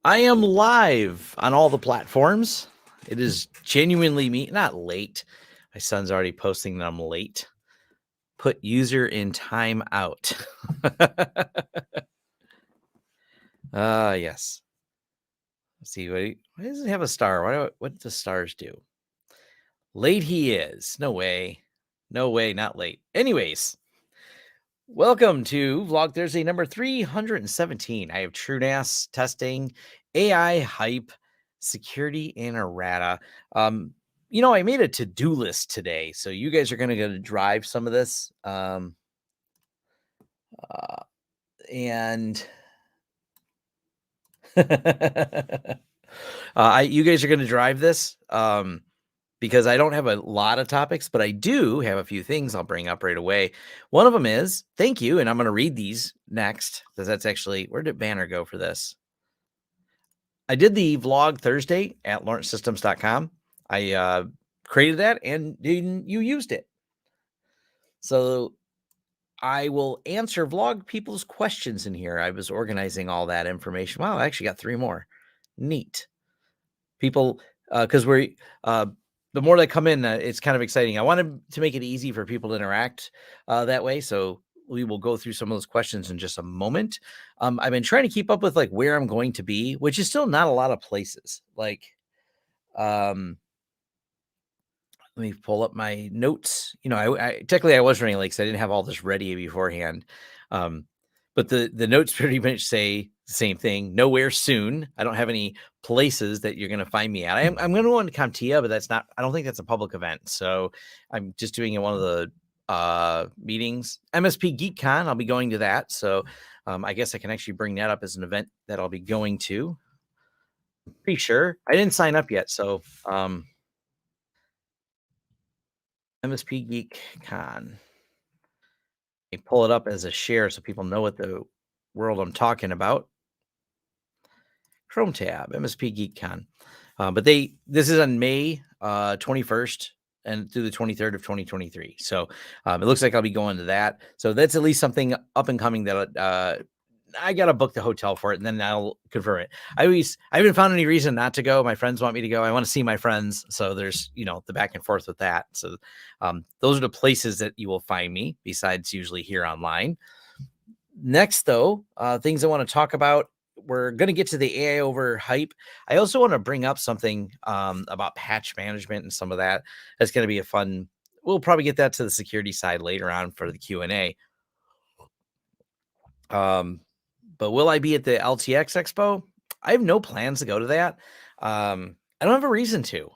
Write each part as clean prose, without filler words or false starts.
I am live on all the platforms. It is genuinely me, not late. My son's already posting that I'm late. Put user in timeout. Yes. Let's see. Why does it have a star? What do stars do? Late he is. No way. No way, not late. Anyways, welcome to Vlog Thursday number 317. I have TrueNAS testing, AI hype, security, and errata. I made a to-do list today, so you guys are going to go to drive some of this. And you guys are going to drive this because I don't have a lot of topics, but I do have a few things I'll bring up right away. One of them is thank you, and I'm going to read these next because that's actually, where did banner go for this? I did the vlog Thursday at lawrencesystems.com. I created that and you used it. So I will answer vlog people's questions in here. I was organizing all that information. Wow, I actually got 3 more. Neat. People, because the more that come in, it's kind of exciting. I wanted to make it easy for people to interact that way. So we will go through some of those questions in just a moment. I've been trying to keep up with like where I'm going to be, which is still not a lot of places. Like, let me pull up my notes. I technically I was running late because I didn't have all this ready beforehand. But the notes pretty much say the same thing. Nowhere soon. I don't have any places that you're going to find me at. I'm going to go into CompTIA, but I don't think that's a public event. So I'm just doing one of the meetings. MSP GeekCon, I'll be going to that. So I guess I can actually bring that up as an event that I'll be going to. I'm pretty sure. I didn't sign up yet. So MSP GeekCon. I pull it up as a share so people know what the world I'm talking about. Chrome tab, MSP GeekCon. But this is on May 21st and through the 23rd of 2023. So it looks like I'll be going to that. So that's at least something up and coming that I got to book the hotel for it and then I'll confirm it. I haven't found any reason not to go. My friends want me to go. I want to see my friends. So there's, the back and forth with that. So those are the places that you will find me besides usually here online. Next, though, things I want to talk about. We're going to get to the AI over hype. I also want to bring up something about patch management and some of that. That's going to be a fun. We'll probably get that to the security side later on for the Q&A. But will I be at the LTX Expo? I have no plans to go to that. I don't have a reason to.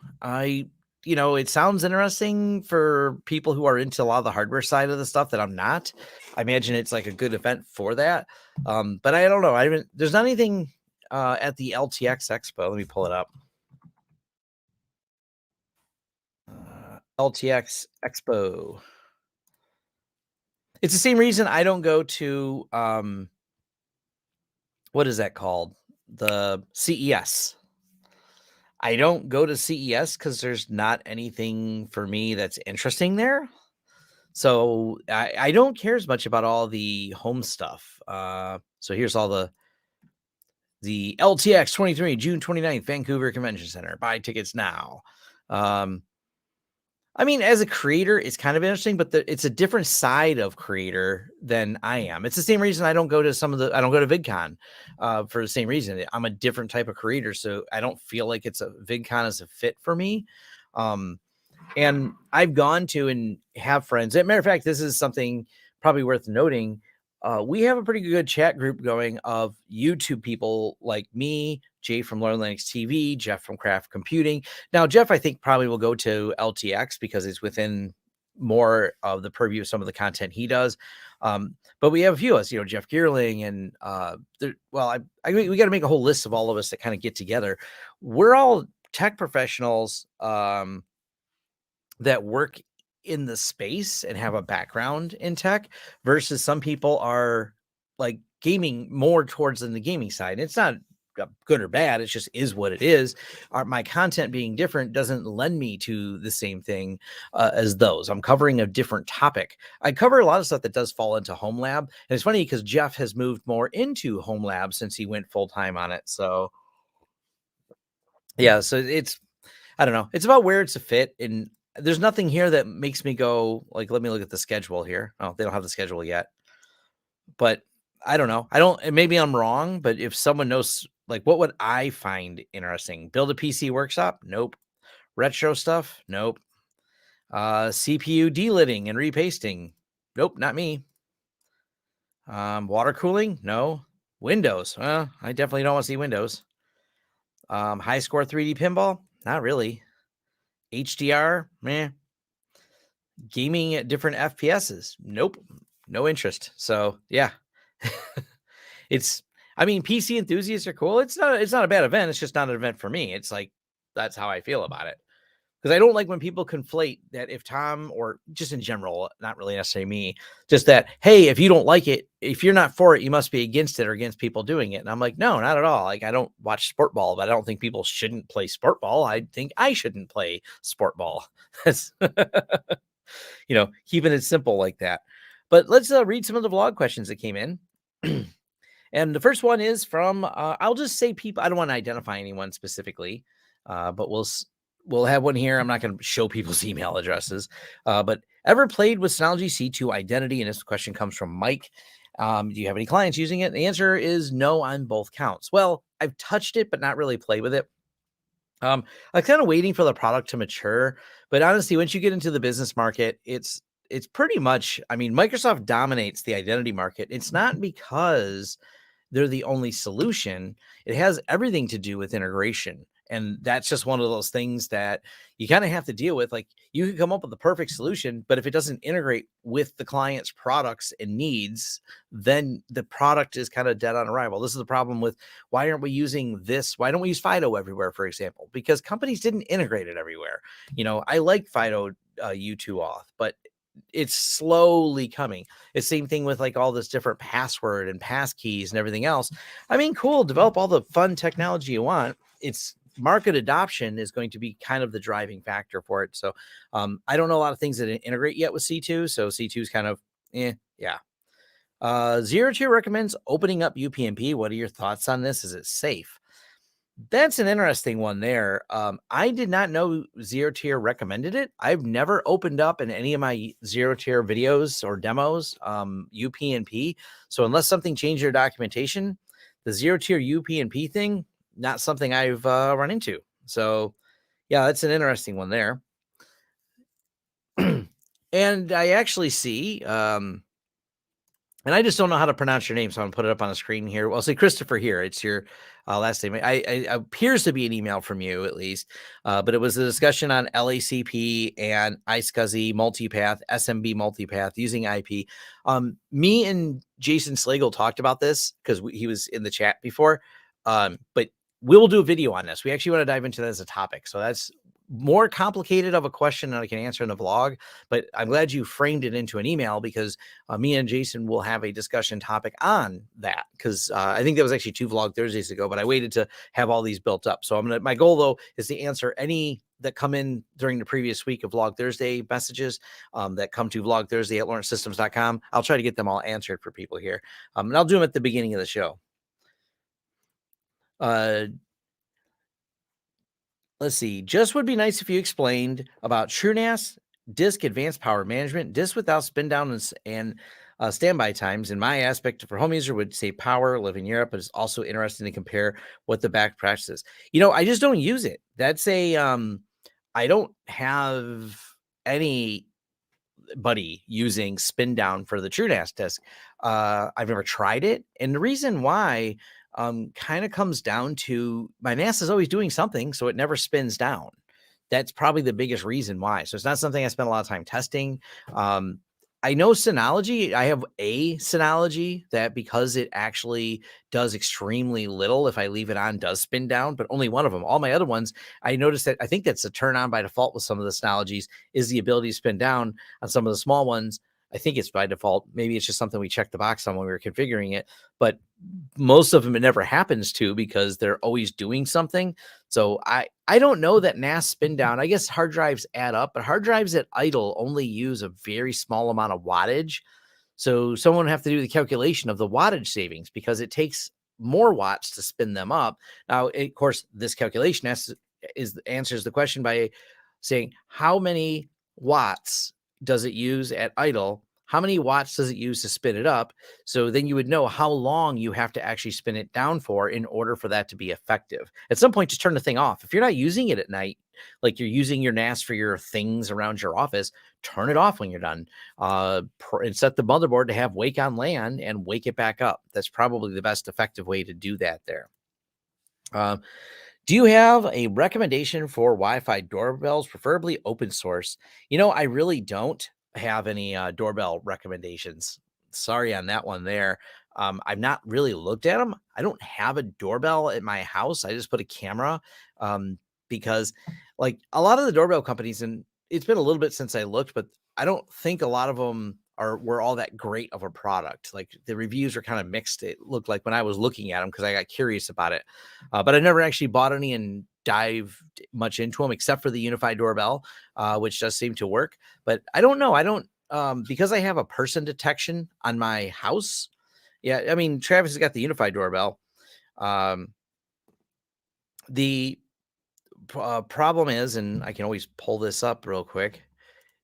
It sounds interesting for people who are into a lot of the hardware side of the stuff that I'm not. I imagine it's like a good event for that. But I don't know. There's not anything at the LTX Expo. Let me pull it up. LTX Expo. It's the same reason I don't go to what is that called? The CES. I don't go to CES because there's not anything for me that's interesting there. So I don't care as much about all the home stuff. So here's all the LTX 23, June 29th, Vancouver Convention Center. Buy tickets now. As a creator, it's kind of interesting, but it's a different side of creator than I am. It's the same reason I don't go to VidCon for the same reason. I'm a different type of creator, so I don't feel like VidCon is a fit for me. And I've gone to and have friends. As a matter of fact, this is something probably worth noting. We have a pretty good chat group going of YouTube people like me, Jay from Learn Linux TV, Jeff from Craft Computing. Now, Jeff, I think probably will go to LTX because it's within more of the purview of some of the content he does. But we have a few of us, Jeff Geerling and we got to make a whole list of all of us that kind of get together. We're all tech professionals that work in the space and have a background in tech versus some people are like gaming more towards in the gaming side. It's not good or bad. It just is what it is. My content being different doesn't lend me to the same thing as those. I'm covering a different topic. I cover a lot of stuff that does fall into home lab. And it's funny because Jeff has moved more into home lab since he went full time on it. So Yeah, so it's I don't know. It's about where it's a fit, and there's nothing here that makes me go like, let me look at the schedule here. Oh, they don't have the schedule yet, but I don't know. I don't. And maybe I'm wrong, but if someone knows, like, what would I find interesting? Build a PC workshop? Nope. Retro stuff? Nope. CPU delitting and repasting? Nope, not me. Water cooling? No. Windows? I definitely don't want to see Windows. High score 3D pinball? Not really. HDR? Meh. Gaming at different FPSs? Nope. No interest. So yeah. It's I mean, PC enthusiasts are cool. It's not a bad event. It's just not an event for me. It's like that's how I feel about it. Because I don't like when people conflate that if Tom or just in general, not really necessarily me, just that, hey, if you don't like it, if you're not for it, you must be against it or against people doing it. And I'm like, no, not at all. Like, I don't watch sport ball, but I don't think people shouldn't play sport ball. I think I shouldn't play sport ball. That's, keeping it simple like that. But let's read some of the vlog questions that came in. And the first one is from I'll just say people. I don't want to identify anyone specifically, but we'll have one here. I'm not going to show people's email addresses, but ever played with Synology C2 Identity? And this question comes from Mike. Do you have any clients using it? And the answer is no on both counts. Well, I've touched it, but not really played with it. I'm kind of waiting for the product to mature, but honestly, once you get into the business market, it's pretty much. I mean, Microsoft dominates the identity market. It's not because they're the only solution. It has everything to do with integration. And that's just one of those things that you kind of have to deal with. Like, you can come up with the perfect solution, but if it doesn't integrate with the client's products and needs, then the product is kind of dead on arrival. This is the problem with why aren't we using this? Why don't we use FIDO everywhere, for example? Because companies didn't integrate it everywhere. I like FIDO U2 auth, but it's slowly coming. It's same thing with like all this different password and pass keys and everything else. I mean, cool, develop all the fun technology you want. It's market adoption is going to be kind of the driving factor for it. So I don't know a lot of things that integrate yet with C2. So C2 is kind of, yeah. Zero Tier recommends opening up UPnP. What are your thoughts on this? Is it safe? That's an interesting one there. I did not know Zero Tier recommended it. I've never opened up in any of my Zero Tier videos or demos UPnP. So unless something changed your documentation, the Zero Tier UPnP thing, not something I've run into. So yeah, that's an interesting one there. And I actually see and I just don't know how to pronounce your name, so I'm gonna put it up on the screen here. Well, I'll say Christopher here. It's your last name. I appears to be an email from you at least, but it was a discussion on LACP and iSCSI multipath, SMB multipath using IP. Me and Jason Slagle talked about this because he was in the chat before, but we'll do a video on this. We actually want to dive into that as a topic. So that's more complicated of a question than I can answer in the vlog, but I'm glad you framed it into an email because me and Jason will have a discussion topic on that because I think that was actually 2 vlog Thursdays ago, but I waited to have all these built up. So my goal though is to answer any that come in during the previous week of Vlog Thursday messages that come to Vlog Thursday at lawrencesystems.com. I'll try to get them all answered for people here. And I'll do them at the beginning of the show. Let's see. Just would be nice if you explained about TrueNAS, disk advanced power management, disk without spin down and standby times. In my aspect for home user would save power, live in Europe, but it's also interesting to compare what the back practice is. I just don't use it. That's I don't have anybody using spin down for the TrueNAS disk. I've never tried it. And the reason why kind of comes down to my NAS is always doing something, so it never spins down. That's probably the biggest reason why. So it's not something I spend a lot of time testing. I know Synology. I have a Synology that because it actually does extremely little, if I leave it on, does spin down, but only one of them. All my other ones, I noticed that I think that's a turn on by default with some of the Synologies is the ability to spin down on some of the small ones. I think it's by default. Maybe it's just something we checked the box on when we were configuring it, but most of them it never happens to because they're always doing something. So I don't know that NAS spin down. I guess hard drives add up, but hard drives at idle only use a very small amount of wattage. So someone would have to do the calculation of the wattage savings because it takes more watts to spin them up. Now, of course, this calculation answers the question by saying how many watts does it use at idle? How many watts does it use to spin it up? So then you would know how long you have to actually spin it down for in order for that to be effective. At some point, just turn the thing off. If you're not using it at night, like you're using your NAS for your things around your office, turn it off when you're done, and set the motherboard to have wake on LAN and wake it back up. That's probably the best effective way to do that there. Uh, do you have a recommendation for Wi-Fi doorbells, preferably open source? I really don't have any doorbell recommendations. Sorry on that one there. I've not really looked at them. I don't have a doorbell at my house. I just put a camera because, like, a lot of the doorbell companies, and it's been a little bit since I looked, but I don't think a lot of them were all that great of a product. Like the reviews are kind of mixed. It looked like when I was looking at them because I got curious about it. But I never actually bought any and dived much into them except for the UniFi doorbell, which does seem to work. But I don't know. I don't because I have a person detection on my house. Yeah, I mean Travis has got the UniFi doorbell. The problem is, and I can always pull this up real quick.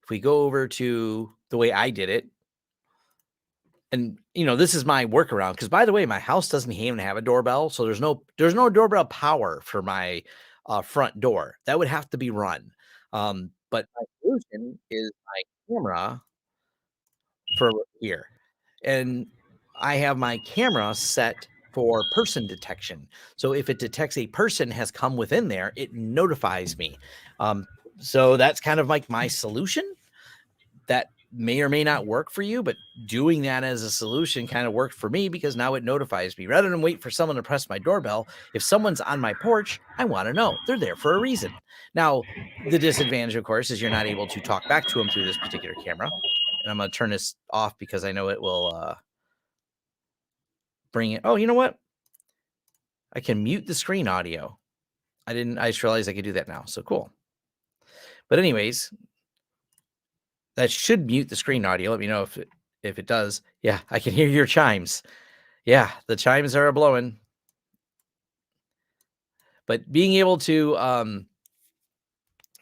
If we go over to the way I did it, and this is my workaround because, by the way, my house doesn't even have a doorbell, so there's no doorbell power for my front door. That would have to be run. But my solution is my camera for here, and I have my camera set for person detection. So if it detects a person has come within there, it notifies me. So that's kind of like my solution. That may or may not work for you, but doing that as a solution kind of worked for me because now it notifies me rather than wait for someone to press my doorbell. If someone's on my porch, I want to know they're there for a reason. Now, the disadvantage, of course, is you're not able to talk back to them through this particular camera. And I'm going to turn this off because I know it will bring it. Oh, you know what? I can mute the screen audio. I just realized I could do that now. So cool. But anyways, that should mute the screen audio. Let me know if it does. Yeah, I can hear your chimes. Yeah, the chimes are blowing. But being able to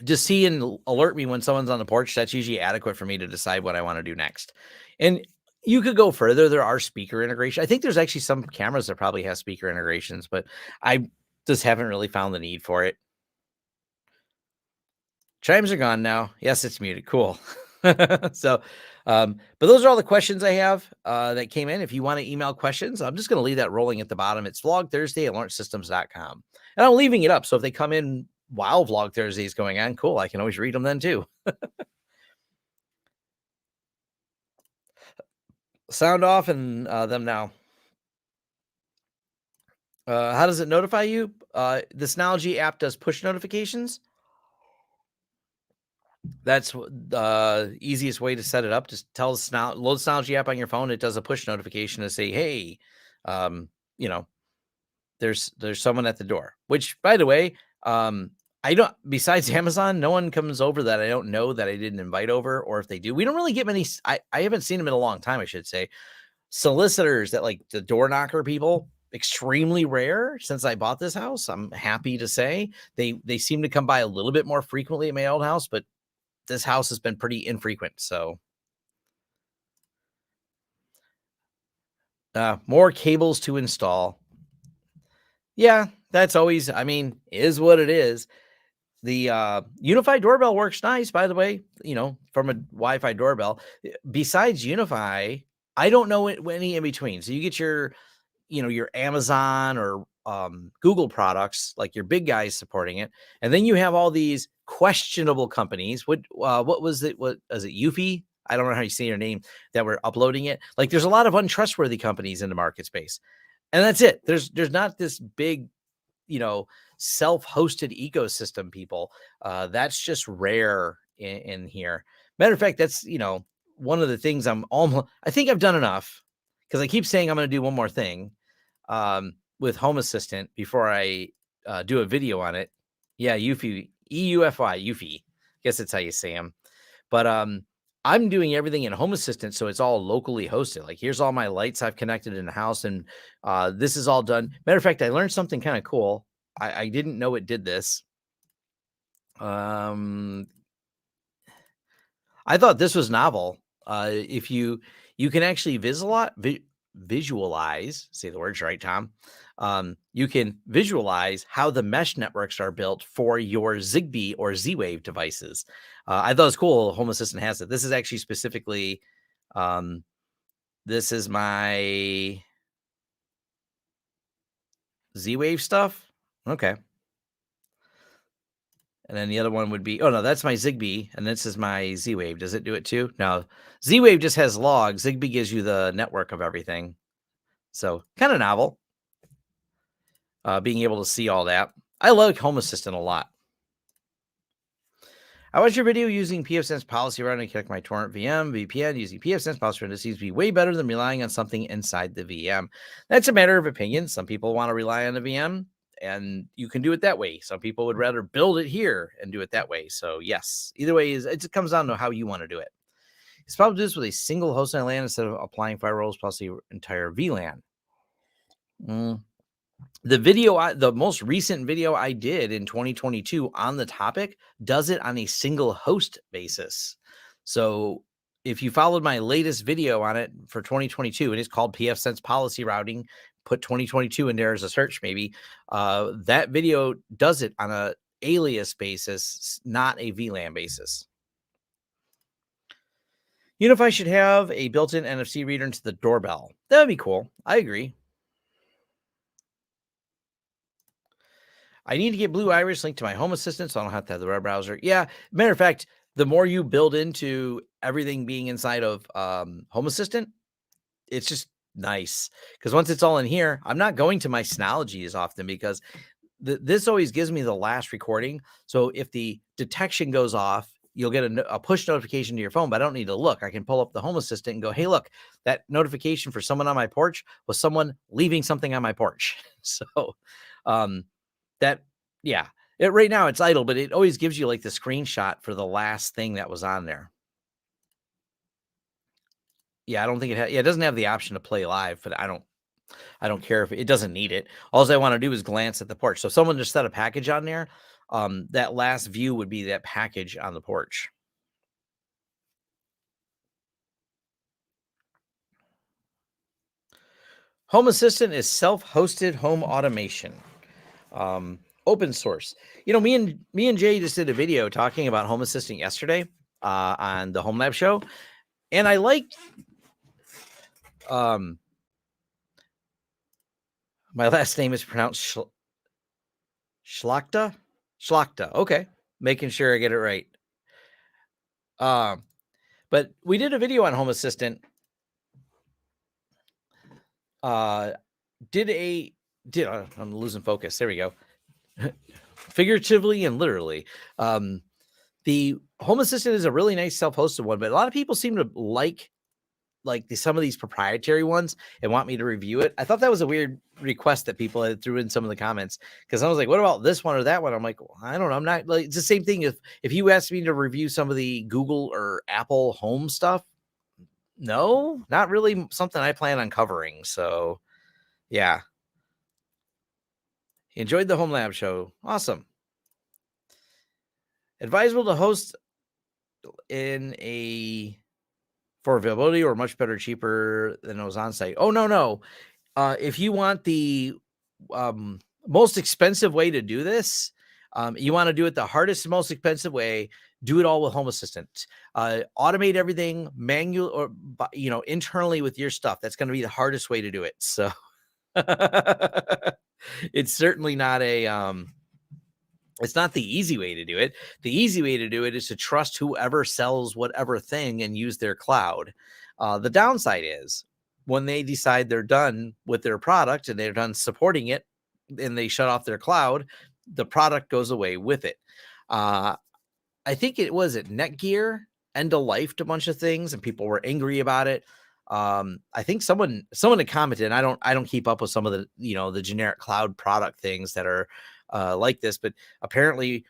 just see and alert me when someone's on the porch, that's usually adequate for me to decide what I want to do next. And you could go further. There are speaker integration. I think there's actually some cameras that probably have speaker integrations, but I just haven't really found the need for it. Chimes are gone now. Yes, it's muted. Cool. So, but those are all the questions I have that came in. If you want to email questions, I'm just going to leave that rolling at the bottom. It's vlogthursday@launchsystems.com. And I'm leaving it up. So if they come in while Vlog Thursday is going on, cool. I can always read them then too. Sound off and them now. How does it notify you? The Synology app does push notifications. That's the easiest way to set it up. Just tell load Synology app on your phone. It does a push notification to say, hey, you know, there's someone at the door, which, by the way, I don't, besides Amazon, no one comes over that I don't know that I didn't invite over, or if they do, we don't really get many. I haven't seen them in a long time, I should say. Solicitors that like the door knocker people, extremely rare since I bought this house. I'm happy to say they seem to come by a little bit more frequently at my old house, but this house has been pretty infrequent. So more cables to install. Yeah, that's always, I mean, is what it is. The UniFi doorbell works nice, by the way, from a Wi-Fi doorbell. Besides UniFi, I don't know any in between. So you get your Amazon or Google products, like your big guys supporting it, and then you have all these questionable companies. What was it? What is it? UFI? I don't know how you say your name, that were uploading it. Like there's a lot of untrustworthy companies in the market space, and that's it. There's not this big, self-hosted ecosystem, people. That's just rare in here. Matter of fact, that's one of the things I think I've done enough, because I keep saying I'm going to do one more thing with Home Assistant before I do a video on it. Yeah, UFI, EUFI, UFI. Guess that's how you say them. But I'm doing everything in Home Assistant, so it's all locally hosted. Like, here's all my lights I've connected in the house, and this is all done. Matter of fact, I learned something kind of cool. I didn't know it did this. I thought this was novel. If you can actually visualize, say the words right, Tom. You can visualize how the mesh networks are built for your Zigbee or Z-Wave devices. I thought it was cool. Home Assistant has it. This is actually specifically, this is my Z-Wave stuff. Okay. And then the other one would be, oh no, that's my Zigbee, and this is my Z-Wave. Does it do it too? No, Z-Wave just has logs. Zigbee gives you the network of everything. So kind of novel, being able to see all that. I like Home Assistant a lot. I watched your video using pfSense policy routing to connect my torrent VM VPN using pfSense policy routing. It seems to be way better than relying on something inside the VM. That's a matter of opinion. Some people want to rely on the VM, and you can do it that way. Some people would rather build it here and do it that way. So yes, either way it comes down to how you want to do it. It's probably do this with a single host on LAN instead of applying firewalls plus the entire VLAN. The most recent video I did in 2022 on the topic does it on a single host basis. So if you followed my latest video on it for 2022, it is called pfSense policy routing. Put 2022 in there as a search, maybe. That video does it on a alias basis, not a VLAN basis. UniFi should have a built-in NFC reader into the doorbell. That would be cool. I agree. I need to get Blue Iris linked to my Home Assistant, so I don't have to have the web browser. Yeah, matter of fact, the more you build into everything being inside of Home Assistant, it's just nice. Because once it's all in here, I'm not going to my Synology as often because this always gives me the last recording. So if the detection goes off, you'll get a push notification to your phone, but I don't need to look. I can pull up the Home Assistant and go, hey, look, that notification for someone on my porch was someone leaving something on my porch. So right now it's idle, but it always gives you like the screenshot for the last thing that was on there. Yeah, I don't think it doesn't have the option to play live, but I don't care if it doesn't need it. All I want to do is glance at the porch. So if someone just set a package on there, that last view would be that package on the porch. Home Assistant is self-hosted home automation. Open source. Me and Jay just did a video talking about Home Assistant yesterday on the Home Lab show, and I liked my last name is pronounced Schlachta. Okay, making sure I get it right. But we did a video on Home Assistant. I'm losing focus. There we go. Figuratively and literally. The Home Assistant is a really nice self-hosted one, but a lot of people seem to like some of these proprietary ones and want me to review it. I thought that was a weird request that people had threw in some of the comments, because I was like, what about this one or that one? I'm like, well, I don't know. I'm not like, it's the same thing. If you asked me to review some of the Google or Apple home stuff, no, not really something I plan on covering. So yeah. Enjoyed the Home Lab show. Awesome. Advisable to host for availability or much better, cheaper than it was on site. Oh, no. If you want the most expensive way to do this, you want to do it the hardest and most expensive way, do it all with Home Assistant. Automate everything manual or internally with your stuff. That's going to be the hardest way to do it. So it's certainly not it's not the easy way to do it. The easy way to do it is to trust whoever sells whatever thing and use their cloud. The downside is when they decide they're done with their product and they're done supporting it and they shut off their cloud, the product goes away with it. I think it was at Netgear end of lifed a bunch of things and people were angry about it. I think someone had commented, and I don't keep up with some of the, the generic cloud product things that are like this, but apparently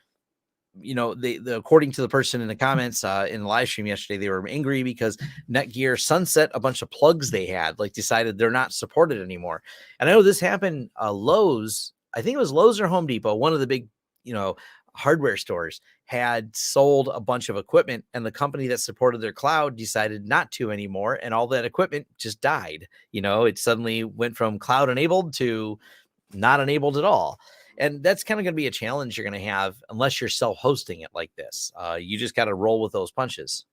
according to the person in the comments in the live stream yesterday, they were angry because Netgear sunset a bunch of plugs they had, like decided they're not supported anymore. And I know this happened. Lowe's, I think it was Lowe's or Home Depot, one of the big, hardware stores, had sold a bunch of equipment, and the company that supported their cloud decided not to anymore, and all that equipment just died. It suddenly went from cloud enabled to not enabled at all. And that's kind of going to be a challenge you're going to have unless you're self-hosting it like this. You just got to roll with those punches.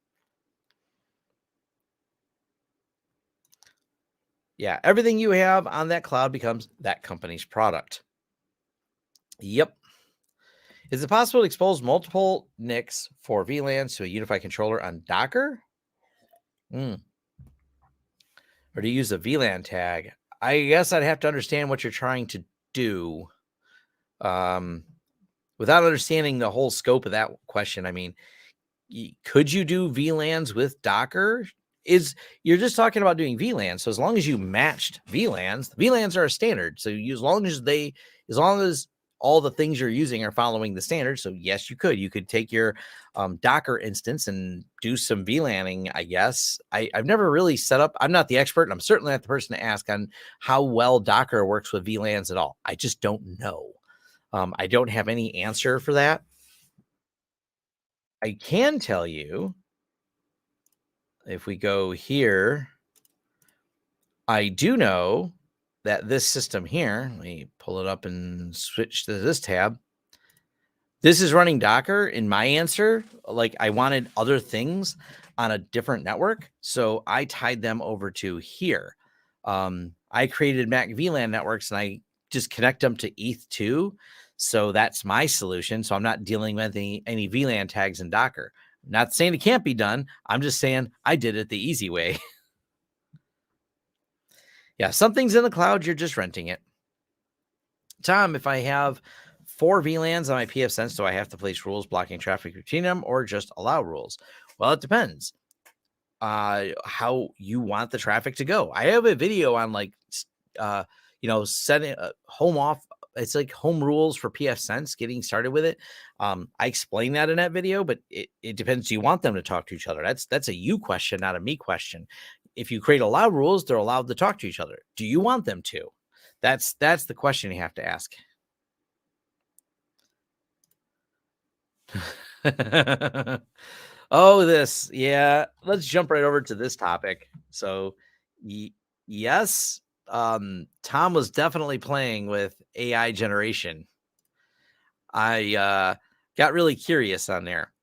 Yeah, everything you have on that cloud becomes that company's product. Yep. Is it possible to expose multiple NICs for VLANs to a UniFi controller on Docker? Or to use a VLAN tag? I guess I'd have to understand what you're trying to do. Without understanding the whole scope of that question, I mean, could you do VLANs with Docker? You're just talking about doing VLANs. So as long as you matched VLANs are a standard. So as long as all the things you're using are following the standard. So yes, you could take your Docker instance and do some VLANing, I guess. I've never really set up. I'm not the expert, and I'm certainly not the person to ask on how well Docker works with VLANs at all. I just don't know. I don't have any answer for that. I can tell you, if we go here, I do know that this system here, let me pull it up and switch to this tab. This is running Docker. In my answer, like I wanted other things on a different network, so I tied them over to here. I created Mac VLAN networks and I just connect them to ETH2. So that's my solution. So I'm not dealing with any VLAN tags in Docker. I'm not saying it can't be done. I'm just saying I did it the easy way. Yeah, something's in the cloud. You're just renting it. Tom, if I have 4 VLANs on my PFSense, do I have to place rules blocking traffic between them or just allow rules? Well, it depends how you want the traffic to go. I have a video on setting home off. It's like home rules for PFSense, getting started with it. I explain that in that video, but it depends. Do you want them to talk to each other? That's a you question, not a me question. If you create allow rules, they're allowed to talk to each other. Do you want them to? That's the question you have to ask. Yeah. Let's jump right over to this topic. So, yes, Tom was definitely playing with AI generation. I got really curious on there.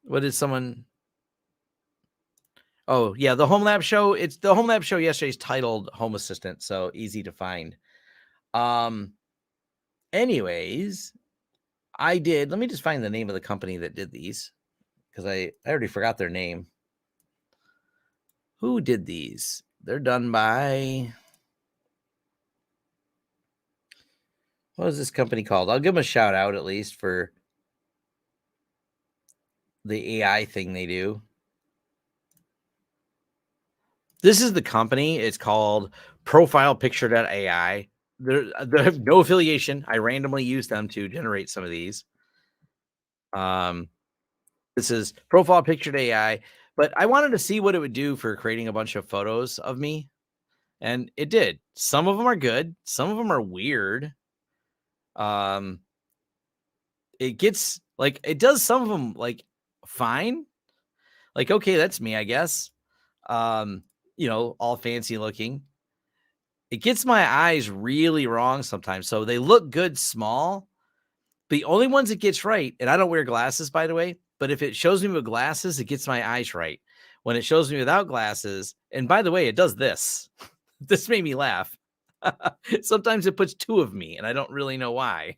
What did someone? Oh yeah, the Home Lab show. It's the Home Lab show yesterday's titled Home Assistant, so easy to find. Anyways, I did. Let me just find the name of the company that did these because I already forgot their name. Who did these? They're done by. What is this company called? I'll give them a shout out at least for the AI thing they do. This is the company. It's called ProfilePicture.ai. They have no affiliation. I randomly use them to generate some of these. This is ProfilePicture.ai, but I wanted to see what it would do for creating a bunch of photos of me, and it did. Some of them are good. Some of them are weird. It gets it does some of them fine. Okay, that's me, I guess. All fancy looking. It gets my eyes really wrong sometimes. So they look good small. The only ones it gets right, and I don't wear glasses, by the way, but if it shows me with glasses, it gets my eyes right. When it shows me without glasses, and by the way, it does this. This made me laugh. Sometimes it puts 2 of me, and I don't really know why.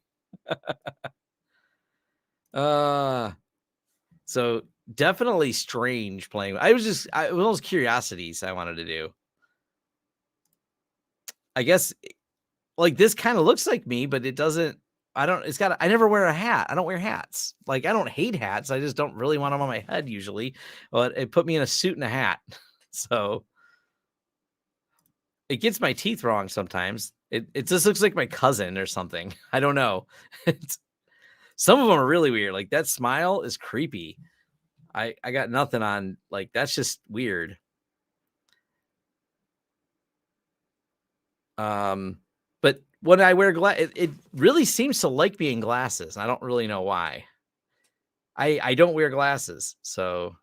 So definitely strange playing. It was those curiosities I wanted to do. I guess this kind of looks like me, but it doesn't. I never wear a hat. I don't wear hats. I don't hate hats. I just don't really want them on my head usually. But it put me in a suit and a hat. So It gets my teeth wrong sometimes. It just looks like my cousin or something. I don't know. It's, some of them are really weird. Like that smile is creepy. I got nothing on, like, that's just weird. But when I wear it really seems to like me in glasses. I don't really know why. I don't wear glasses, so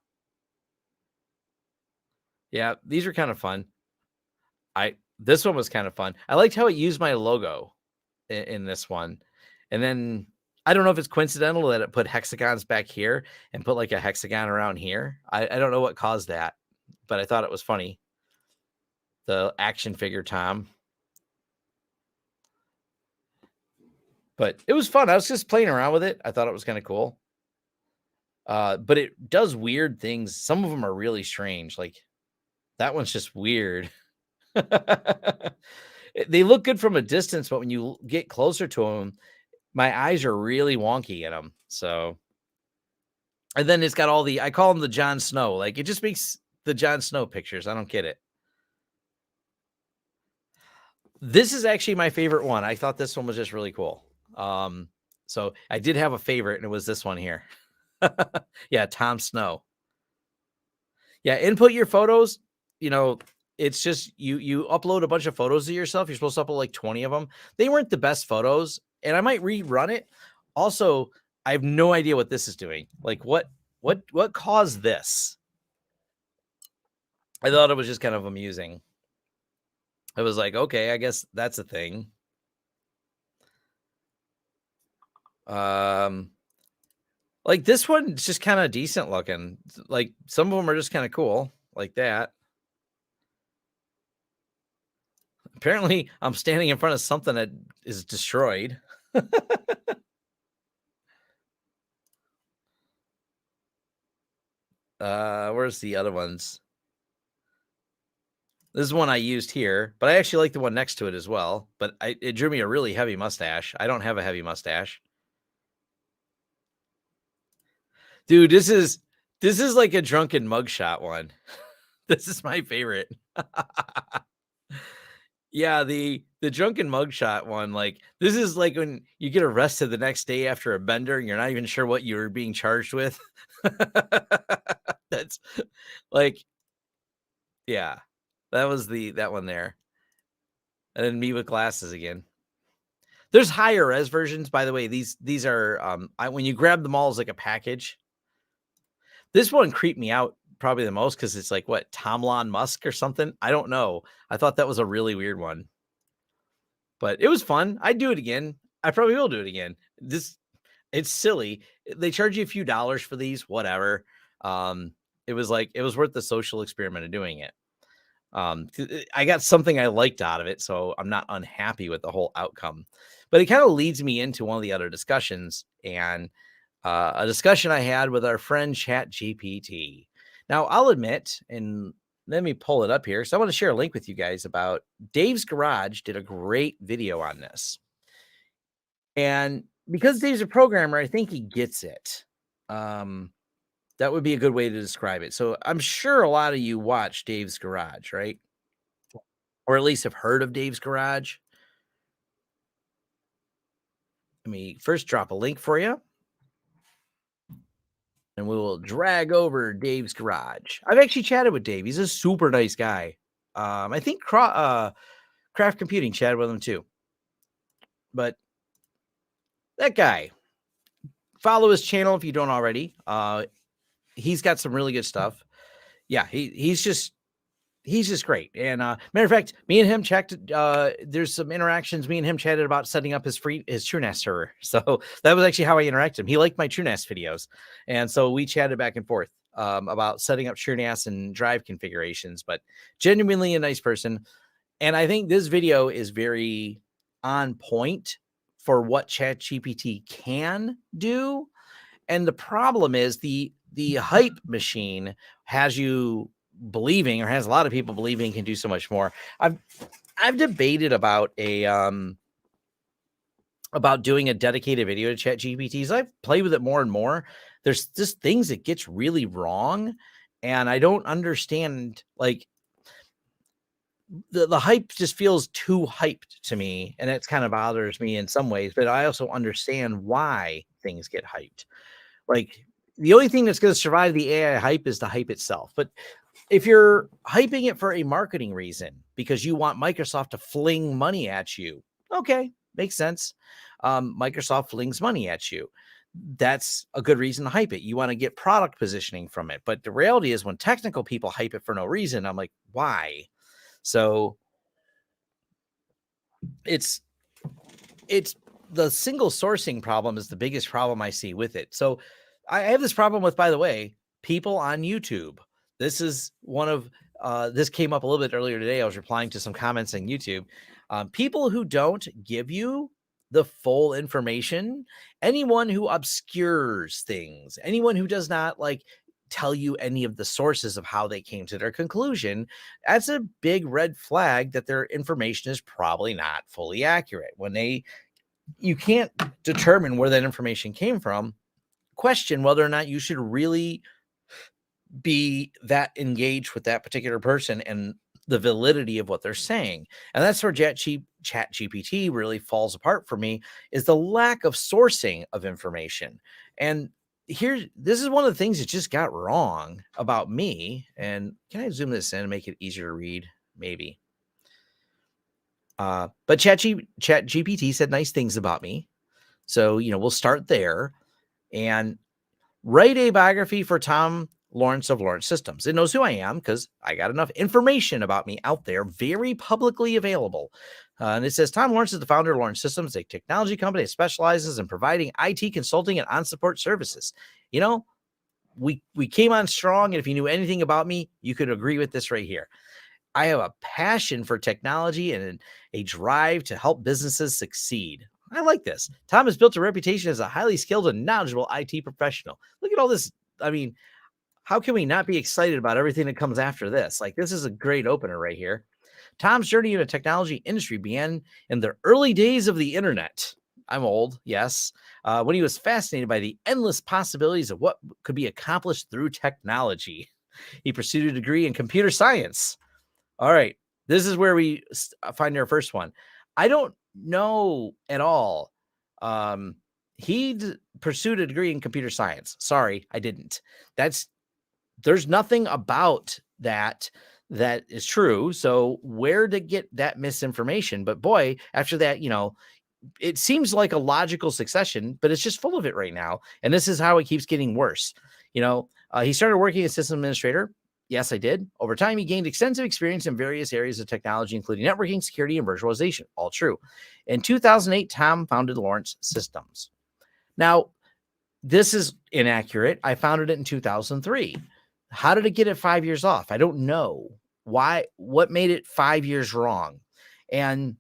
yeah, these are kind of fun. I This one was kind of fun. I liked how it used my logo in this one, and then I don't know if it's coincidental that it put hexagons back here and put like a hexagon around here. I don't know what caused that, but I thought it was funny. The action figure Tom, but it was fun. I was just playing around with it. I thought it was kind of cool. But it does weird things. Some of them are really strange. Like that one's just weird. They look good from a distance, but when you get closer to them, my eyes are really wonky in them. So, and then it's got all the, I call them the Jon Snow. Like it just makes the Jon Snow pictures. I don't get it. This is actually my favorite one. I thought this one was just really cool. So I did have a favorite, and it was this one here. Yeah, Tom Snow. Yeah, input your photos. You know, it's just you upload a bunch of photos of yourself. You're supposed to upload like 20 of them. They weren't the best photos, and I might rerun it. Also, I have no idea what this is doing. Like what caused this? I thought it was just kind of amusing. I was like, okay, I guess that's a thing. Um like this one's just kind of decent looking. Like some of them are just kind of cool, like that. Apparently, I'm standing in front of something that is destroyed. Where's the other ones? This is one I used here, but I actually like the one next to it as well. But it drew me a really heavy mustache. I don't have a heavy mustache. Dude, this is like a drunken mugshot one. This is my favorite. Yeah, the drunken mugshot one, like this is like when you get arrested the next day after a bender and you're not even sure what you're being charged with. That's like, yeah, that was that one there. And then me with glasses again. There's higher res versions, by the way. These are when you grab them all as like a package. This one creeped me out probably the most because it's like what, Tomlon Musk or something. I don't know. I thought that was a really weird one, but it was fun. I'd do it again. I probably will do it again. It's silly. They charge you a few dollars for these, whatever. It was like it was worth the social experiment of doing it. I got something I liked out of it, so I'm not unhappy with the whole outcome. But it kind of leads me into one of the other discussions, and a discussion I had with our friend ChatGPT. Now, I'll admit, and let me pull it up here. So I want to share a link with you guys about Dave's Garage did a great video on this. And because Dave's a programmer, I think he gets it. That would be a good way to describe it. So I'm sure a lot of you watch Dave's Garage, right? Or at least have heard of Dave's Garage. Let me first drop a link for you, and we will drag over Dave's Garage. I've actually chatted with Dave. He's a super nice guy. I think Craft Computing chatted with him too. But that guy, follow his channel if you don't already. He's got some really good stuff. Yeah, he's just great. And matter of fact, me and him checked. There's some interactions. Me and him chatted about setting up his TrueNAS server. So that was actually how I interacted him. He liked my TrueNAS videos, and so we chatted back and forth about setting up TrueNAS and drive configurations. But genuinely a nice person, and I think this video is very on point for what ChatGPT can do. And the problem is the hype machine has you believing, or has a lot of people believing, can do so much more. I've debated about about doing a dedicated video to Chat GPTs. I've played with it more and more. There's just things it gets really wrong, and I don't understand. Like the hype just feels too hyped to me, and it's kind of bothers me in some ways, but I also understand why things get hyped. Like, the only thing that's going to survive the AI hype is the hype itself. But if you're hyping it for a marketing reason because you want Microsoft to fling money at you, okay, makes sense. Microsoft flings money at you. That's a good reason to hype it. You want to get product positioning from it. But the reality is, when technical people hype it for no reason, I'm like, why? So it's it's the single sourcing problem is the biggest problem I see with it. So I have this problem with, by the way, people on YouTube. This is one of this came up a little bit earlier today. I was replying to some comments on YouTube. People who don't give you the full information, anyone who obscures things, anyone who does not like tell you any of the sources of how they came to their conclusion, that's a big red flag that their information is probably not fully accurate. When you can't determine where that information came from, question whether or not you should really be that engaged with that particular person and the validity of what they're saying. And that's where chat GPT really falls apart for me, is the lack of sourcing of information. And this is one of the things that just got wrong about me. And can I zoom this in and make it easier to read? Maybe. But chat GPT said nice things about me. So, we'll start there. And write a biography for Tom Lawrence of Lawrence Systems. It knows who I am because I got enough information about me out there, very publicly available. And it says Tom Lawrence is the founder of Lawrence Systems, a technology company that specializes in providing IT consulting and on-support services. We came on strong, and if you knew anything about me, you could agree with this right here. I have a passion for technology and a drive to help businesses succeed. I like this. Tom has built a reputation as a highly skilled and knowledgeable IT professional. Look at all this. I mean, how can we not be excited about everything that comes after this? Like, this is a great opener right here. Tom's journey in the technology industry began in the early days of the internet. I'm old, yes. When he was fascinated by the endless possibilities of what could be accomplished through technology. He pursued a degree in computer science. All right. This is where we find our first one. I don't know at all. He pursued a degree in computer science. Sorry, I didn't. There's nothing about that is true. So where to get that misinformation? But boy, after that, it seems like a logical succession, but it's just full of it right now. And this is how it keeps getting worse. He started working as system administrator. Yes, I did. Over time, he gained extensive experience in various areas of technology, including networking, security, and virtualization. All true. In 2008, Tom founded Lawrence Systems. Now, this is inaccurate. I founded it in 2003. How did it get it 5 years off? I don't know. Why? What made it 5 years wrong? And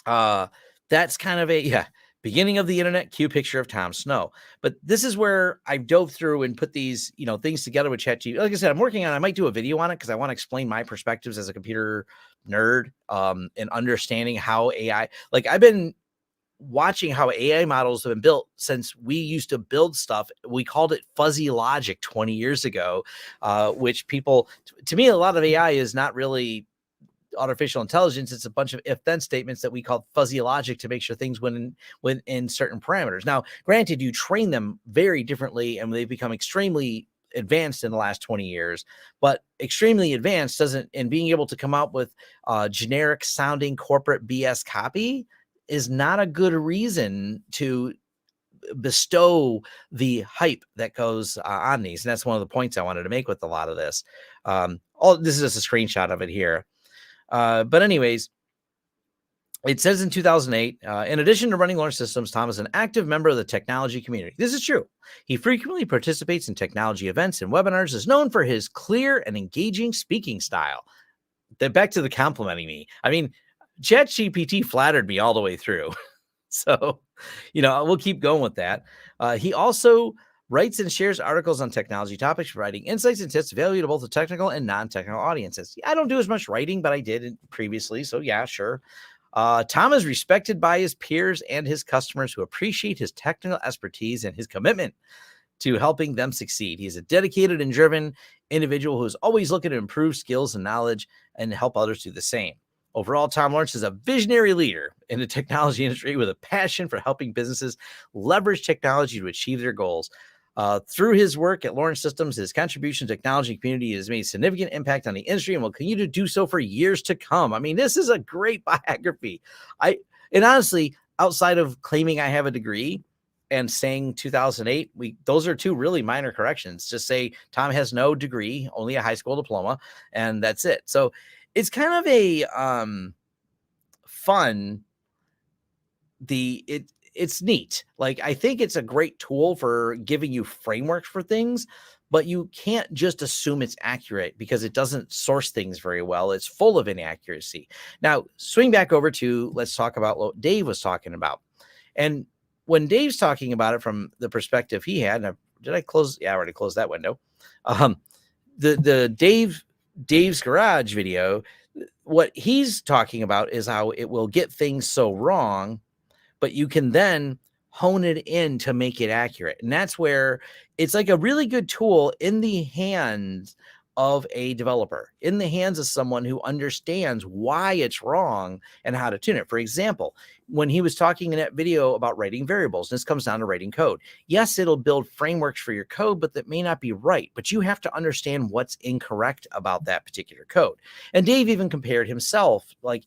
that's kind of beginning of the internet, cue picture of Tom Snow. But this is where I dove through and put these, things together with ChatGPT. Like I said, I'm working on, I might do a video on it because I want to explain my perspectives as a computer nerd, and understanding how AI, like I've been watching how AI models have been built since we used to build stuff. We called it fuzzy logic 20 years ago, which to me, a lot of AI is not really artificial intelligence. It's a bunch of if-then statements that we call fuzzy logic to make sure things went in certain parameters. Now, granted, you train them very differently and they've become extremely advanced in the last 20 years, but extremely advanced doesn't, and being able to come out with generic sounding corporate BS copy is not a good reason to bestow the hype that goes on these. And that's one of the points I wanted to make with a lot of this. This is just a screenshot of it here. But anyways, it says in 2008, in addition to running Lawrence Systems, Tom is an active member of the technology community. This is true. He frequently participates in technology events and webinars, is known for his clear and engaging speaking style. Back to the complimenting me. I mean, ChatGPT flattered me all the way through. So, we'll keep going with that. He also writes and shares articles on technology topics, providing insights and tips valuable to both the technical and non-technical audiences. I don't do as much writing, but I did previously. So yeah, sure. Tom is respected by his peers and his customers who appreciate his technical expertise and his commitment. to helping them succeed. He's a dedicated and driven individual who's always looking to improve skills and knowledge and help others do the same. Overall, Tom Lawrence is a visionary leader in the technology industry with a passion for helping businesses leverage technology to achieve their goals. Through his work at Lawrence Systems, his contribution to the technology community has made significant impact on the industry and will continue to do so for years to come. I mean, this is a great biography. And honestly, outside of claiming I have a degree and saying 2008, those are two really minor corrections. Just say Tom has no degree, only a high school diploma, and that's it. So it's kind of a fun. It's neat. Like, I think it's a great tool for giving you frameworks for things, but you can't just assume it's accurate because it doesn't source things very well. It's full of inaccuracy. Now, swing back over to, let's talk about what Dave was talking about. And when Dave's talking about it from the perspective he had, did I close? Yeah, I already closed that window. The Dave's Garage video, what he's talking about is how it will get things so wrong, but you can then hone it in to make it accurate. And that's where it's like a really good tool in the hands of a developer, in the hands of someone who understands why it's wrong and how to tune it. For example, when he was talking in that video about writing variables, and this comes down to writing code. Yes, it'll build frameworks for your code, but that may not be right. But you have to understand what's incorrect about that particular code. And Dave even compared himself, like,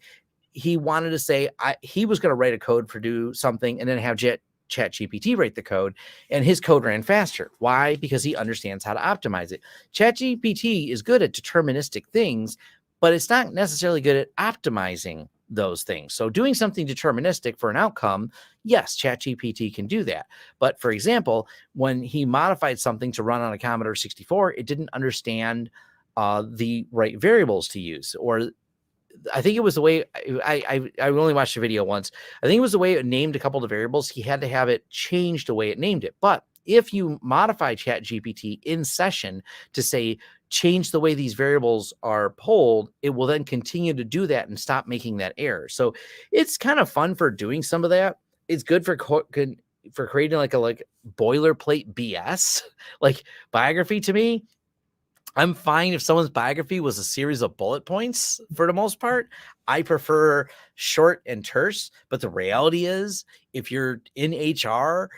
he wanted to say he was going to write a code for do something and then have ChatGPT write the code, and his code ran faster. Why? Because he understands how to optimize it. ChatGPT is good at deterministic things, but it's not necessarily good at optimizing those things. So doing something deterministic for an outcome, yes, ChatGPT can do that. But for example, when he modified something to run on a Commodore 64, it didn't understand the right variables to use, or I think it was the way I only watched the video once. I think it was the way it named a couple of variables. He had to have it changed the way it named it. But if you modify ChatGPT in session to say, change the way these variables are pulled, it will then continue to do that and stop making that error. So it's kind of fun for doing some of that. It's good for creating like boilerplate BS, like biography. To me, I'm fine if someone's biography was a series of bullet points for the most part. I prefer short and terse, but the reality is if you're in HR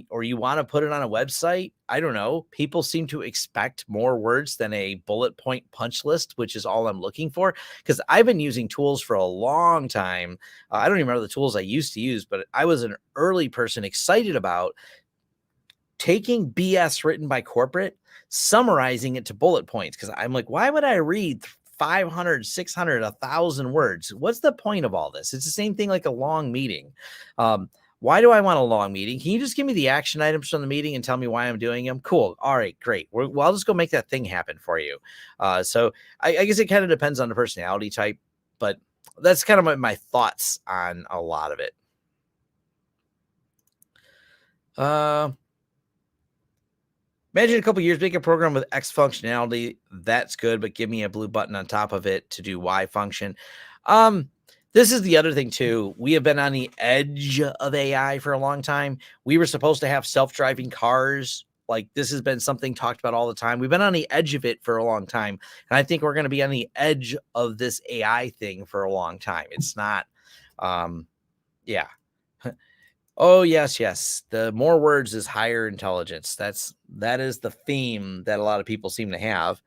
or you want to put it on a website, I don't know, people seem to expect more words than a bullet point punch list, which is all I'm looking for. Because I've been using tools for a long time. I don't even remember the tools I used to use, but I was an early person excited about taking BS written by corporate, summarizing it to bullet points. Because I'm like, why would I read 500, 600, 1,000 words? What's the point of all this? It's the same thing like a long meeting. Why do I want a long meeting? Can you just give me the action items from the meeting and tell me why I'm doing them? Cool. All right, great. Well, I'll just go make that thing happen for you. So I guess it kind of depends on the personality type, but that's kind of my thoughts on a lot of it. Imagine a couple years making a program with X functionality. That's good, but give me a blue button on top of it to do Y function. This is the other thing too. We have been on the edge of AI for a long time. We were supposed to have self-driving cars. Like, this has been something talked about all the time. We've been on the edge of it for a long time. And I think we're going to be on the edge of this AI thing for a long time. It's not, yeah. Oh, yes. The more words is higher intelligence. That is the theme that a lot of people seem to have.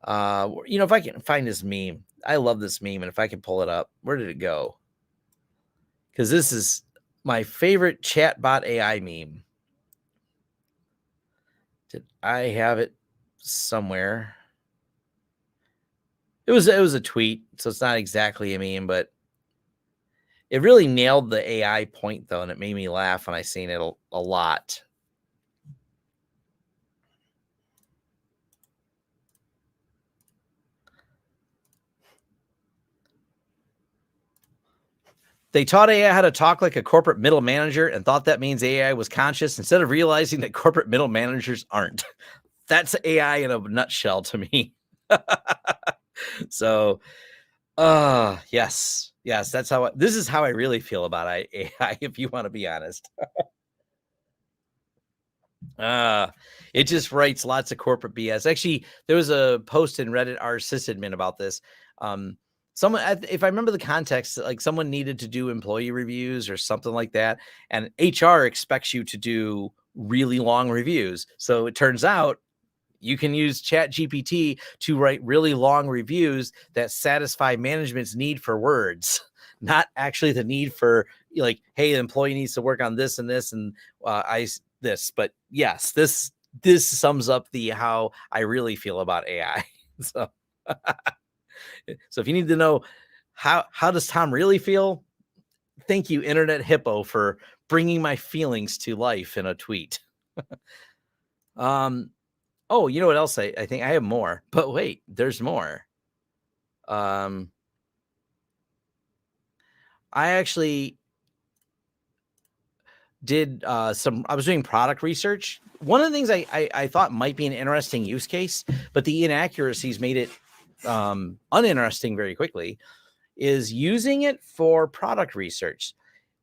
If I can find this meme, I love this meme. And if I can pull it up, where did it go? Because this is my favorite chatbot AI meme. Did I have it somewhere? It was a tweet, so it's not exactly a meme, but it really nailed the AI point, though, and it made me laugh when I seen it a lot. They taught AI how to talk like a corporate middle manager and thought that means AI was conscious instead of realizing that corporate middle managers aren't. That's AI in a nutshell to me. So, yes, that's this is how I really feel about AI, if you want to be honest. Uh, it just writes lots of corporate BS. Actually, there was a post in Reddit r sysadmin about this. Um, someone, if I remember the context, like someone needed to do employee reviews or something like that, and HR expects you to do really long reviews. So it turns out you can use Chat GPT to write really long reviews that satisfy management's need for words, not actually the need for like, hey, the employee needs to work on this and this and this. But yes, this sums up the how I really feel about AI. So, so if you need to know how does Tom really feel, thank you, Internet Hippo, for bringing my feelings to life in a tweet. um, Oh, you know what else? I think I have more, but wait, there's more. Um, I actually did I was doing product research. One of the things I thought might be an interesting use case, but the inaccuracies made it uninteresting very quickly, is using it for product research.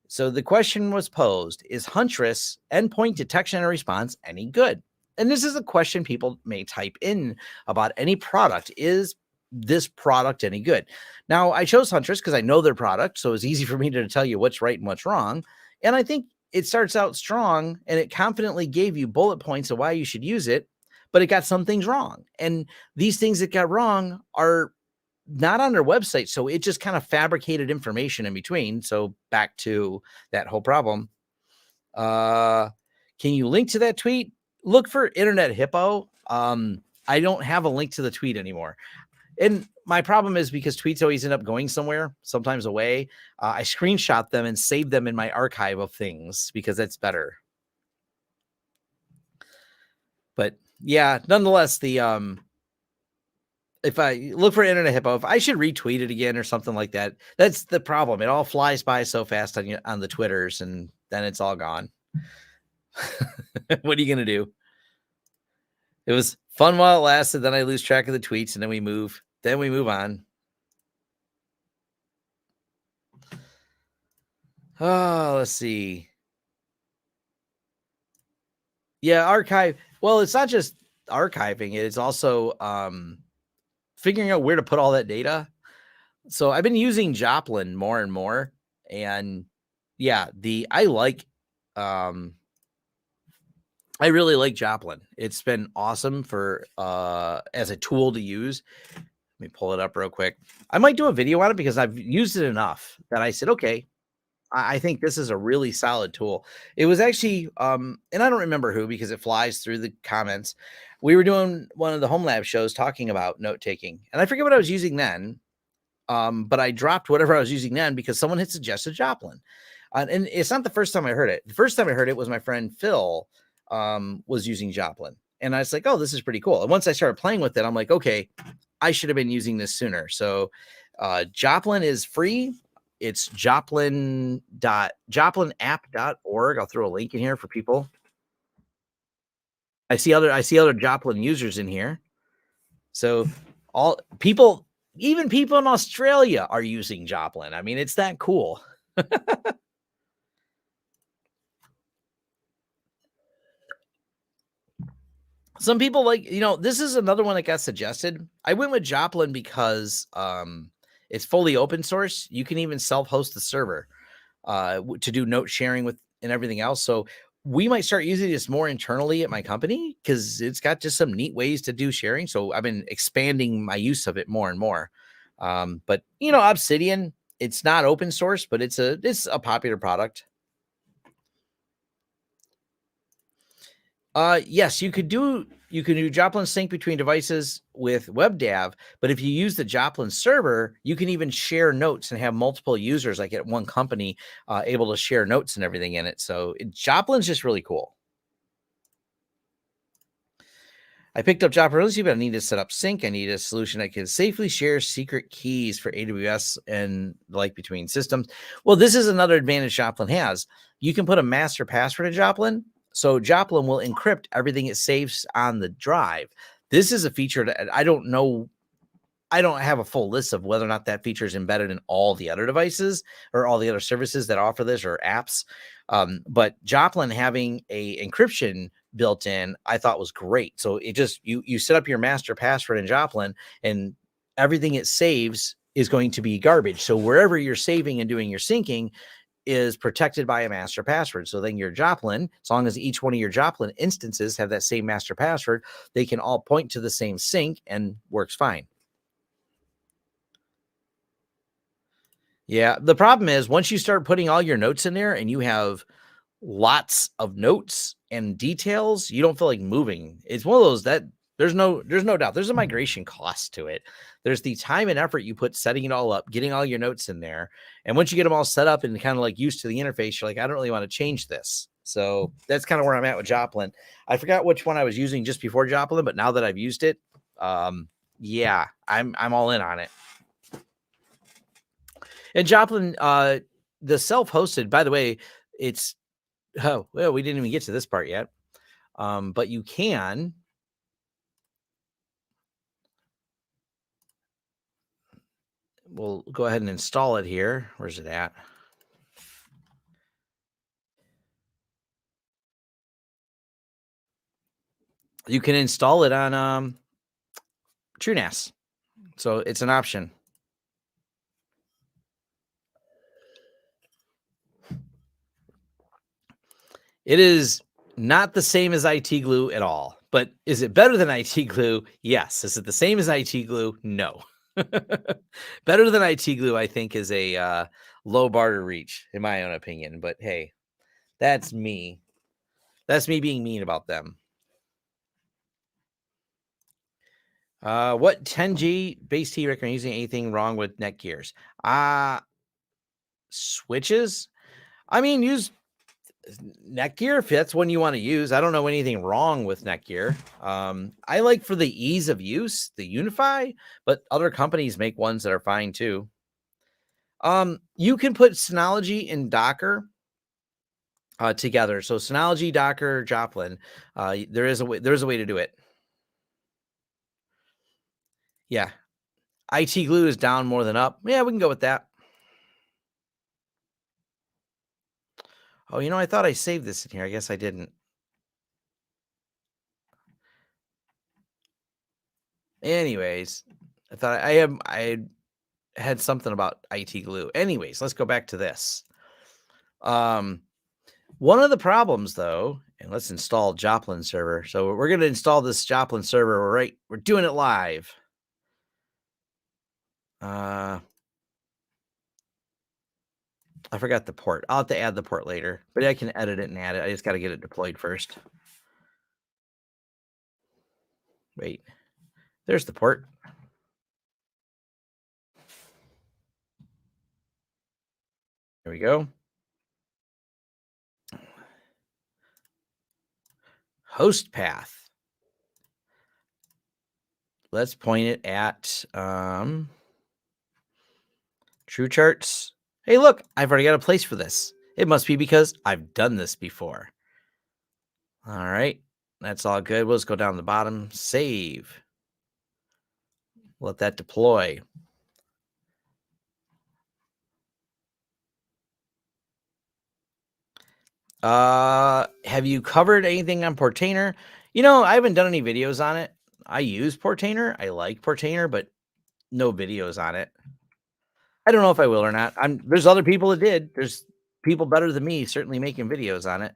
So the question was posed: is Huntress endpoint detection and response any good? And this is a question people may type in about any product. Is this product any good? Now, I chose Huntress because I know their product, so it's easy for me to tell you what's right and what's wrong. And I think it starts out strong and it confidently gave you bullet points of why you should use it, but it got some things wrong. And these things that got wrong are not on their website. So it just kind of fabricated information in between. So back to that whole problem. Uh, can you link to that tweet? Look for Internet Hippo. I don't have a link to the tweet anymore. And my problem is because tweets always end up going somewhere, sometimes away. I screenshot them and save them in my archive of things because that's better. But yeah, nonetheless, the if I look for Internet Hippo, if I should retweet it again or something like that, that's the problem. It all flies by so fast on the Twitters, and then it's all gone. What are you gonna do? It was fun while it lasted. Then I lose track of the tweets, and then we move. Then we move on. Oh, let's see. Yeah, archive. Well, it's not just archiving it; it's also figuring out where to put all that data. So I've been using Joplin more and more, and yeah, I really like Joplin. It's been awesome for as a tool to use. Let me pull it up real quick. I might do a video on it because I've used it enough that I said, okay, I think this is a really solid tool. It was actually, and I don't remember who because it flies through the comments. We were doing one of the home lab shows talking about note taking, and I forget what I was using then. But I dropped whatever I was using then because someone had suggested Joplin. And it's not the first time I heard it. The first time I heard it was my friend Phil was using Joplin. And I was like, oh, this is pretty cool. And once I started playing with it, I'm like, okay, I should have been using this sooner. So Joplin is free. It's joplinapp.org. I'll throw a link in here for people. I see other Joplin users in here. So all people, even people in Australia are using Joplin. I mean, it's that cool. Some people like, this is another one that got suggested. I went with Joplin because it's fully open source. You can even self-host the server to do note sharing with and everything else. So we might start using this more internally at my company because it's got just some neat ways to do sharing. So I've been expanding my use of it more and more. But Obsidian, it's not open source, but it's a popular product. Yes, you can do Joplin sync between devices with WebDAV, but if you use the Joplin server, you can even share notes and have multiple users, like at one company, able to share notes and everything in it. So Joplin's just really cool. I picked up Joplin early, but I need to set up sync. I need a solution that can safely share secret keys for AWS and like between systems. Well, this is another advantage Joplin has. You can put a master password in Joplin. So Joplin will encrypt everything it saves on the drive. This is a feature that I don't know. I don't have a full list of whether or not that feature is embedded in all the other devices or all the other services that offer this or apps. But Joplin having a encryption built in, I thought was great. So it just you set up your master password in Joplin, and everything it saves is going to be garbage. So wherever you're saving and doing your syncing is protected by a master password. So then your Joplin, as long as each one of your Joplin instances have that same master password, they can all point to the same sync and works fine. Yeah. The problem is once you start putting all your notes in there and you have lots of notes and details, you don't feel like moving. It's one of those that there's no doubt there's a migration cost to it. There's the time and effort you put setting it all up, getting all your notes in there. And once you get them all set up and kind of like used to the interface, you're like, I don't really want to change this. So that's kind of where I'm at with Joplin. I forgot which one I was using just before Joplin, but now that I've used it, yeah, I'm all in on it. And Joplin, the self-hosted, by the way, it's oh well, we didn't even get to this part yet. But you can we'll go ahead and install it here. Where's it at? You can install it on TrueNAS. So it's an option. It is not the same as IT glue at all, but is it better than IT glue? Yes. Is it the same as IT glue? No. Better than IT glue, I think, is a low bar to reach, in my own opinion. But hey, that's me. That's me being mean about them. What 10G base T recommend using anything wrong with Netgears? Switches. I mean, use Netgear if that's one you want to use. I don't know anything wrong with Netgear. I like for the ease of use the UniFi, but other companies make ones that are fine too. You can put Synology and Docker together. So Synology, Docker, Joplin. There is a way. There's a way to do it. Yeah, IT glue is down more than up. Yeah, we can go with that. Oh, I thought I saved this in here. I guess I didn't. Anyways, I thought I had something about IT glue. Anyways, let's go back to this. One of the problems though, and let's install Joplin server. So we're going to install this Joplin server. We're doing it live. I forgot the port. I'll have to add the port later, but I can edit it and add it. I just got to get it deployed first. Wait, there's the port. There we go. Host path. Let's point it at True Charts. Hey, look, I've already got a place for this. It must be because I've done this before. All right, that's all good. We'll just go down the bottom, save. Let that deploy. Have you covered anything on Portainer? I haven't done any videos on it. I use Portainer. I like Portainer, but no videos on it. I don't know if I will or not. There's other people that did. There's people better than me certainly making videos on it.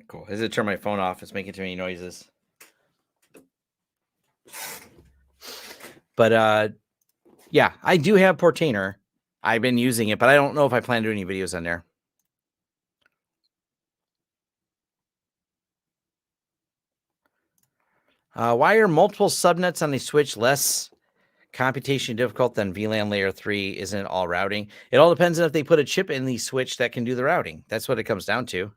Cool. As I turn my phone off, it's making too many noises. But yeah, I do have Portainer. I've been using it, but I don't know if I plan to do any videos on there. Why are multiple subnets on a switch less computation difficult than VLAN layer 3? Isn't it all routing? It all depends on if they put a chip in the switch that can do the routing. That's what it comes down to.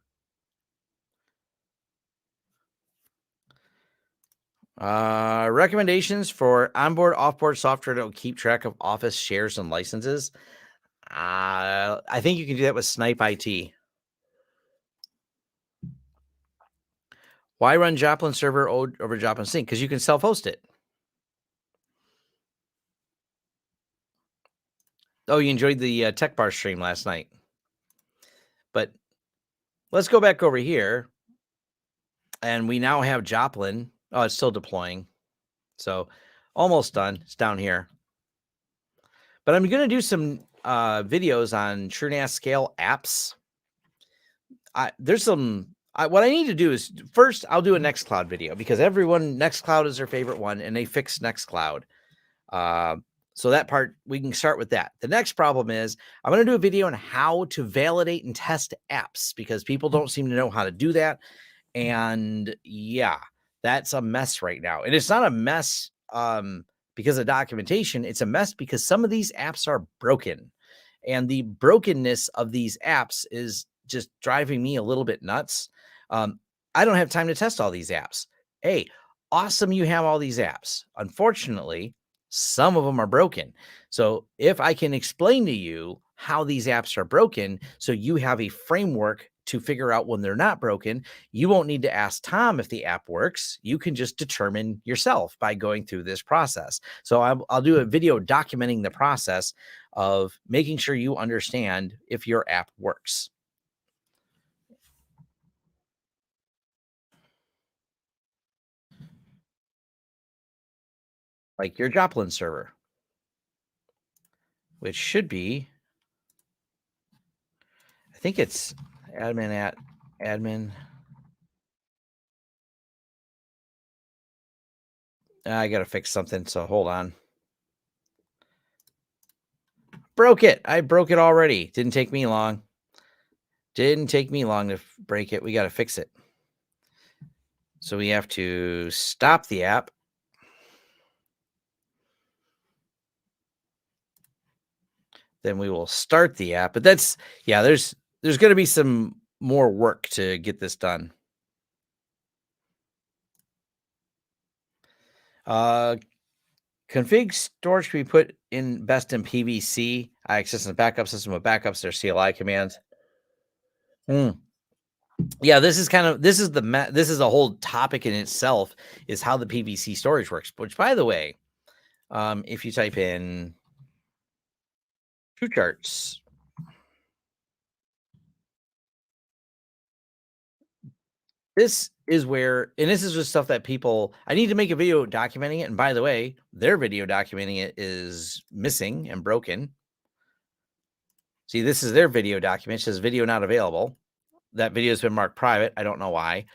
Recommendations for onboard, offboard software that will keep track of Office shares and licenses. I think you can do that with Snipe IT. Why run Joplin server over Joplin Sync? Because you can self-host it. Oh, you enjoyed the Tech Bar stream last night. But let's go back over here. And we now have Joplin. Oh, it's still deploying. So almost done. It's down here. But I'm going to do some videos on TrueNAS scale apps. There's some. What I need to do is first I'll do a Nextcloud video because Nextcloud is their favorite one, and they fixed Nextcloud. So that part we can start with that. The next problem is I'm going to do a video on how to validate and test apps because people don't seem to know how to do that. And yeah, that's a mess right now. And it's not a mess because of documentation. It's a mess because some of these apps are broken. And the brokenness of these apps is just driving me a little bit nuts. I don't have time to test all these apps. Hey, awesome, you have all these apps. Unfortunately, some of them are broken. So if I can explain to you how these apps are broken, so you have a framework to figure out when they're not broken, you won't need to ask Tom if the app works. You can just determine yourself by going through this process. So I'll do a video documenting the process of making sure you understand if your app works. Like your Joplin server, which should be, I think it's admin. I got to fix something. So hold on. Broke it. I broke it already. Didn't take me long. Didn't take me long to break it. We got to fix it. So we have to stop the app. Then we will start the app. But that's, yeah, there's going to be some more work to get this done. Config storage can be put in best in PVC. Access and backup system with backups. There's CLI commands. Yeah, this is a whole topic in itself is how the PVC storage works. Which, by the way, if you type in TrueCharts, this is where, and this is just stuff that I need to make a video documenting it. And by the way, their video documenting it is missing and broken. See, this is their video document. It says video not available. That video has been marked private. I don't know why.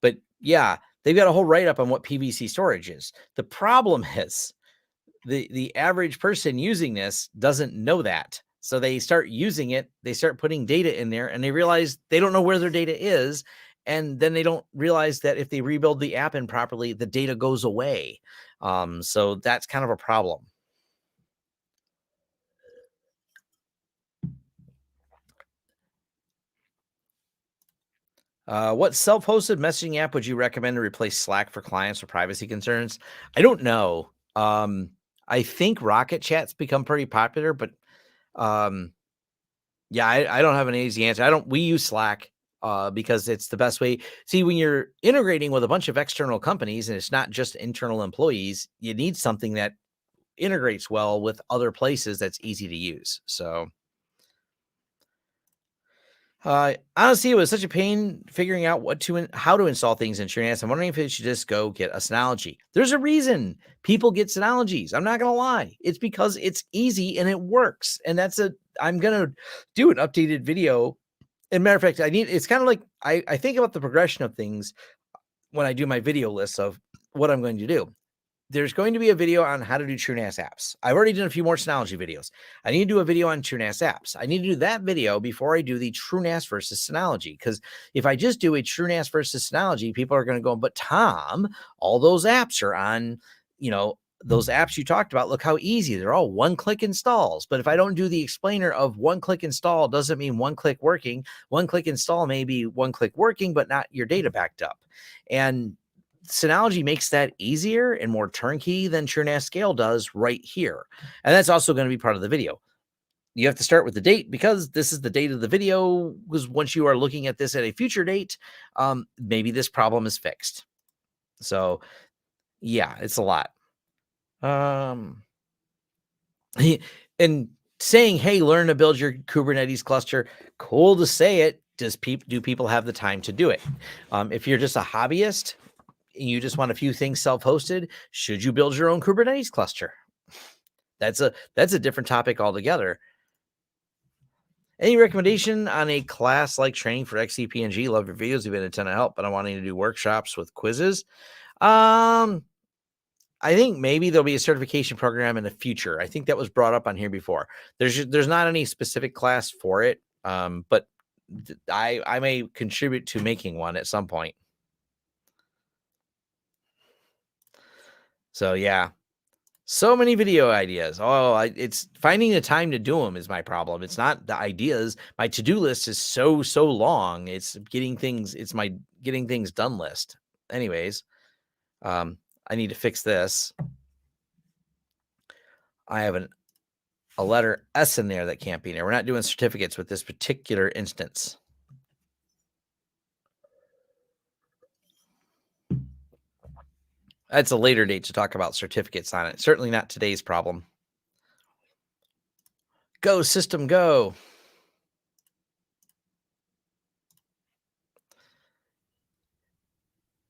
But yeah, they've got a whole write-up on what PVC storage is. The problem is the average person using this doesn't know that. So they start using it, they start putting data in there, and they realize they don't know where their data is. And then they don't realize that if they rebuild the app improperly, the data goes away. So that's kind of a problem. What self-hosted messaging app would you recommend to replace Slack for clients or privacy concerns? I don't know. I think Rocket Chat's become pretty popular, but yeah, I don't have an easy answer. We use Slack because it's the best way. See, when you're integrating with a bunch of external companies and it's not just internal employees, you need something that integrates well with other places that's easy to use. So honestly, it was such a pain figuring out how to install things in TrueNAS. I'm wondering if it should just go get a Synology. There's a reason people get Synologies. I'm not going to lie. It's because it's easy and it works. And I'm going to do an updated video. And matter of fact, it's kind of like, I think about the progression of things when I do my video lists of what I'm going to do. There's going to be a video on how to do TrueNAS apps. I've already done a few more Synology videos. I need to do a video on TrueNAS apps. I need to do that video before I do the TrueNAS versus Synology. Because if I just do a TrueNAS versus Synology, people are going to go, but Tom, all those apps are on, those apps you talked about, look how easy. They're all one-click installs. But if I don't do the explainer of one-click install, doesn't mean one-click working. One-click install may be one-click working, but not your data backed up. And Synology makes that easier and more turnkey than TrueNAS Scale does right here. And that's also going to be part of the video. you have to start with the date because this is the date of the video. Because once you are looking at this at a future date, maybe this problem is fixed. So yeah, it's a lot. Um, and saying, "Hey, learn to build your Kubernetes cluster." Cool to say it. Do people have the time to do it? If you're just a hobbyist and you just want a few things self-hosted, should you build your own Kubernetes cluster? That's a different topic altogether. Any recommendation on a class like training for XCP-ng? Love your videos. You've been a ton of help, but I'm wanting to do workshops with quizzes. I think maybe there'll be a certification program in the future. I think that was brought up on here before. There's not any specific class for it, but I may contribute to making one at some point. So yeah, so many video ideas. It's finding the time to do them is my problem. It's not the ideas. My to-do list is so long. It's getting things. It's my getting things done list. Anyways, I need to fix this. I have a letter S in there that can't be there. We're not doing certificates with this particular instance. That's a later date to talk about certificates on it. Certainly not today's problem. Go system, go.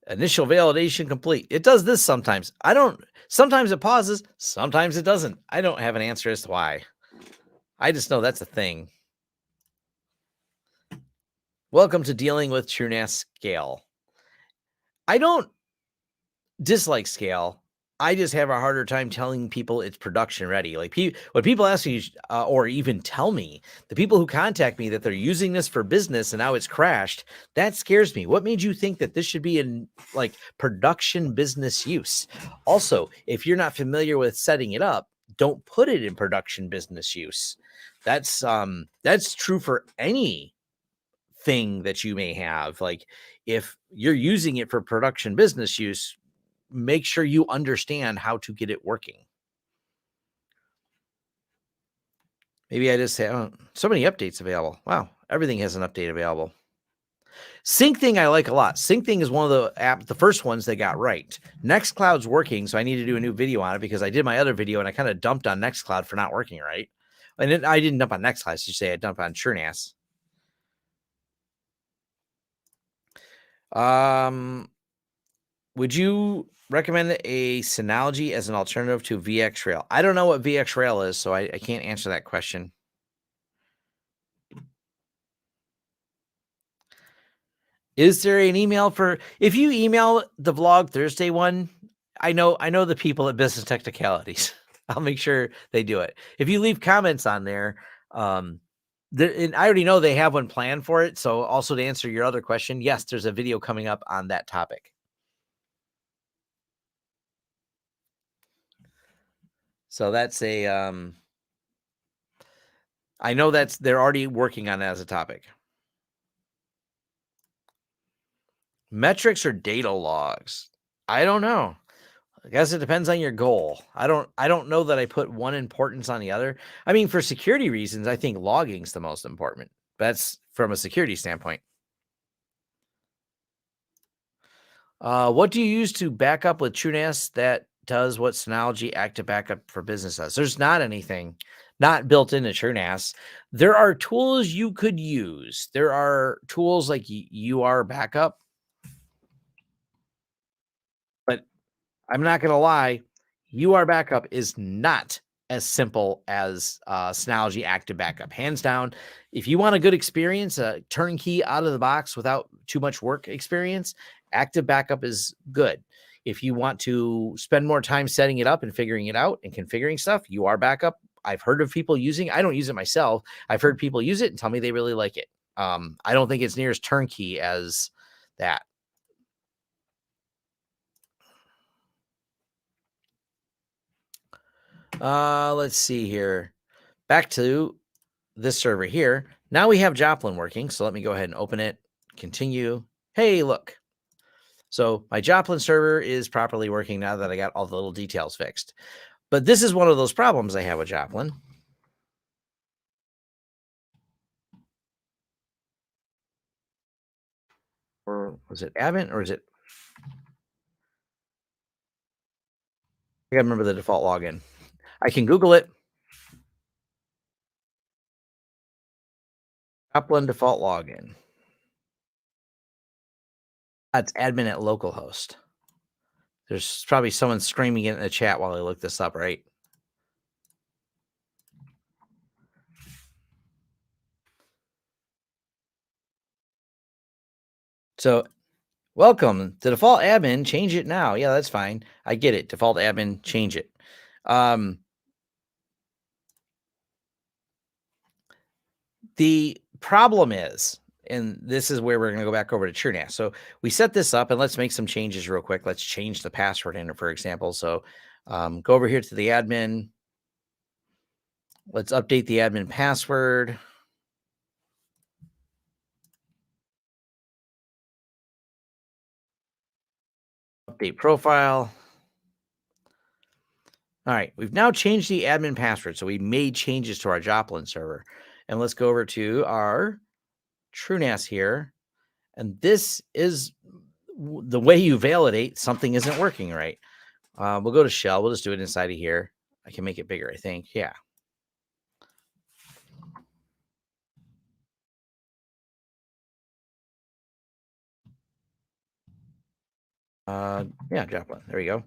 Initial validation complete. It does this sometimes. Sometimes it pauses, sometimes it doesn't. I don't have an answer as to why. I just know that's a thing. Welcome to dealing with TrueNAS Scale. I don't dislike Scale. I just have a harder time telling people it's production ready. Like when people ask me, or even tell me, the people who contact me that they're using this for business and now it's crashed, that scares me. What made you think that this should be in like production business use? Also, if you're not familiar with setting it up, don't put it in production business use. That's true for any thing that you may have. Like if you're using it for production business use, make sure you understand how to get it working. Maybe I just say, so many updates available. Wow, everything has an update available. SyncThing I like a lot. SyncThing is one of the first ones they got right. Nextcloud's working, so I need to do a new video on it because I did my other video and I kind of dumped on Nextcloud for not working right. And I didn't dump on Nextcloud, I should say I dumped on TrueNAS. Would you recommend a Synology as an alternative to VxRail? I don't know what VxRail is, so I can't answer that question. Is there an email for if you email the Vlog Thursday one? I know the people at Business Technicalities. I'll make sure they do it. If you leave comments on there, and I already know they have one planned for it. So also to answer your other question, yes, there's a video coming up on that topic. So that's a I know they're already working on that as a topic. Metrics or data logs? I don't know. I guess it depends on your goal. I don't know that I put one importance on the other. I mean, for security reasons, I think logging's the most important. That's from a security standpoint. What do you use to back up with TrueNAS that does what Synology Active Backup for Business does? There's not anything not built into TrueNAS. There are tools you could use. There are tools like UR Backup, but I'm not going to lie, UR Backup is not as simple as Synology Active Backup. Hands down, if you want a good experience, a turnkey out of the box without too much work experience, Active Backup is good. If you want to spend more time setting it up and figuring it out and configuring stuff, UR Backup, I've heard of people using. I don't use it myself. I've heard people use it and tell me they really like it. I don't think it's near as turnkey as that. Let's see here. Back to this server here. Now we have Joplin working. So let me go ahead and open it. Continue. Hey, look. So my Joplin server is properly working now that I got all the little details fixed. But this is one of those problems I have with Joplin. Was it admin or is it? I gotta remember the default login. I can Google it. Joplin default login. That's admin at localhost. There's probably someone screaming it in the chat while I look this up, right? So, welcome. The default admin, change it now. Yeah, that's fine. I get it. Default admin, change it. The problem is, and this is where we're going to go back over to TrueNAS. So we set this up and let's make some changes real quick. Let's change the password in it, for example. So go over here to the admin. Let's update the admin password. Update profile. All right, we've now changed the admin password. So we made changes to our Joplin server. And let's go over to our TrueNAS here. And this is the way you validate something isn't working right. We'll go to shell. We'll just do it inside of here. I can make it bigger, I think. Yeah. Yeah, Joplin. There we go.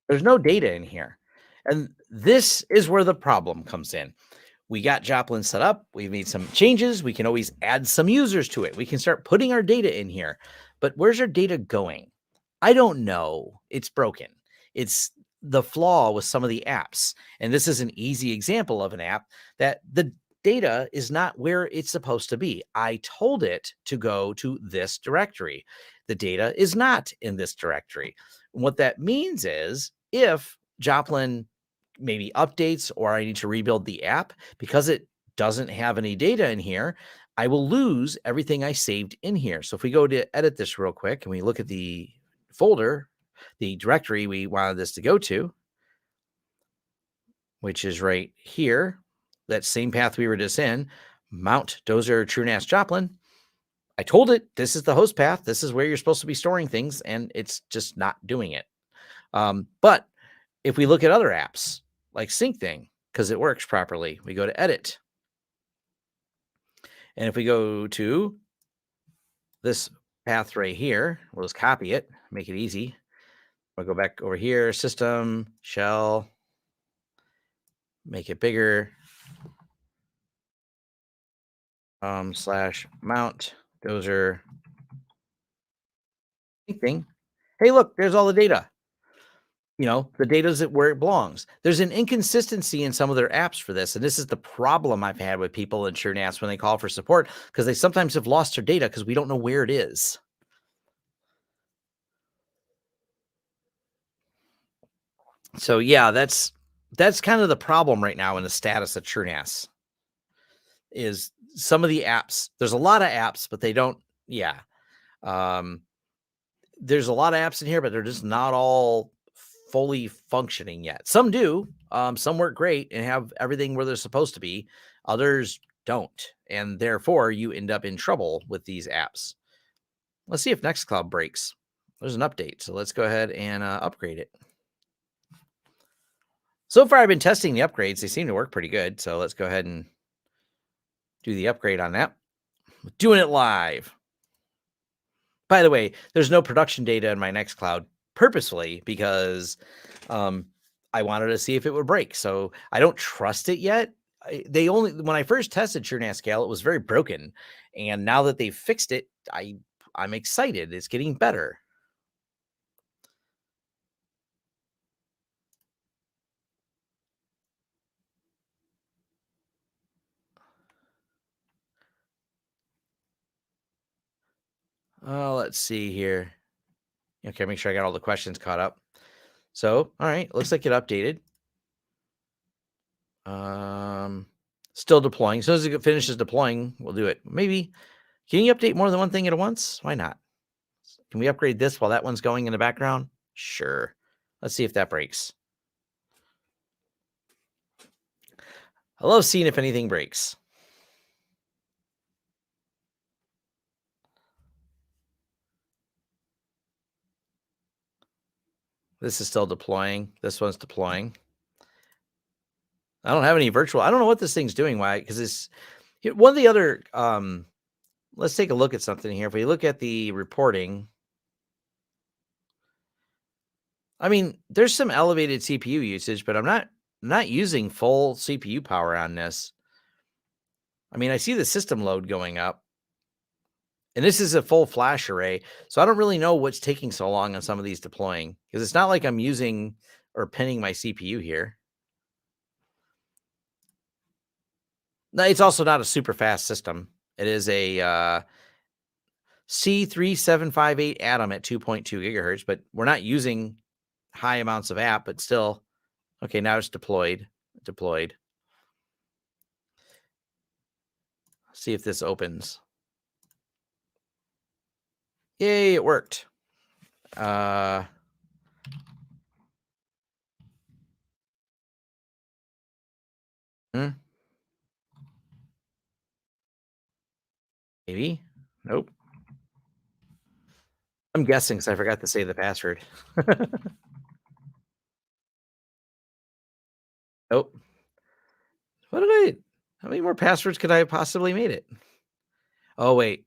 There's no data in here. And this is where the problem comes in. We got Joplin set up. We've made some changes. We can always add some users to it. We can start putting our data in here. But where's our data going? I don't know. It's broken. It's the flaw with some of the apps. And this is an easy example of an app that the data is not where it's supposed to be. I told it to go to this directory. The data is not in this directory. What that means is if Joplin maybe updates or I need to rebuild the app because it doesn't have any data in here, I will lose everything I saved in here. So if we go to edit this real quick and we look at the folder, the directory we wanted this to go to, which is right here, that same path we were just in, Mount Dozer TrueNAS Joplin. I told it this is the host path. This is where you're supposed to be storing things, and it's just not doing it. But if we look at other apps like SyncThing, because it works properly, we go to edit. And if we go to this path right here, we'll just copy it, make it easy. We'll go back over here, system, shell, make it bigger, slash mount dozer thing. Hey, look, there's all the data. You know, the data's at where it belongs. There's an inconsistency in some of their apps for this. And this is the problem I've had with people in TrueNAS when they call for support, because they sometimes have lost their data because we don't know where it is. So yeah, that's kind of the problem right now in the status of TrueNAS is some of the apps. There's a lot of apps, but they don't. Yeah, there's a lot of apps in here, but they're just not all fully functioning yet. Some do. Some work great and have everything where they're supposed to be. Others don't, and therefore you end up in trouble with these apps. Let's see if Nextcloud breaks. There's an update, so let's go ahead and upgrade it. So far, I've been testing the upgrades. They seem to work pretty good. So let's go ahead and do the upgrade on that. Doing it live. By the way, there's no production data in my Nextcloud purposefully because I wanted to see if it would break. So I don't trust it yet. When I first tested TrueNAS Scale, it was very broken. And now that they've fixed it, I'm excited. It's getting better. Let's see here. Okay, make sure I got all the questions caught up. So, all right, looks like it updated. Still deploying. As soon as it finishes deploying, we'll do it. Maybe, can you update more than one thing at once? Why not? Can we upgrade this while that one's going in the background? Sure. Let's see if that breaks. I love seeing if anything breaks. This is still deploying. This one's deploying. I don't have any virtual. I don't know what this thing's doing. Why? Because it's one of the other. Let's take a look at something here. If we look at the reporting, I mean, there's some elevated CPU usage, but I'm not using full CPU power on this. I mean, I see the system load going up, and this is a full flash array, so I don't really know what's taking so long on some of these deploying, because it's not like I'm using or pinning my CPU here. No, it's also not a super fast system. It is a C3758 Atom at 2.2 gigahertz, but we're not using high amounts of app, but still. Okay, now it's deployed. See if this opens. Yay, it worked. Maybe. Nope. I'm guessing because I forgot to say the password. Nope. What did I? How many more passwords could I have possibly made it? Oh wait.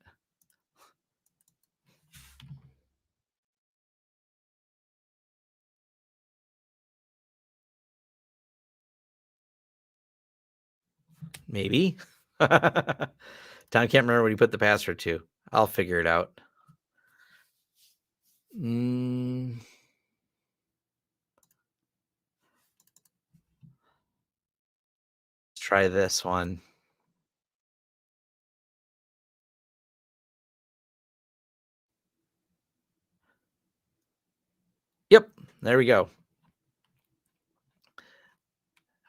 Maybe. Tom can't remember what he put the password to. I'll figure it out. Let's try this one. Yep, there we go.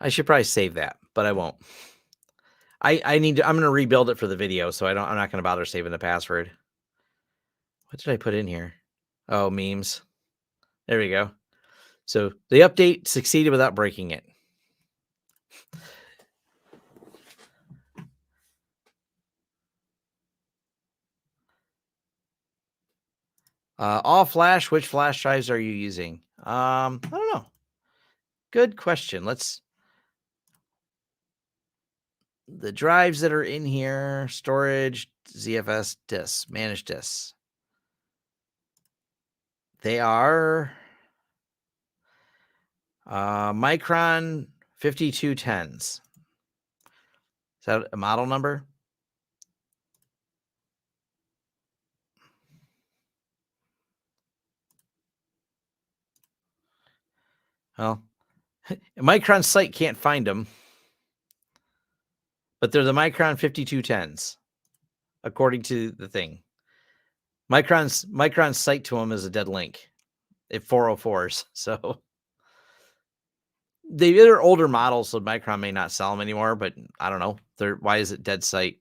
I should probably save that, but I won't. I need to. I'm going to rebuild it for the video, so I'm not going to bother saving the password. What did I put in here? Oh, memes. There we go. So the update succeeded without breaking it. All flash. Which flash drives are you using? I don't know. Good question. The drives that are in here: storage, ZFS disks, managed disks. They are Micron 5210s. Is that a model number? Well, Micron site can't find them, but they're the Micron 5210s, according to the thing. Micron's site to them is a dead link. If 404s, so they're older models, so Micron may not sell them anymore. But I don't know. Why is it dead site?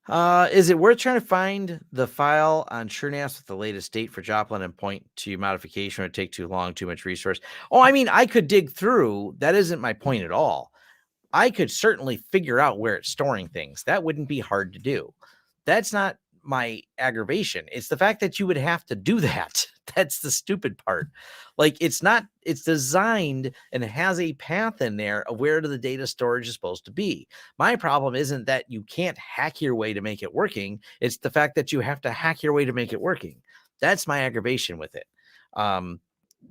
Is it worth trying to find the file on TrueNAS with the latest date for Joplin and point to modification, or take too long, too much resource? Oh, I mean, I could dig through. That isn't my point at all. I could certainly figure out where it's storing things. That wouldn't be hard to do. That's not my aggravation. It's the fact that you would have to do that. That's the stupid part. Like, it's designed and has a path in there of where the data storage is supposed to be. My problem isn't that you can't hack your way to make it working. It's the fact that you have to hack your way to make it working. That's my aggravation with it.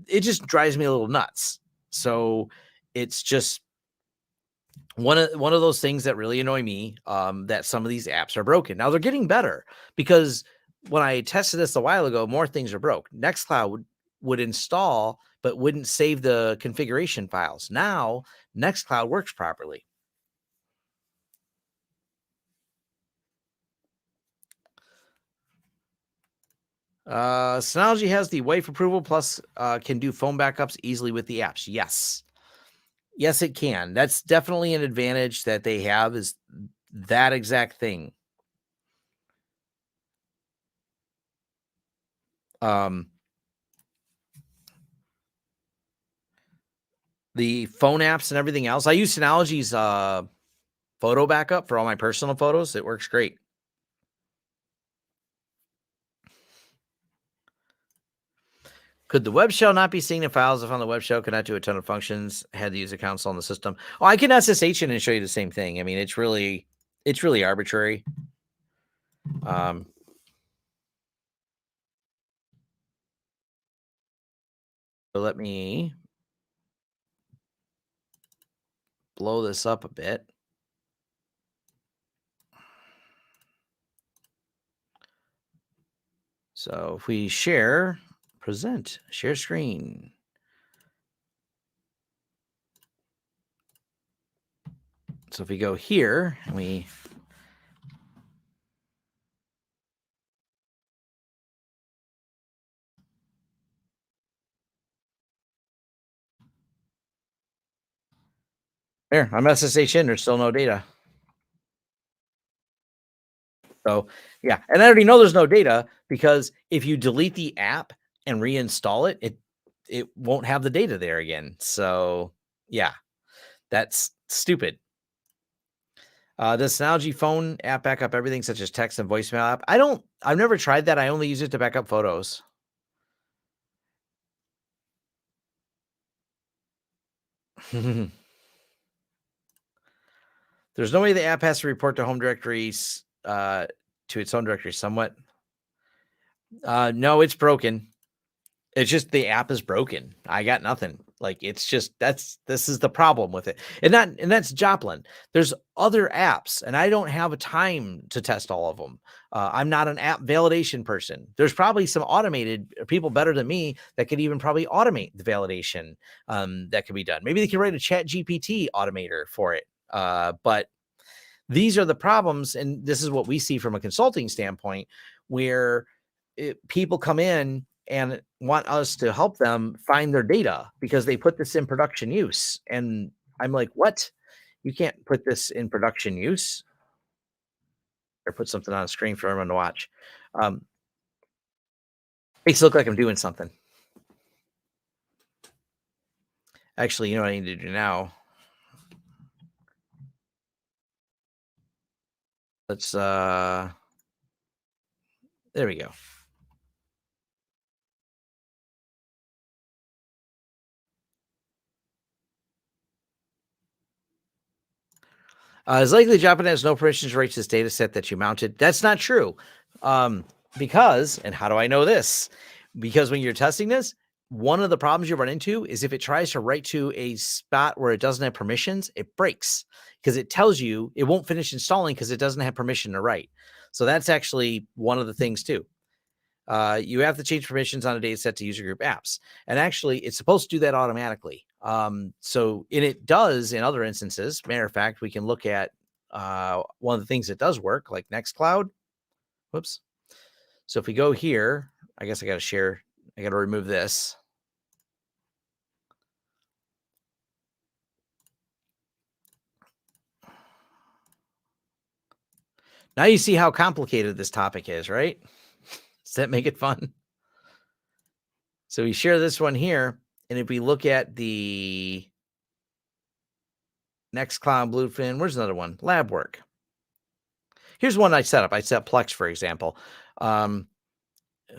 It just drives me a little nuts. So it's just one of those things that really annoy me, that some of these apps are broken. Now they're getting better, because when I tested this a while ago, more things are broke. Nextcloud would install but wouldn't save the configuration files. Now Nextcloud works properly. Synology has the wife approval, plus can do phone backups easily with the apps. Yes, it can. That's definitely an advantage that they have, is that exact thing. The phone apps and everything else. I use Synology's photo backup for all my personal photos. It works great. Could the web shell not be seeing the files if on the web shell cannot do a ton of functions, had the user console on the system? Oh, I can SSH in and show you the same thing. I mean, it's really arbitrary. Um, so let me blow this up a bit. So if we share, present, share screen. So if we go here and we there, I'm SSH in, there's still no data. So yeah, and I already know there's no data because if you delete the app and reinstall it, it won't have the data there again. So yeah, that's stupid. Does Synology phone app back up everything such as text and voicemail app? I've never tried that. I only use it to back up photos. There's no way the app has to report to home directories, to its home directory somewhat. No, it's broken. It's just the app is broken. I got nothing. Like it's just this is the problem with it. And that's Joplin. There's other apps and I don't have a time to test all of them. I'm not an app validation person. There's probably some automated people better than me that could even probably automate the validation that could be done. Maybe they can write a chat GPT automator for it. But these are the problems, and this is what we see from a consulting standpoint, where people come in and want us to help them find their data because they put this in production use. And I'm like, what? You can't put this in production use or put something on a screen for everyone to watch. Um, Makes it look like I'm doing something. Actually, you know what I need to do now? Let's, there we go. It's likely Java has no permissions to write to this data set that you mounted. That's not true. Because, and how do I know this? Because when you're testing this, one of the problems you run into is if it tries to write to a spot where it doesn't have permissions, it breaks because it tells you it won't finish installing because it doesn't have permission to write. So that's actually one of the things too. You have to change permissions on a data set to user group apps. And actually, it's supposed to do that automatically. And it does in other instances. Matter of fact, we can look at one of the things that does work, like Nextcloud. Whoops. So if we go here, I guess I got to share. I got to remove this. Now you see how complicated this topic is, right? Does that make it fun? So we share this one here. And if we look at the Nextcloud Bluefin, where's another one? Lab work. Here's one I set up. I set Plex, for example.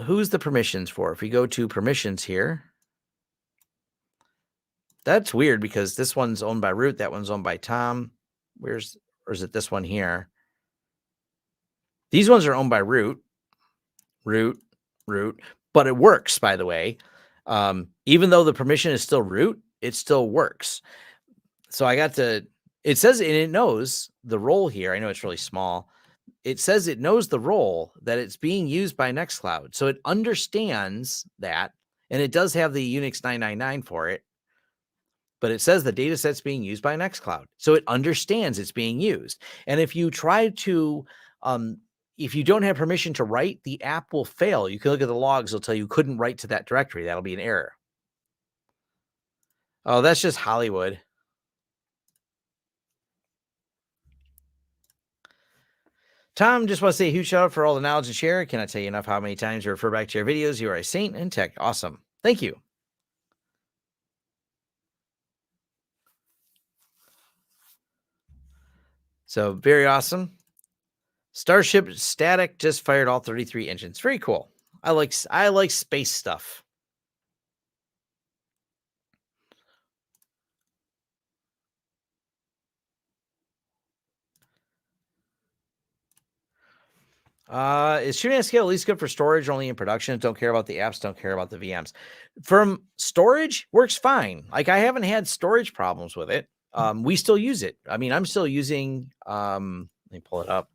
Who's the permissions for? If we go to permissions here, that's weird because this one's owned by root. That one's owned by Tom. Or is it this one here? These ones are owned by root, but it works, by the way. Even though the permission is still root, it still works. So it says, and it knows the role here. I know it's really small. It says it knows the role that it's being used by Nextcloud. So it understands that, and it does have the Unix 999 for it, but it says the data set's being used by Nextcloud. So it understands it's being used. And if you try to, if you don't have permission to write, the app will fail. You can look at the logs. It'll tell you couldn't write to that directory. That'll be an error. Oh, that's just Hollywood. Tom, just want to say a huge shout out for all the knowledge and share. Cannot tell you enough how many times you refer back to your videos. You are a saint in tech. Awesome. Thank you. So very awesome. Starship static just fired all 33 engines. Very cool. I like space stuff. Is TrueNAS scale at least good for storage, only in production? Don't care about the apps, don't care about the VMs. From storage, works fine. Like I haven't had storage problems with it. We still use it. I mean, I'm still using let me pull it up.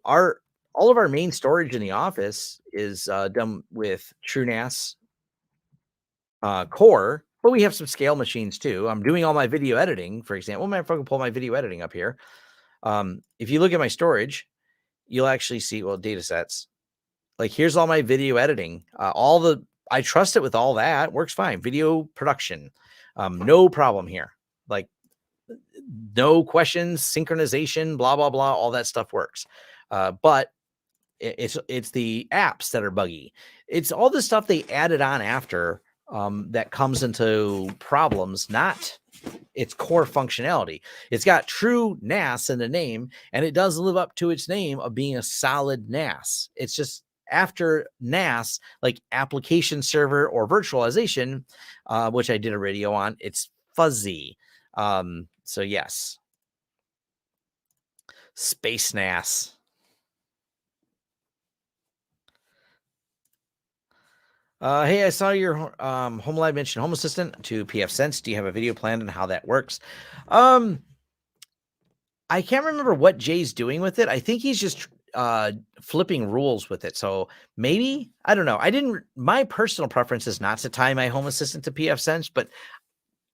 Our all of our main storage in the office is done with TrueNAS core, but we have some scale machines too. I'm doing all my video editing, for example. Man, if I can pull my video editing up here. If you look at my storage, you'll actually see, well, data sets. Like here's all my video editing. I trust it with all that. Works fine. Video production. No problem here. Like no questions, synchronization, blah, blah, blah. All that stuff works. But it's the apps that are buggy. It's all the stuff they added on after that comes into problems, not its core functionality. It's got TrueNAS in the name, and it does live up to its name of being a solid NAS. It's just after NAS, like application server or virtualization, which I did a video on, it's fuzzy. So yes, space NAS. Hey, I saw your home lab mention Home Assistant to PF Sense. Do you have a video planned on how that works? I can't remember what Jay's doing with it. I think he's just flipping rules with it. So maybe, I don't know. My personal preference is not to tie my Home Assistant to PF Sense, but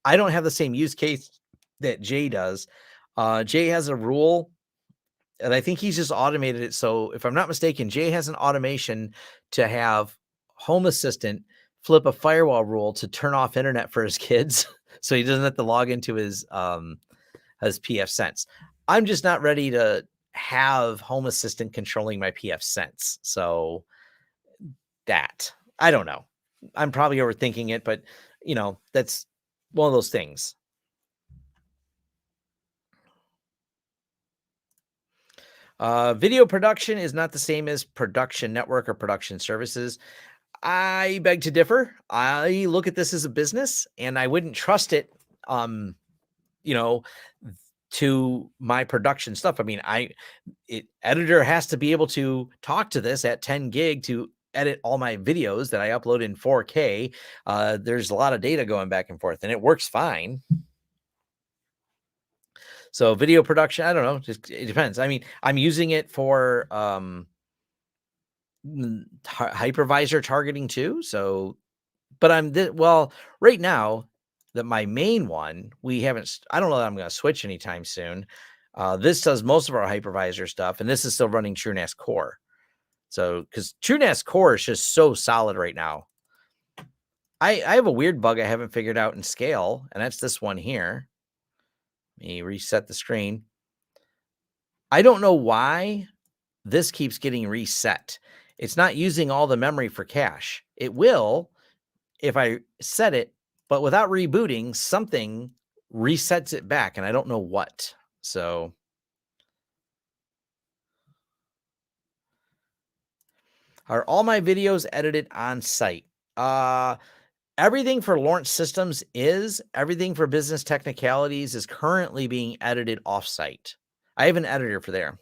I don't have the same use case that Jay does. Jay has a rule, and I think he's just automated it. So if I'm not mistaken, Jay has an automation to have Home Assistant flip a firewall rule to turn off internet for his kids, so he doesn't have to log into his PF Sense. I'm just not ready to have Home Assistant controlling my PF Sense. So that, I don't know. I'm probably overthinking it, but that's one of those things. Video production is not the same as production network or production services. I beg to differ. I look at this as a business, and I wouldn't trust it, to my production stuff. I mean, editor has to be able to talk to this at 10 gig to edit all my videos that I upload in 4K. There's a lot of data going back and forth, and it works fine. So video production, I don't know, just it depends. I mean, I'm using it for hypervisor targeting too. So, but right now that my main one, I don't know that I'm going to switch anytime soon. This does most of our hypervisor stuff, and this is still running TrueNAS core. So, because TrueNAS core is just so solid right now. I have a weird bug I haven't figured out in scale, and that's this one here. Let me reset the screen. I don't know why this keeps getting reset. It's not using all the memory for cache. It will if I set it, but without rebooting, something resets it back, and I don't know what. So are all my videos edited on site? Everything for Lawrence Systems is. Everything for Business Technicalities is currently being edited off-site. I have an editor for there.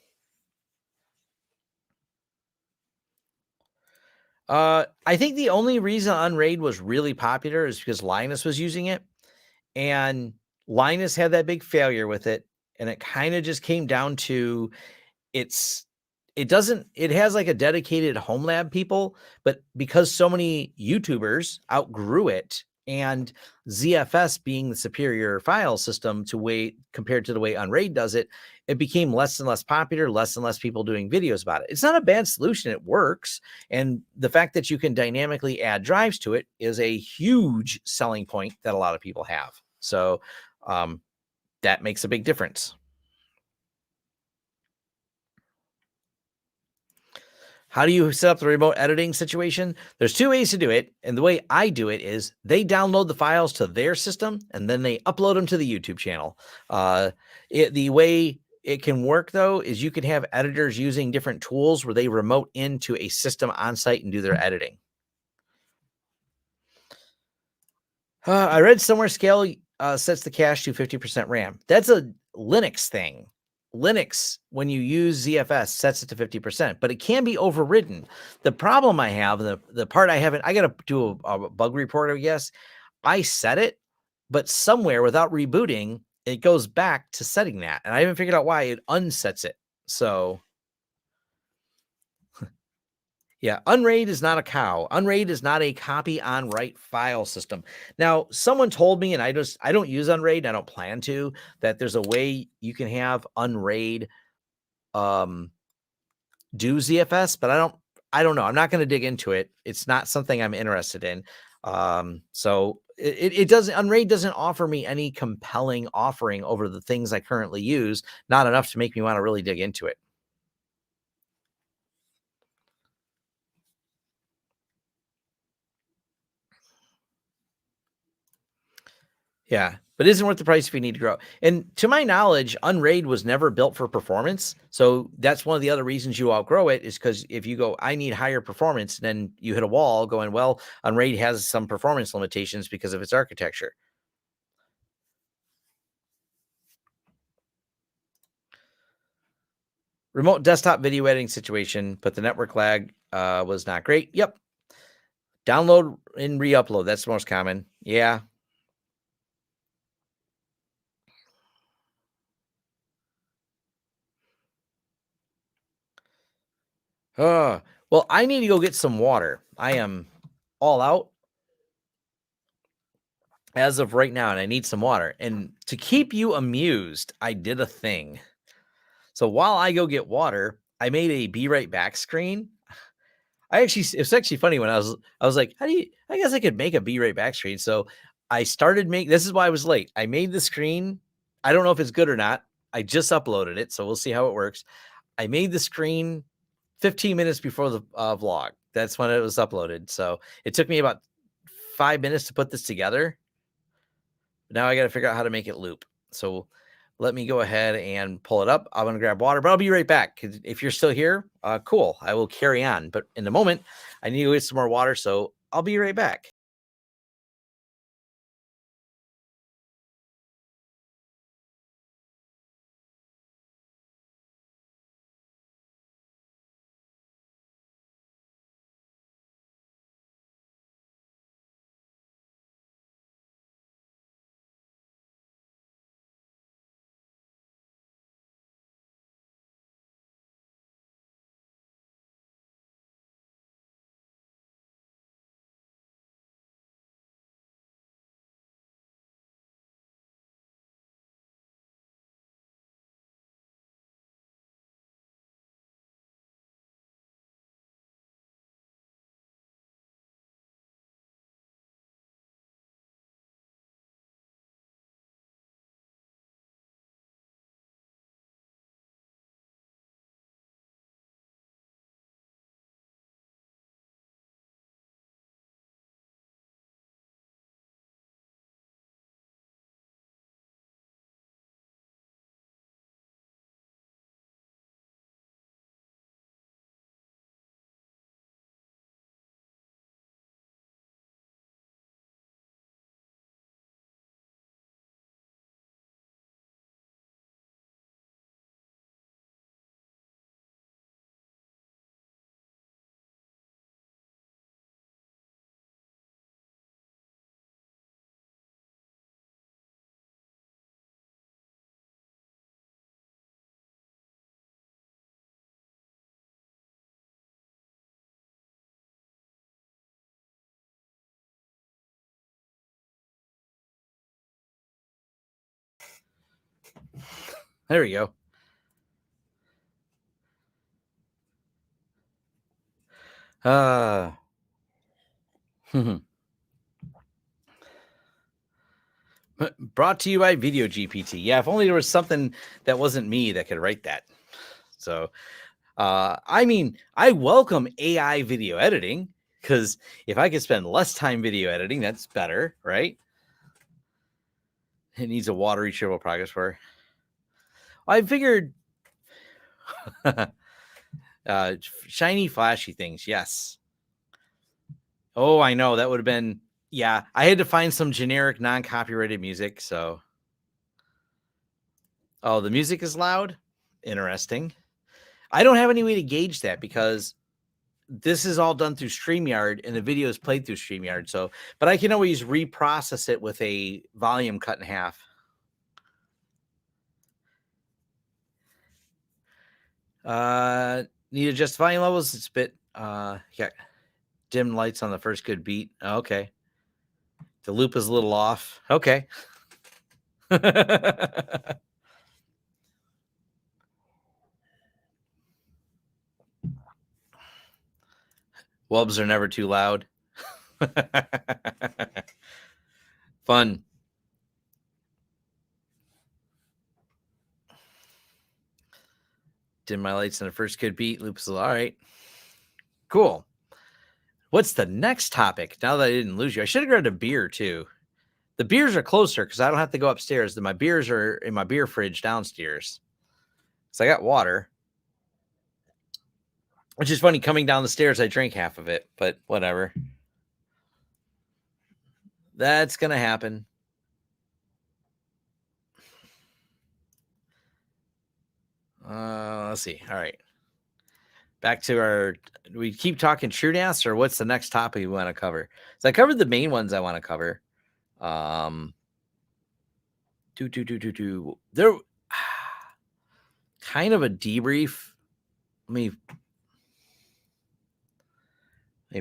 I think the only reason Unraid was really popular is because Linus was using it, and Linus had that big failure with it, and it kind of just came down to it has like a dedicated home lab people, but because so many YouTubers outgrew it, and ZFS being the superior file system compared to the way Unraid does it, it became less and less popular, less and less people doing videos about it. It's not a bad solution. It works. And the fact that you can dynamically add drives to it is a huge selling point that a lot of people have. So that makes a big difference. How do you set up the remote editing situation? There's two ways to do it. And the way I do it is they download the files to their system, and then they upload them to the YouTube channel. The way it can work though is you can have editors using different tools where they remote into a system on site and do their editing. I read somewhere scale sets the cache to 50% RAM. That's a Linux thing. Linux, when you use ZFS, sets it to 50%, but it can be overridden. The problem I have, the part I haven't, I got to do a bug report, I guess. I set it, but somewhere without rebooting, it goes back to setting that. And I haven't figured out why it unsets it. So yeah, Unraid is not a cow. Unraid is not a copy on write file system. Now, someone told me, and I don't use Unraid, I don't plan to, that there's a way you can have Unraid do ZFS, but I don't know. I'm not going to dig into it. It's not something I'm interested in. So it doesn't, Unraid doesn't offer me any compelling offering over the things I currently use, not enough to make me want to really dig into it. Yeah, but it isn't worth the price if you need to grow. And to my knowledge, Unraid was never built for performance. So that's one of the other reasons you outgrow it is because if you go, I need higher performance, then you hit a wall going, well, Unraid has some performance limitations because of its architecture. Remote desktop video editing situation, but the network lag was not great. Yep. Download and re-upload. That's the most common. Yeah. Well, I need to go get some water. I am all out as of right now, and I need some water. And to keep you amused, I did a thing. So while I go get water, I made a be right back screen. It's actually funny when I was like, how do you, I guess I could make a be right back screen. So I started this is why I was late. I made the screen. I don't know if it's good or not. I just uploaded it. So we'll see how it works. I made the screen 15 minutes before the vlog. That's when it was uploaded. So it took me about 5 minutes to put this together. Now I got to figure out how to make it loop. So let me go ahead and pull it up. I'm going to grab water, but I'll be right back. If you're still here, cool. I will carry on. But in the moment, I need to get some more water. So I'll be right back. There we go. Brought to you by Video GPT. Yeah, if only there was something that wasn't me that could write that. So, I mean, I welcome AI video editing because if I could spend less time video editing, that's better, right? It needs a water reachable progress bar. I figured shiny, flashy things. Yes. Oh, I know. That would have been, yeah. I had to find some generic non-copyrighted music. So, oh, the music is loud. Interesting. I don't have any way to gauge that because this is all done through StreamYard and the video is played through StreamYard. So, but I can always reprocess it with a volume cut in half. Need to adjust volume levels. It's a bit, yeah, dim lights on the first good beat. Okay. The loop is a little off. Okay. Wubs are never too loud. Fun. Dim my lights on the first good beat. Loop is all right. Cool. What's the next topic? Now that I didn't lose you, I should have grabbed a beer too. The beers are closer because I don't have to go upstairs. My beers are in my beer fridge downstairs. So I got water, which is funny. Coming down the stairs, I drank half of it, but whatever. That's going to happen. Let's see. All right. Back to our, we keep talking TrueNAS, or what's the next topic we want to cover? So I covered the main ones I want to cover. There, kind of a debrief. Let me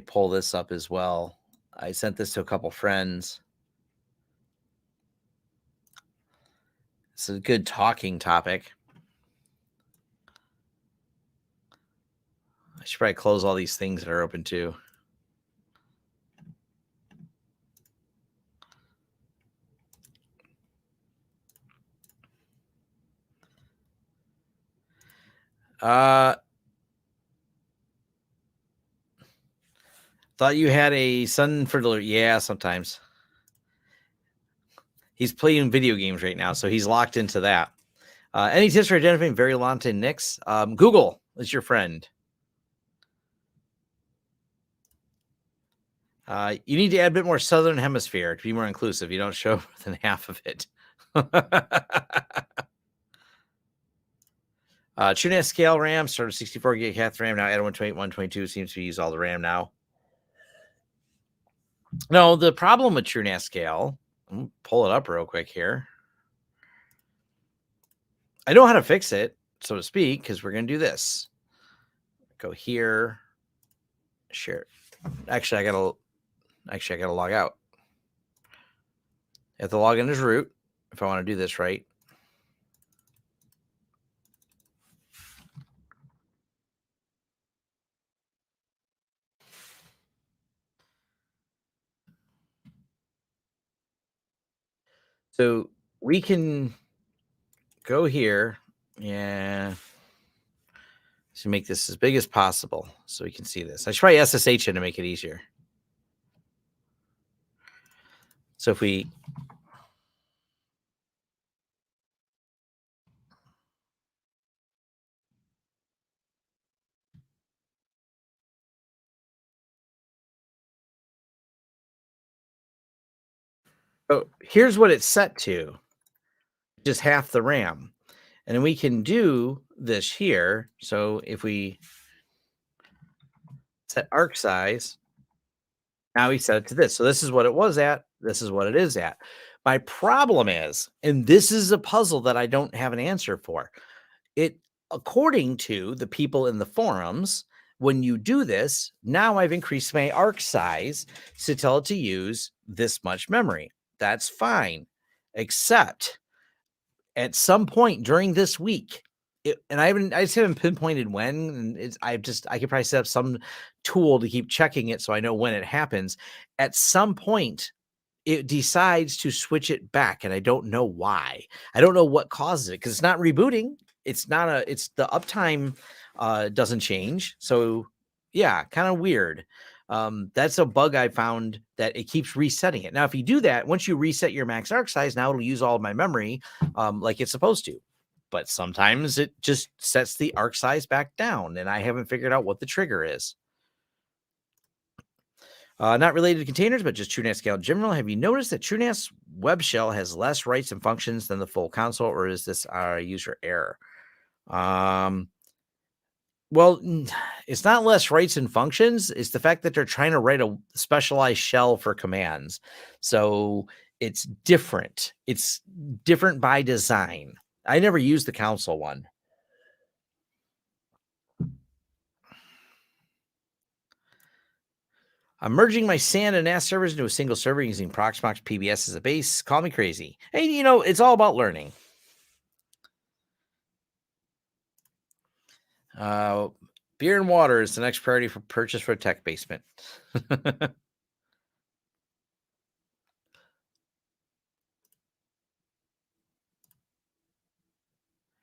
pull this up as well. I sent this to a couple friends. It's a good talking topic. I should probably close all these things that are open too. Thought you had a son for the, yeah, sometimes. He's playing video games right now, so he's locked into that. Any tips for identifying variolante nicks? Google is your friend. You need to add a bit more Southern Hemisphere to be more inclusive. You don't show more than half of it. TrueNAS scale RAM started 64 gig half RAM. Now add 128, 122 seems to use all the RAM now. No, the problem with TrueNAS scale, pull it up real quick here. I know how to fix it, so to speak, because we're going to do this. Go here, share. Actually, I gotta log out. I have to log in as root if I want to do this right. So we can go here and to make this as big as possible so we can see this. I should probably SSH in to make it easier. So if we oh, here's what it's set to, just half the RAM. And then we can do this here. So if we set arc size, now we set it to this. So this is what it was at. This is what it is at. My problem is, and this is a puzzle that I don't have an answer for. It, according to the people in the forums, when you do this, now I've increased my arc size to tell it to use this much memory. That's fine, except at some point during this week, and I just haven't pinpointed when. And I could probably set up some tool to keep checking it so I know when it happens. At some point, it decides to switch it back, and I don't know why. I don't know what causes it because it's not rebooting. It's the uptime doesn't change. So yeah, kind of weird. That's a bug I found, that it keeps resetting it. Now, if you do that, once you reset your max arc size, now it'll use all of my memory like it's supposed to. but sometimes it just sets the arc size back down, and I haven't figured out what the trigger is. Not related to containers, but just TrueNAS scale in general. Have you noticed that TrueNAS web shell has less writes and functions than the full console, or is this a user error? Um, well, it's not less writes and functions. It's the fact that they're trying to write a specialized shell for commands. So it's different. It's different by design. I never used the console one. I'm merging my SAN and NAS servers into a single server using Proxmox PBS as a base. Call me crazy. Hey, it's all about learning. Beer and water is the next priority for purchase for a tech basement.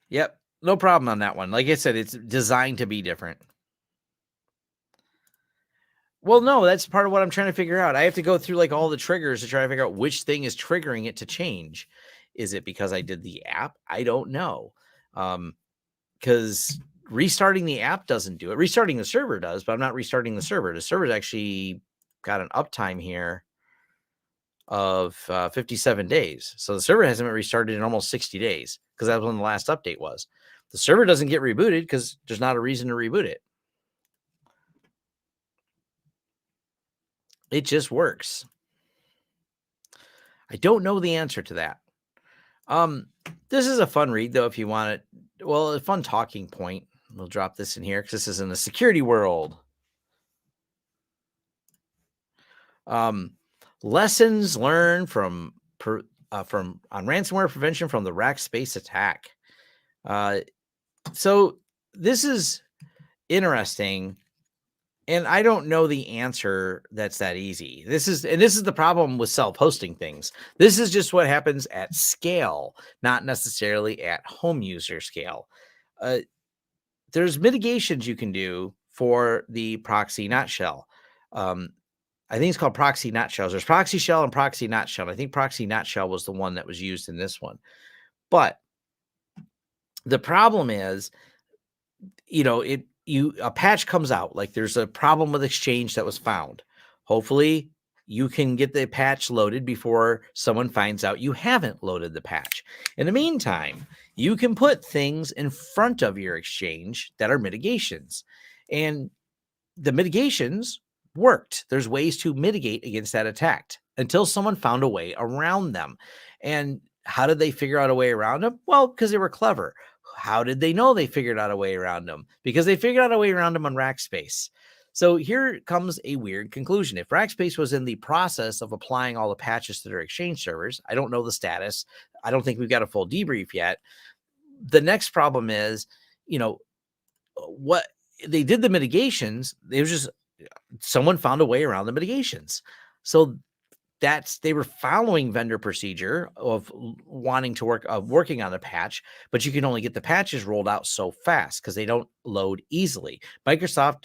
Yep. No problem on that one. Like I said, it's designed to be different. Well, no, that's part of what I'm trying to figure out. I have to go through like all the triggers to try to figure out which thing is triggering it to change. Is it because I did the app? I don't know. Because restarting the app doesn't do it. Restarting the server does, but I'm not restarting the server. The server's actually got an uptime here of 57 days. So the server hasn't been restarted in almost 60 days because that's when the last update was. The server doesn't get rebooted because there's not a reason to reboot it. It just works. I don't know the answer to that. This is a fun read, though, if you want it. Well, a fun talking point. We'll drop this in here because this is in the security world. Lessons learned from on ransomware prevention from the Rackspace attack. So this is interesting, and I don't know the answer that's that easy. This is the problem with self-hosting things. This is just what happens at scale, not necessarily at home user scale. There's mitigations you can do for the proxy not shell. I think it's called proxy not shells. There's proxy shell and proxy not shell. I think proxy not shell was the one that was used in this one. But the problem is, a patch comes out, like there's a problem with Exchange that was found. Hopefully you can get the patch loaded before someone finds out you haven't loaded the patch. In the meantime, you can put things in front of your Exchange that are mitigations. And the mitigations worked. There's ways to mitigate against that attack until someone found a way around them. And how did they figure out a way around them? Well, because they were clever. How did they know they figured out a way around them? Because they figured out a way around them on Rackspace. So here comes a weird conclusion. If Rackspace was in the process of applying all the patches to their Exchange servers, I don't know the status. I don't think we've got a full debrief yet. The next problem is, what they did the mitigations. It was just someone found a way around the mitigations. So they were following vendor procedure of wanting to working on a patch, but you can only get the patches rolled out so fast because they don't load easily. Microsoft,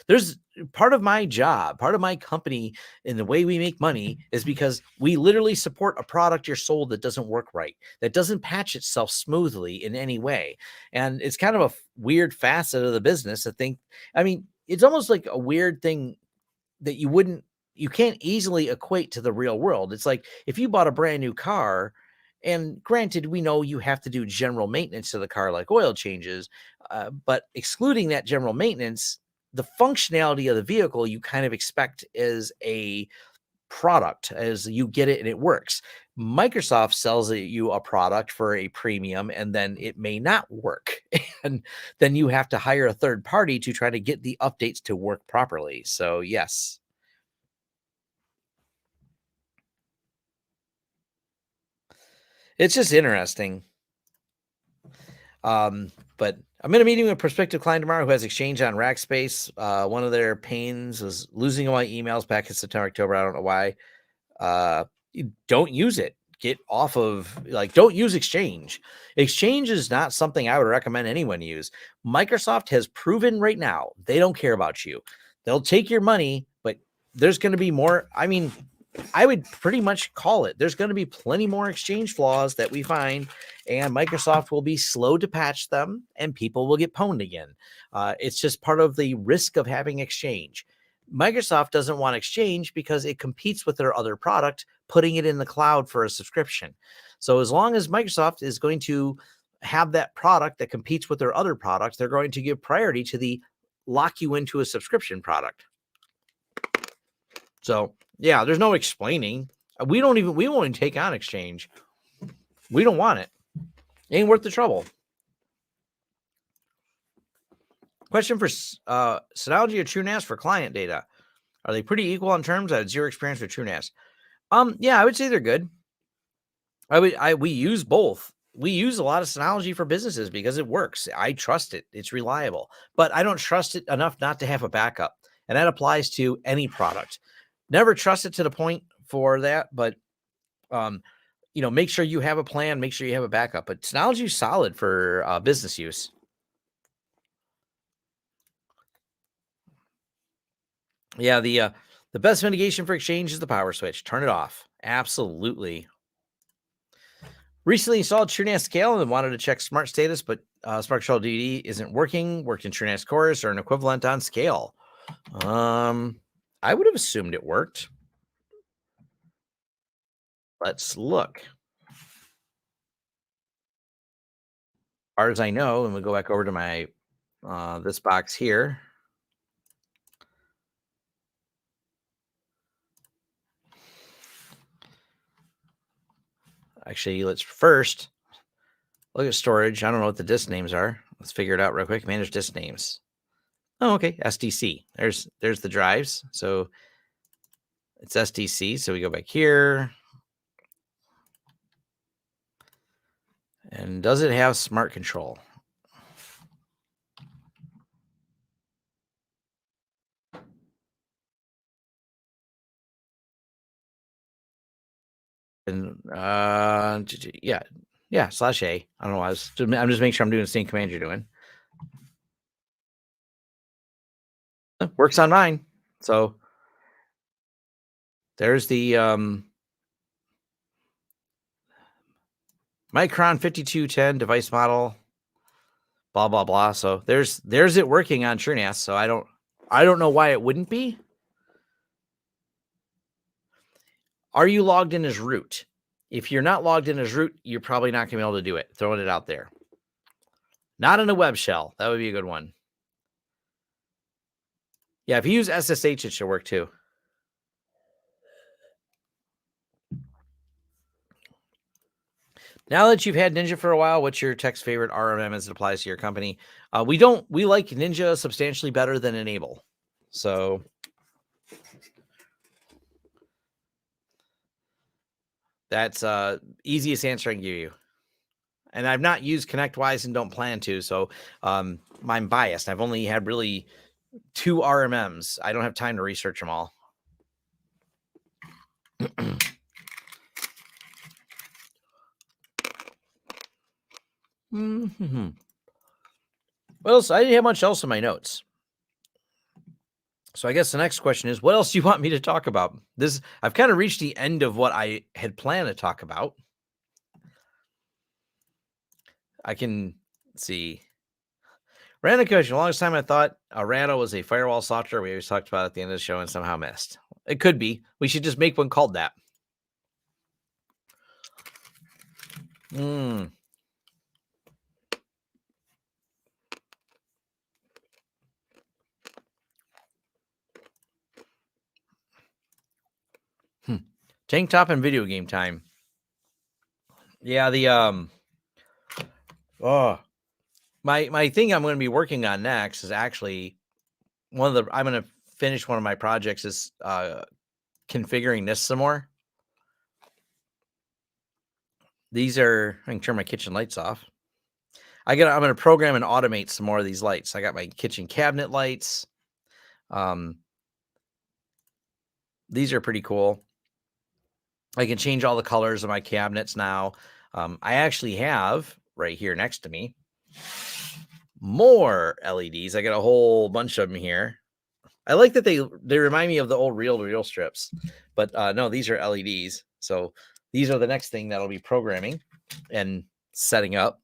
there's part of my job, part of my company, and the way we make money is because we literally support a product you're sold that doesn't work right, that doesn't patch itself smoothly in any way. And it's kind of a weird facet of the business to think, it's almost like a weird thing that you can't easily equate to the real world. It's like if you bought a brand new car, and granted, we know you have to do general maintenance to the car, like oil changes, but excluding that general maintenance, the functionality of the vehicle you kind of expect as a product, as you get it and it works. Microsoft sells you a product for a premium and then it may not work. And then you have to hire a third party to try to get the updates to work properly. So yes. It's just interesting. But I'm in a meeting with a prospective client tomorrow who has Exchange on Rackspace. One of their pains was losing all my emails back in September, October. I don't know why. You don't use it. Get off of, don't use Exchange. Exchange is not something I would recommend anyone use. Microsoft has proven right now they don't care about you. They'll take your money, but there's going to be more. I would pretty much call it. There's going to be plenty more exchange flaws that we find, and Microsoft will be slow to patch them, and people will get pwned again. It's just part of the risk of having exchange. Microsoft doesn't want exchange because it competes with their other product, putting it in the cloud for a subscription. So as long as Microsoft is going to have that product that competes with their other products, they're going to give priority to the lock you into a subscription product. So yeah, there's no explaining. We won't even take on exchange. We don't want it. Ain't worth the trouble. Question for Synology or TrueNAS for client data. Are they pretty equal in terms? I had zero experience with TrueNAS. Yeah, I would say they're good. We use both. We use a lot of Synology for businesses because it works. I trust it. It's reliable, but I don't trust it enough not to have a backup. And that applies to any product. Never trust it to the point for that, but make sure you have a plan, make sure you have a backup. But Synology is solid for business use. Yeah, the best mitigation for exchange is the power switch. Turn it off. Absolutely. Recently installed TrueNAS Scale and wanted to check Smart Status, but Smart Control DVD isn't working. Worked in TrueNAS Chorus or an equivalent on Scale. I would have assumed it worked. Let's look. As far as I know, and we go back over to my this box here. Actually, let's first look at storage. I don't know what the disk names are. Let's figure it out real quick. Manage disk names. Oh, okay. SDC. There's the drives. So it's SDC. So we go back here. And does it have smart control? And yeah, /A. I don't know. I'm just making sure I'm doing the same command you're doing. Works on mine. So there's the Micron 5210 device model. Blah blah blah. So there's it working on TrueNAS. So I don't know why it wouldn't be. Are you logged in as root? If you're not logged in as root, you're probably not going to be able to do it. Throwing it out there. Not in a web shell. That would be a good one. Yeah, if you use SSH, it should work too. Now that you've had Ninja for a while, what's your tech's favorite RMM as it applies to your company? We like Ninja substantially better than Enable. So that's easiest answer I can give you. And I've not used ConnectWise and don't plan to. So I'm biased. I've only had really 2 RMMs. I don't have time to research them all. Mm-hmm. What else? I didn't have much else in my notes. So I guess the next question is, what else do you want me to talk about? I've kind of reached the end of what I had planned to talk about. I can see. Random question. The longest time I thought Errata was a firewall software we always talked about at the end of the show and somehow missed. It could be. We should just make one called that. Tank top and video game time. Yeah, my thing I'm going to be working on next is actually I'm going to finish one of my projects is configuring this some more. I can turn my kitchen lights off. I'm going to program and automate some more of these lights. I got my kitchen cabinet lights. These are pretty cool. I can change all the colors of my cabinets now. I actually have right here next to me more LEDs. I got a whole bunch of them here. I like that they remind me of the old reel-to-reel strips, but no, these are LEDs. So these are the next thing that'll be programming and setting up.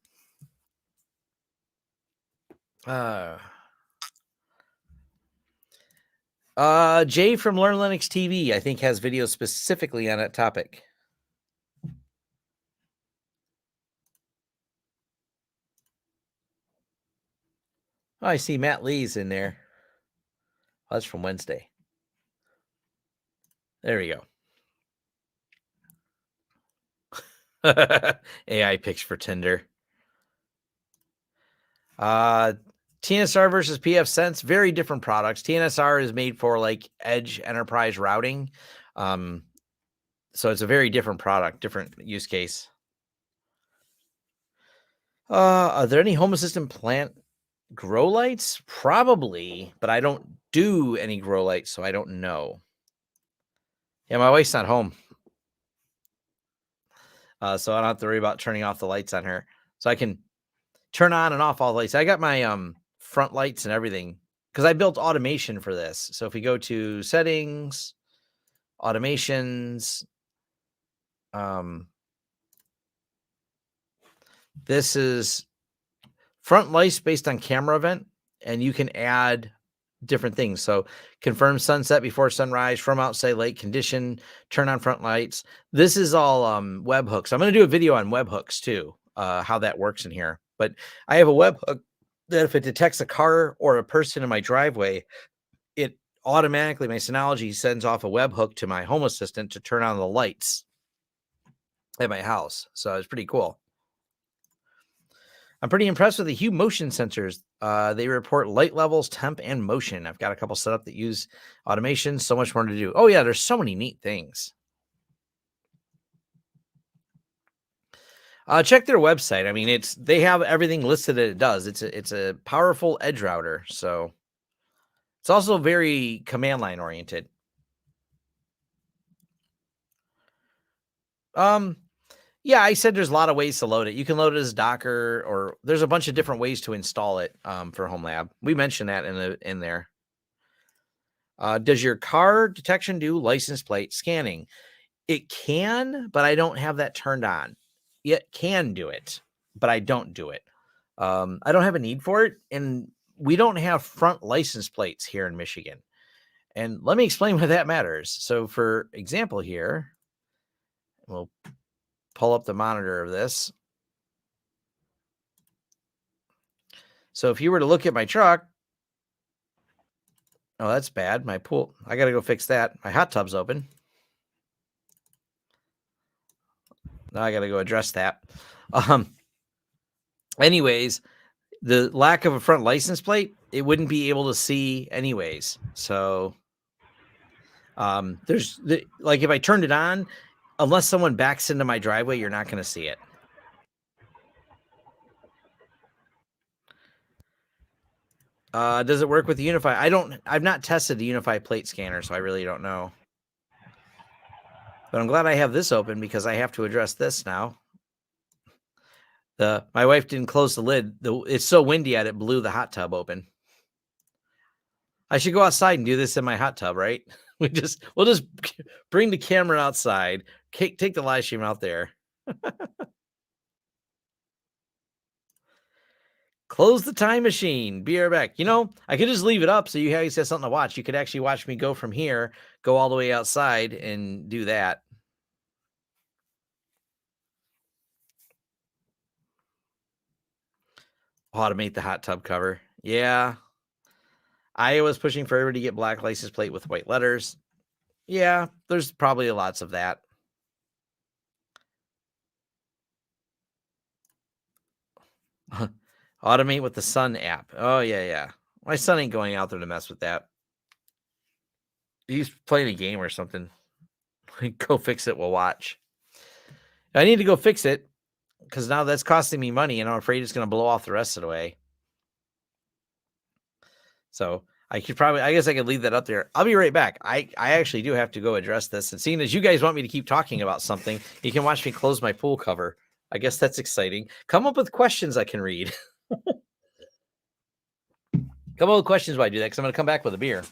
Jay from Learn Linux TV, I think, has videos specifically on that topic. Oh, I see Matt Lee's in there. Oh, that's from Wednesday. There we go. AI picks for Tinder. TNSR versus pfSense, very different products. TNSR is made for like edge enterprise routing. So it's a very different product, different use case. Are there any Home Assistant plant grow lights? Probably, but I don't do any grow lights, so I don't know. Yeah, my wife's not home. So I don't have to worry about turning off the lights on her. So I can turn on and off all the lights. I got my front lights and everything because I built automation for this. So if we go to settings, automations, this is front lights based on camera event, and you can add different things. So confirm sunset before sunrise, from outside light condition, turn on front lights. This is all webhooks. I'm going to do a video on webhooks too, how that works in here. But I have a webhook that if it detects a car or a person in my driveway, it automatically, my Synology sends off a webhook to my Home Assistant to turn on the lights at my house. So it's pretty cool. I'm pretty impressed with the Hue motion sensors. They report light levels, temp, and motion. I've got a couple set up that use automation. So much more to do. Oh yeah, there's so many neat things. Check their website. I mean, they have everything listed that it does. It's a powerful edge router. So it's also very command line oriented. Yeah, I said there's a lot of ways to load it. You can load it as Docker, or there's a bunch of different ways to install it for Home Lab. We mentioned that in there. Does your car detection do license plate scanning? It can, but I don't have that turned on. It can do it, but I don't do it. I don't have a need for it, and we don't have front license plates here in Michigan. And let me explain why that matters. So for example here, we'll pull up the monitor of this. So if you were to look at my truck, oh, that's bad. My pool, I got to go fix that. My hot tub's open. Now I got to go address that. Anyways, the lack of a front license plate, it wouldn't be able to see anyways. So there's like, if I turned it on, unless someone backs into my driveway, you're not going to see it. Does it work with the UniFi? I've not tested the UniFi plate scanner, so I really don't know. But I'm glad I have this open because I have to address this now. My wife didn't close the lid. It's so windy out, it blew the hot tub open. I should go outside and do this in my hot tub, right? We'll just bring the camera outside, take the live stream out there. Close the time machine. Be right back. I could just leave it up so you guys have something to watch. You could actually watch me go from here, go all the way outside and do that. Automate the hot tub cover. Yeah. I was pushing for everybody to get black license plate with white letters. Yeah, there's probably lots of that. Automate with the Sun app. Oh, yeah. My son ain't going out there to mess with that. He's playing a game or something. Go fix it. We'll watch. I need to go fix it because now that's costing me money, and I'm afraid it's going to blow off the rest of the way. So I guess I could leave that up there. I'll be right back. I actually do have to go address this. And seeing as you guys want me to keep talking about something, you can watch me close my pool cover. I guess that's exciting. Come up with questions I can read. Come up with questions while I do that, because I'm going to come back with a beer.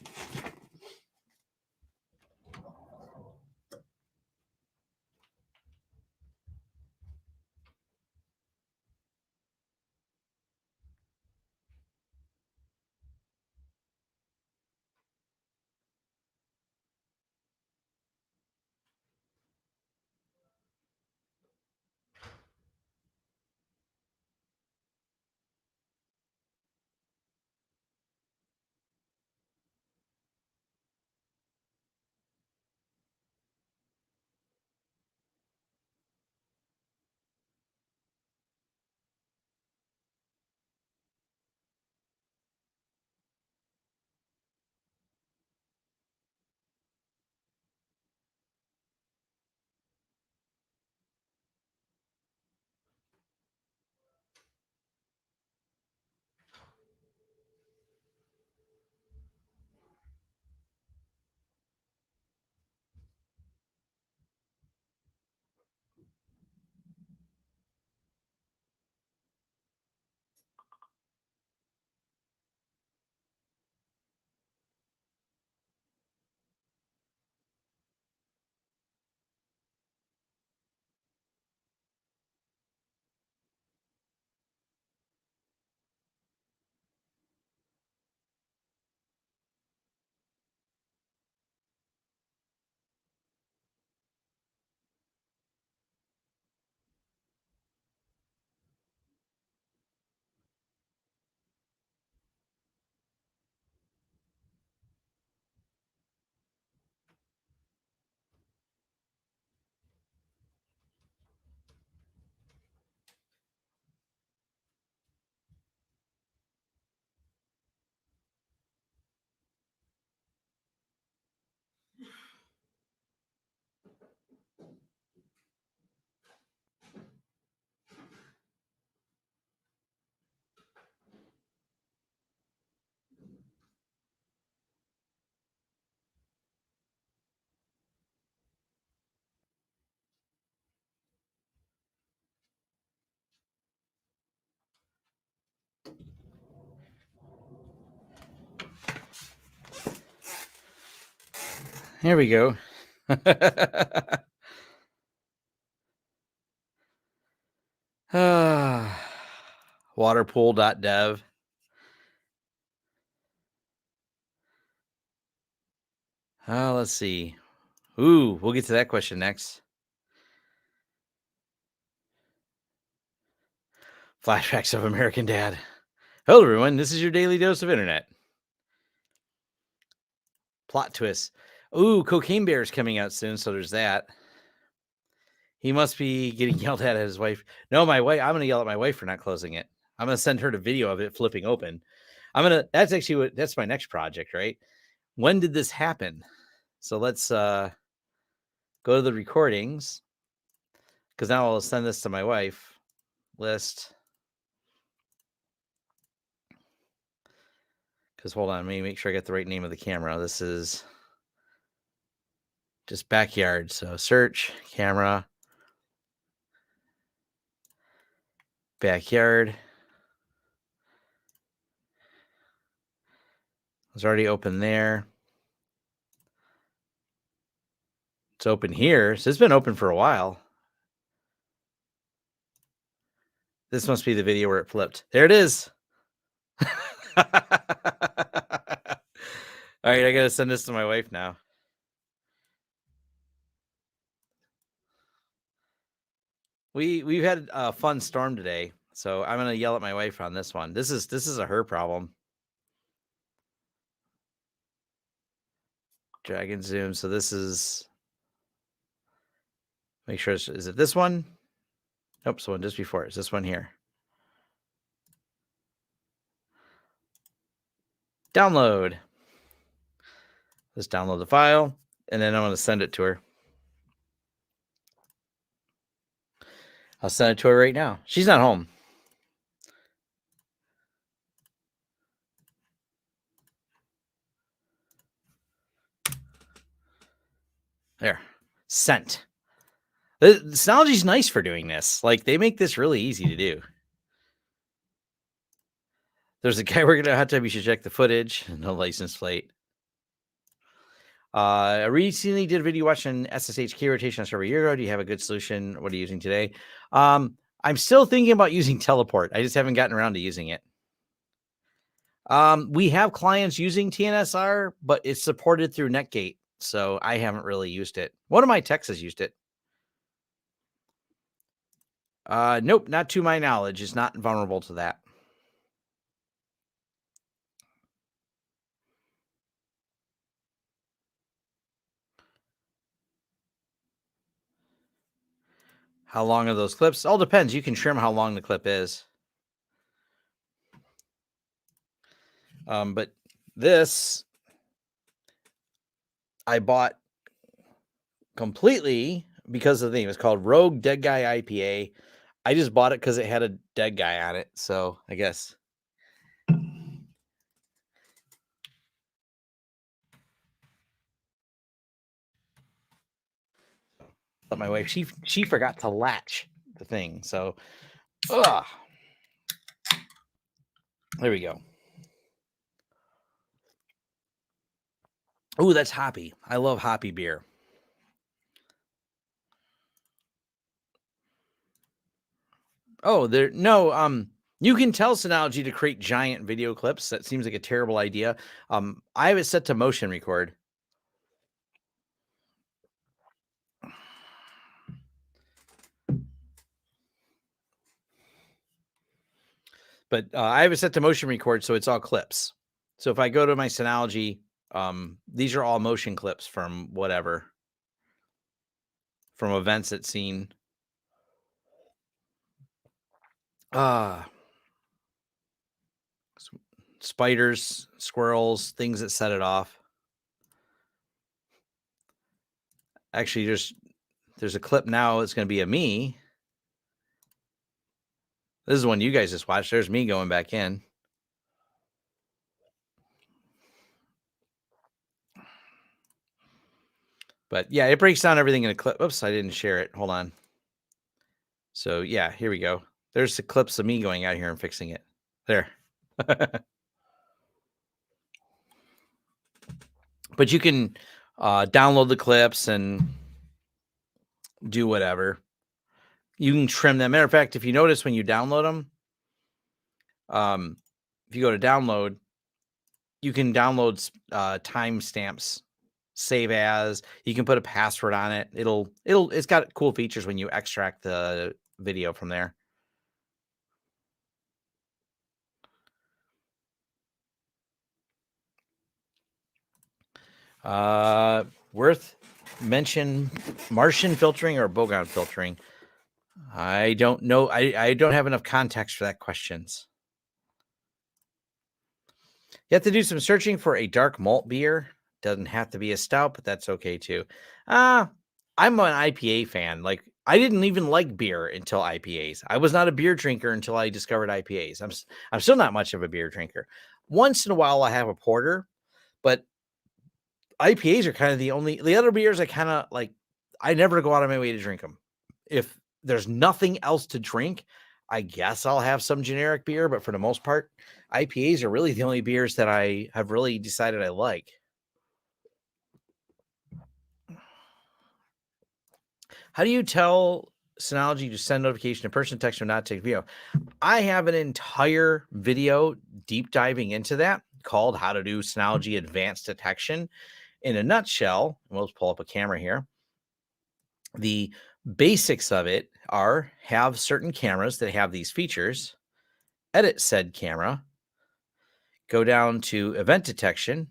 Here we go. Waterpool.dev. Let's see. Ooh, we'll get to that question next. Flashbacks of American Dad. Hello, everyone. This is your daily dose of internet. Plot twist. Ooh, Cocaine Bear is coming out soon, so there's that. He must be getting yelled at his wife. No, my wife. I'm going to yell at my wife for not closing it. I'm going to send her the video of it flipping open. That's actually that's my next project, right? When did this happen? So let's go to the recordings, because now I'll send this to my wife. List. Because hold on, let me make sure I get the right name of the camera. This is just backyard. So search camera, backyard. It's already open there. It's open here. So it's been open for a while. This must be the video where it flipped. There it is. All right, I got to send this to my wife now. We've had a fun storm today, so I'm gonna yell at my wife on this one. This is a her problem. Drag and zoom. So this is. Make sure is it this one? Nope, so one just before. It's this one here. Download. Let's download the file, and then I'm going to send it to her. I'll send it to her right now. She's not home. There. Sent. The Synology's nice for doing this. Like, they make this really easy to do. There's a guy working at a hot tub. You should check the footage. No license plate. I recently did a video watching SSH key rotation on server a year ago. Do you have a good solution? What are you using today? I'm still thinking about using Teleport. I just haven't gotten around to using it. We have clients using TNSR, but it's supported through Netgate, so I haven't really used it. One of my techs has used it. Nope, not to my knowledge. It's not vulnerable to that. How long are those clips? All depends. You can trim how long the clip is. But this I bought completely because of the name. It's called Rogue Dead Guy IPA. I just bought it because it had a dead guy on it. So I guess. But my wife, she forgot to latch the thing. So, there we go. Oh, that's hoppy. I love hoppy beer. Oh, you can tell Synology to create giant video clips. That seems like a terrible idea. I have it set to motion record. But I have it set to motion record, so it's all clips. So if I go to my Synology, these are all motion clips from whatever, from events it's seen. Spiders, squirrels, things that set it off. Actually, there's a clip now. It's going to be of me. This is one you guys just watched. There's me going back in. But yeah, it breaks down everything in a clip. Oops, I didn't share it. Hold on. So yeah, here we go. There's the clips of me going out here and fixing it. There. But you can download the clips and do whatever. You can trim them. Matter of fact, if you notice when you download them, if you go to download, you can download timestamps, save as. You can put a password on it. It's got cool features when you extract the video from there. Worth mention Martian filtering or Bogon filtering. I don't know. I don't have enough context for that questions. You have to do some searching for a dark malt beer. Doesn't have to be a stout, but that's okay too. I'm an IPA fan. Like, I didn't even like beer until IPAs. I was not a beer drinker until I discovered IPAs. I'm still not much of a beer drinker. Once in a while I have a porter, but IPAs are kind of the other beers I kind of like. I never go out of my way to drink them. If there's nothing else to drink, I guess I'll have some generic beer, but for the most part, IPAs are really the only beers that I have really decided I like. How do you tell Synology to send notification to person, text, or not take video? I have an entire video deep diving into that called How to Do Synology Advanced Detection. In a nutshell, we'll pull up a camera here. The basics of it are have certain cameras that have these features, edit said camera, go down to event detection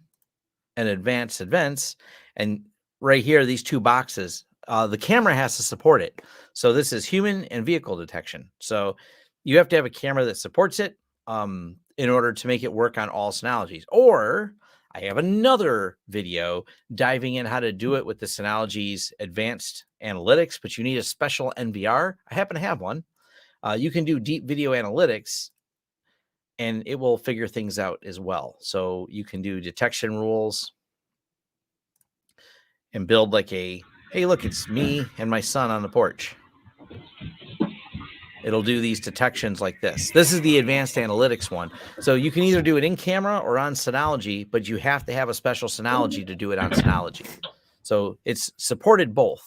and advanced events. And right here, these two boxes, the camera has to support it. So this is human and vehicle detection. So you have to have a camera that supports it in order to make it work on all Synologies. Or I have another video diving in how to do it with the Synology's advanced analytics, but you need a special NVR. I happen to have one. You can do deep video analytics and it will figure things out as well. So you can do detection rules and build like hey, look, it's me and my son on the porch. It'll do these detections like this. This is the advanced analytics one. So you can either do it in camera or on Synology, but you have to have a special Synology to do it on Synology. So it's supported both.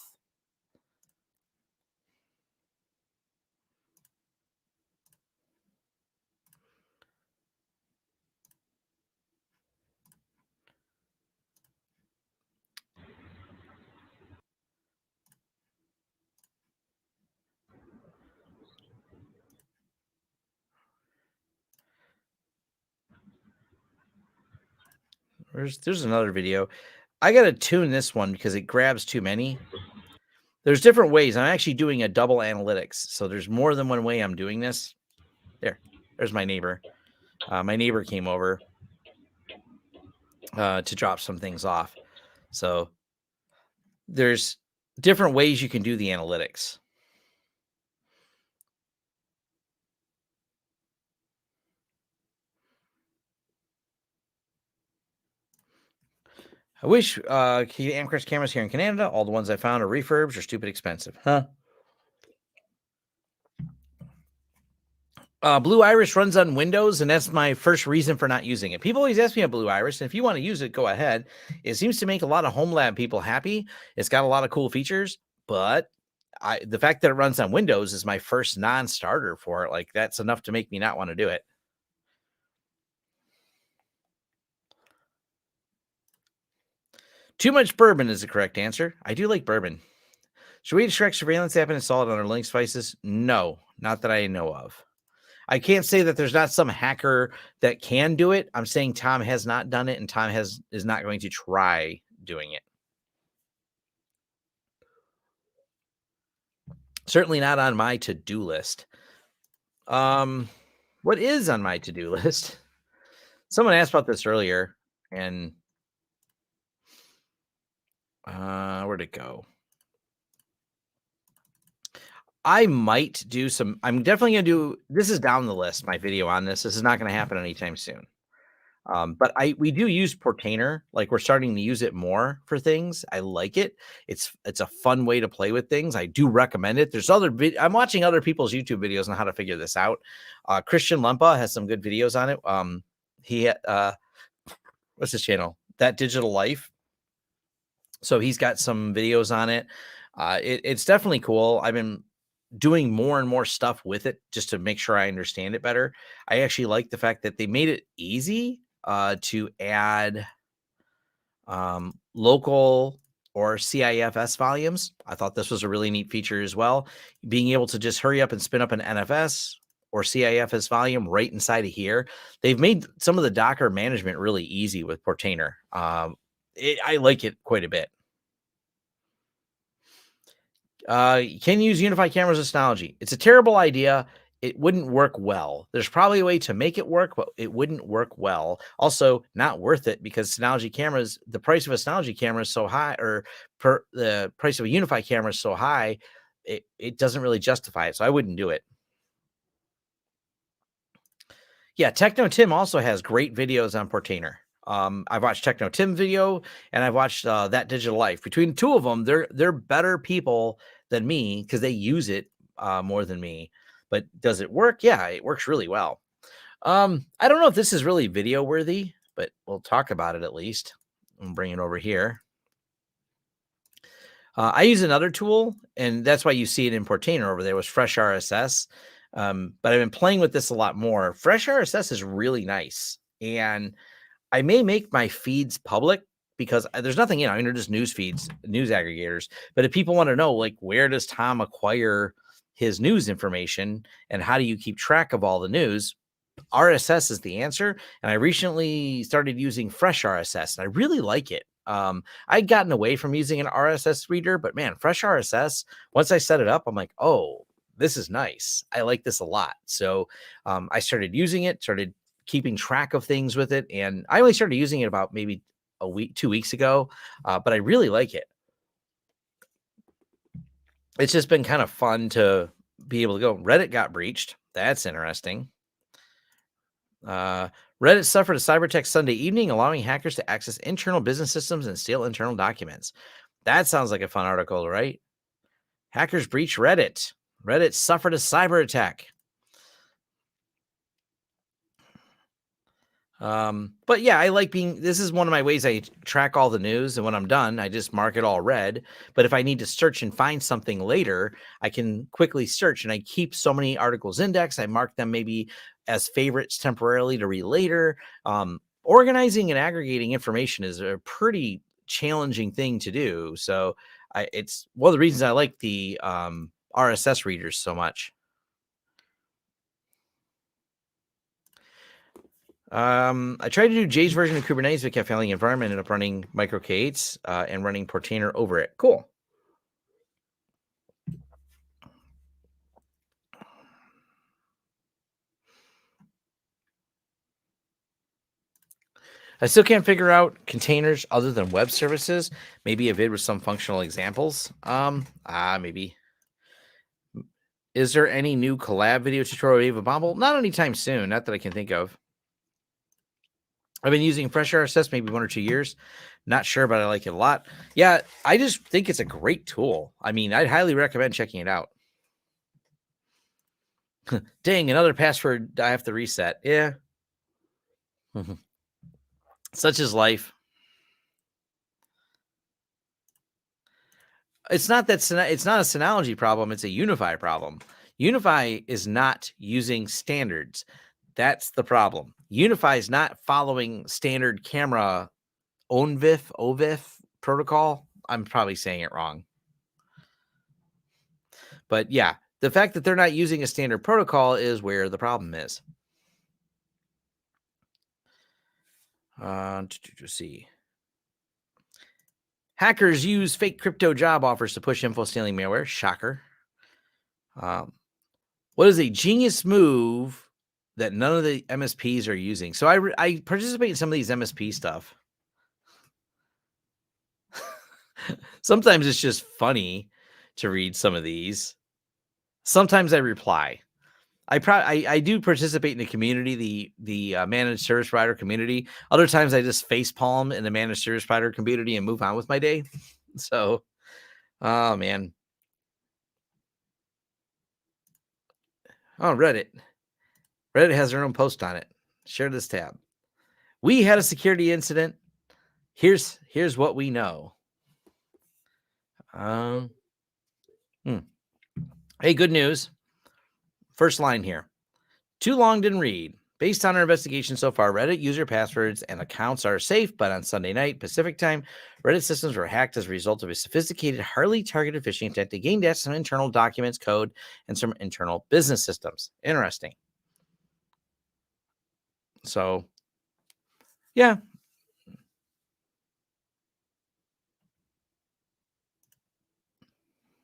There's another video. I got to tune this one because it grabs too many. There's different ways. I'm actually doing a double analytics. So there's more than one way I'm doing this. There's my neighbor. My neighbor came over to drop some things off. So there's different ways you can do the analytics. I wish Amcrest cameras here in Canada, all the ones I found are refurbs or stupid expensive. Huh? Blue Iris runs on Windows, and that's my first reason for not using it. People always ask me about Blue Iris, and if you want to use it, go ahead. It seems to make a lot of home lab people happy. It's got a lot of cool features, but the fact that it runs on Windows is my first non-starter for it. Like, that's enough to make me not want to do it. Too much bourbon is the correct answer. I do like bourbon. Should we extract surveillance app and install it on our Linux devices? No, not that I know of. I can't say that there's not some hacker that can do it. I'm saying Tom has not done it, and Tom is not going to try doing it. Certainly not on my to-do list. What is on my to-do list? Someone asked about this earlier, and where'd it go? I might do some. I'm definitely going to do. This is down the list. My video on this. This is not going to happen anytime soon. But we do use Portainer. Like, we're starting to use it more for things. I like it. It's a fun way to play with things. I do recommend it. There's I'm watching other people's YouTube videos on how to figure this out. Christian Lempa has some good videos on it. He what's his channel? That Digital Life. So he's got some videos on it. It's definitely cool. I've been doing more and more stuff with it just to make sure I understand it better. I actually like the fact that they made it easy to add local or CIFS volumes. I thought this was a really neat feature as well. Being able to just hurry up and spin up an NFS or CIFS volume right inside of here. They've made some of the Docker management really easy with Portainer. I like it quite a bit. You can use UniFi cameras as Synology. It's a terrible idea. It wouldn't work well. There's probably a way to make it work, but it wouldn't work well. Also, not worth it because Synology cameras, the price of a Synology camera is so high, or the price of a UniFi camera is so high, it doesn't really justify it. So I wouldn't do it. Yeah, Techno Tim also has great videos on Portainer. I've watched Techno Tim video and I've watched That Digital Life. Between the two of them, they're better people than me because they use it more than me. But does it work? Yeah, it works really well. I don't know if this is really video worthy, but we'll talk about it at least. I'll bring it over here. I use another tool, and that's why you see it in Portainer over there, was Fresh RSS. But I've been playing with this a lot more. Fresh RSS is really nice, and I may make my feeds public because there's nothing, they're just news feeds, news aggregators. But if people want to know, like, where does Tom acquire his news information and how do you keep track of all the news? RSS is the answer. And I recently started using Fresh RSS and I really like it. I'd gotten away from using an RSS reader, but man, Fresh RSS, once I set it up, I'm like, oh, this is nice. I like this a lot. So I started using it, started keeping track of things with it. And I only started using it about maybe a week, 2 weeks ago, but I really like it. It's just been kind of fun to be able to go. Reddit got breached. That's interesting. Uh, Reddit suffered a cyber attack Sunday evening, allowing hackers to access internal business systems and steal internal documents. That sounds like a fun article, right? Hackers breach Reddit. Reddit suffered a cyber attack. But yeah, I like this is one of my ways I track all the news. And when I'm done, I just mark it all red. But if I need to search and find something later, I can quickly search, and I keep so many articles indexed. I mark them maybe as favorites temporarily to read later. Organizing and aggregating information is a pretty challenging thing to do. So it's one of the reasons I like the RSS readers so much. I tried to do Jay's version of Kubernetes, but kept failing. Environment ended up running micro K8s and running Portainer over it. Cool. I still can't figure out containers other than web services. Maybe a vid with some functional examples. Maybe. Is there any new collab video tutorial Ava Bomble? Not anytime soon. Not that I can think of. I've been using Fresh RSS maybe 1 or 2 years. Not sure, but I like it a lot. Yeah, I just think it's a great tool. I mean, I'd highly recommend checking it out. Dang, another password I have to reset. Yeah. Such is life. It's not that it's not a Synology problem. It's a UniFi problem. UniFi is not using standards. That's the problem. UniFi is not following standard camera OVIF protocol. I'm probably saying it wrong. But yeah, the fact that they're not using a standard protocol is where the problem is. To see. Hackers use fake crypto job offers to push info stealing malware. Shocker. What is a genius move that none of the MSPs are using? So I participate in some of these MSP stuff. Sometimes it's just funny to read some of these. Sometimes I reply. I do participate in the community, the managed service provider community. Other times I just face palm in the managed service provider community and move on with my day. So, oh man. Oh, Reddit. Reddit has their own post on it. Share this tab. We had a security incident. Here's what we know. Um, hmm. Hey, good news. First line here. Too long didn't read. Based on our investigation so far, Reddit user passwords and accounts are safe, but on Sunday night Pacific time, Reddit systems were hacked as a result of a sophisticated, highly targeted phishing attempt to gain data from internal documents, code, and some internal business systems. Interesting. So, yeah.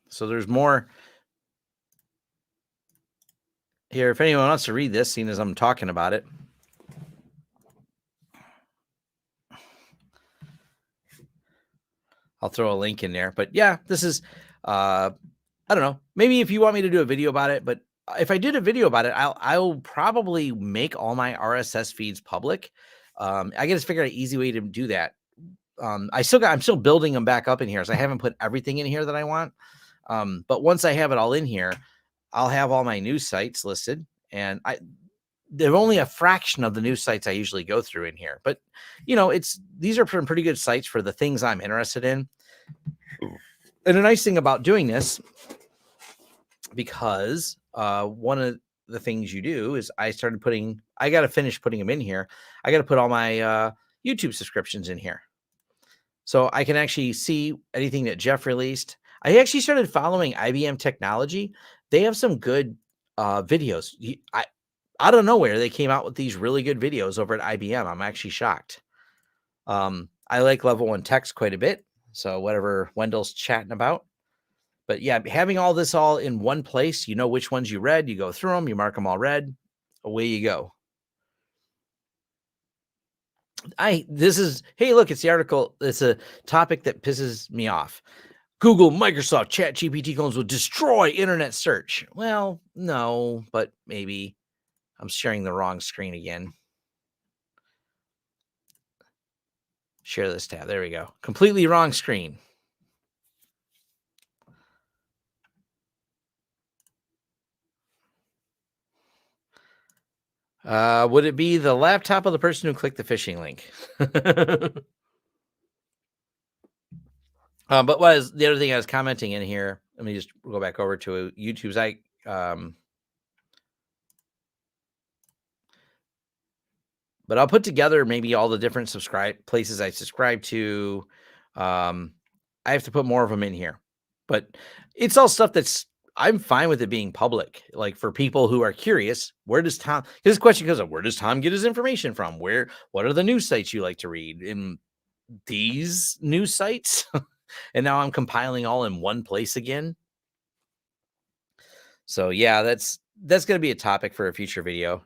So there's more here. If anyone wants to read this, seeing as I'm talking about it, I'll throw a link in there. But yeah, this is I don't know. Maybe if you want me to do a video about it, but if I did a video about it, I'll probably make all my RSS feeds public. I got to figure out an easy way to do that. I'm still building them back up in here, so I haven't put everything in here that I want. But once I have it all in here, I'll have all my news sites listed, and they're only a fraction of the news sites I usually go through in here. But these are pretty good sites for the things I'm interested in. And the nice thing about doing this, because one of the things you do is I got to finish putting them in here. I got to put all my YouTube subscriptions in here, so I can actually see anything that Jeff released. I actually started following IBM Technology. They have some good videos. Out of nowhere, they came out with these really good videos over at IBM. I'm actually shocked. I like Level 1 Text quite a bit. So whatever Wendell's chatting about. But yeah, having all in one place, you know which ones you read, you go through them, you mark them all read, away you go. Hey, look, it's the article. It's a topic that pisses me off. Google, Microsoft, Chat GPT clones will destroy internet search. Well, no, but maybe. I'm sharing the wrong screen again. Share this tab. There we go. Completely wrong screen. Would it be the laptop of the person who clicked the phishing link? But what is the other thing I was commenting in here? Let me just go back over to YouTube's. But I'll put together maybe all the different places I subscribe to. I have to put more of them in here, but it's all stuff I'm fine with it being public. Like for people who are curious, where does Tom? This question goes up. Where does Tom get his information from? What are the news sites you like to read? In these news sites, and now I'm compiling all in one place again. So yeah, that's going to be a topic for a future video.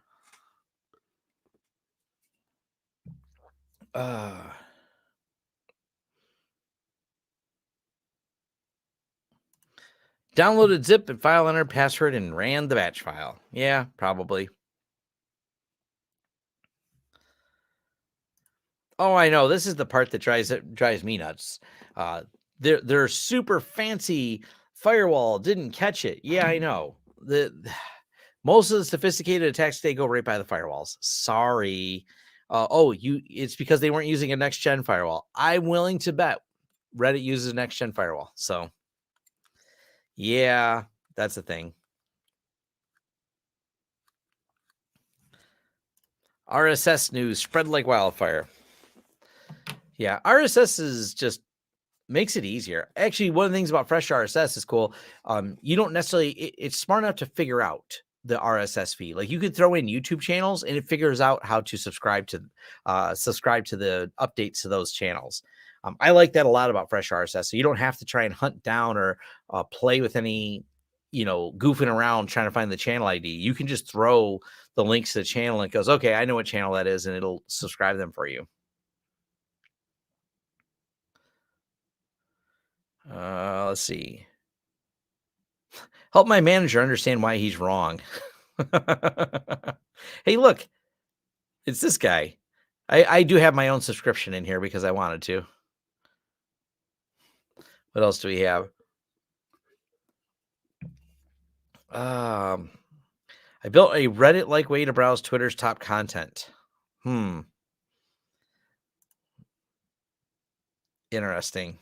Downloaded zip and file entered password and ran the batch file. Yeah, probably. Oh, I know. This is the part that drives me nuts. Their super fancy firewall didn't catch it. Yeah, I know. Most of the sophisticated attacks today go right by the firewalls. Sorry. It's because they weren't using a next gen firewall. I'm willing to bet Reddit uses a next gen firewall. So yeah, that's the thing. RSS news spread like wildfire. Yeah, RSS is just makes it easier. Actually, one of the things about Fresh RSS is cool. You don't necessarily it's smart enough to figure out the RSS feed. Like you could throw in YouTube channels and it figures out how to subscribe to the updates to those channels. I like that a lot about Fresh RSS. So you don't have to try and hunt down or play with any, goofing around trying to find the channel ID. You can just throw the links to the channel and it goes, okay, I know what channel that is, and it'll subscribe them for you. Let's see. Help my manager understand why he's wrong. Hey, look, it's this guy. I do have my own subscription in here because I wanted to. What else do we have? I built a Reddit-like way to browse Twitter's top content. Interesting.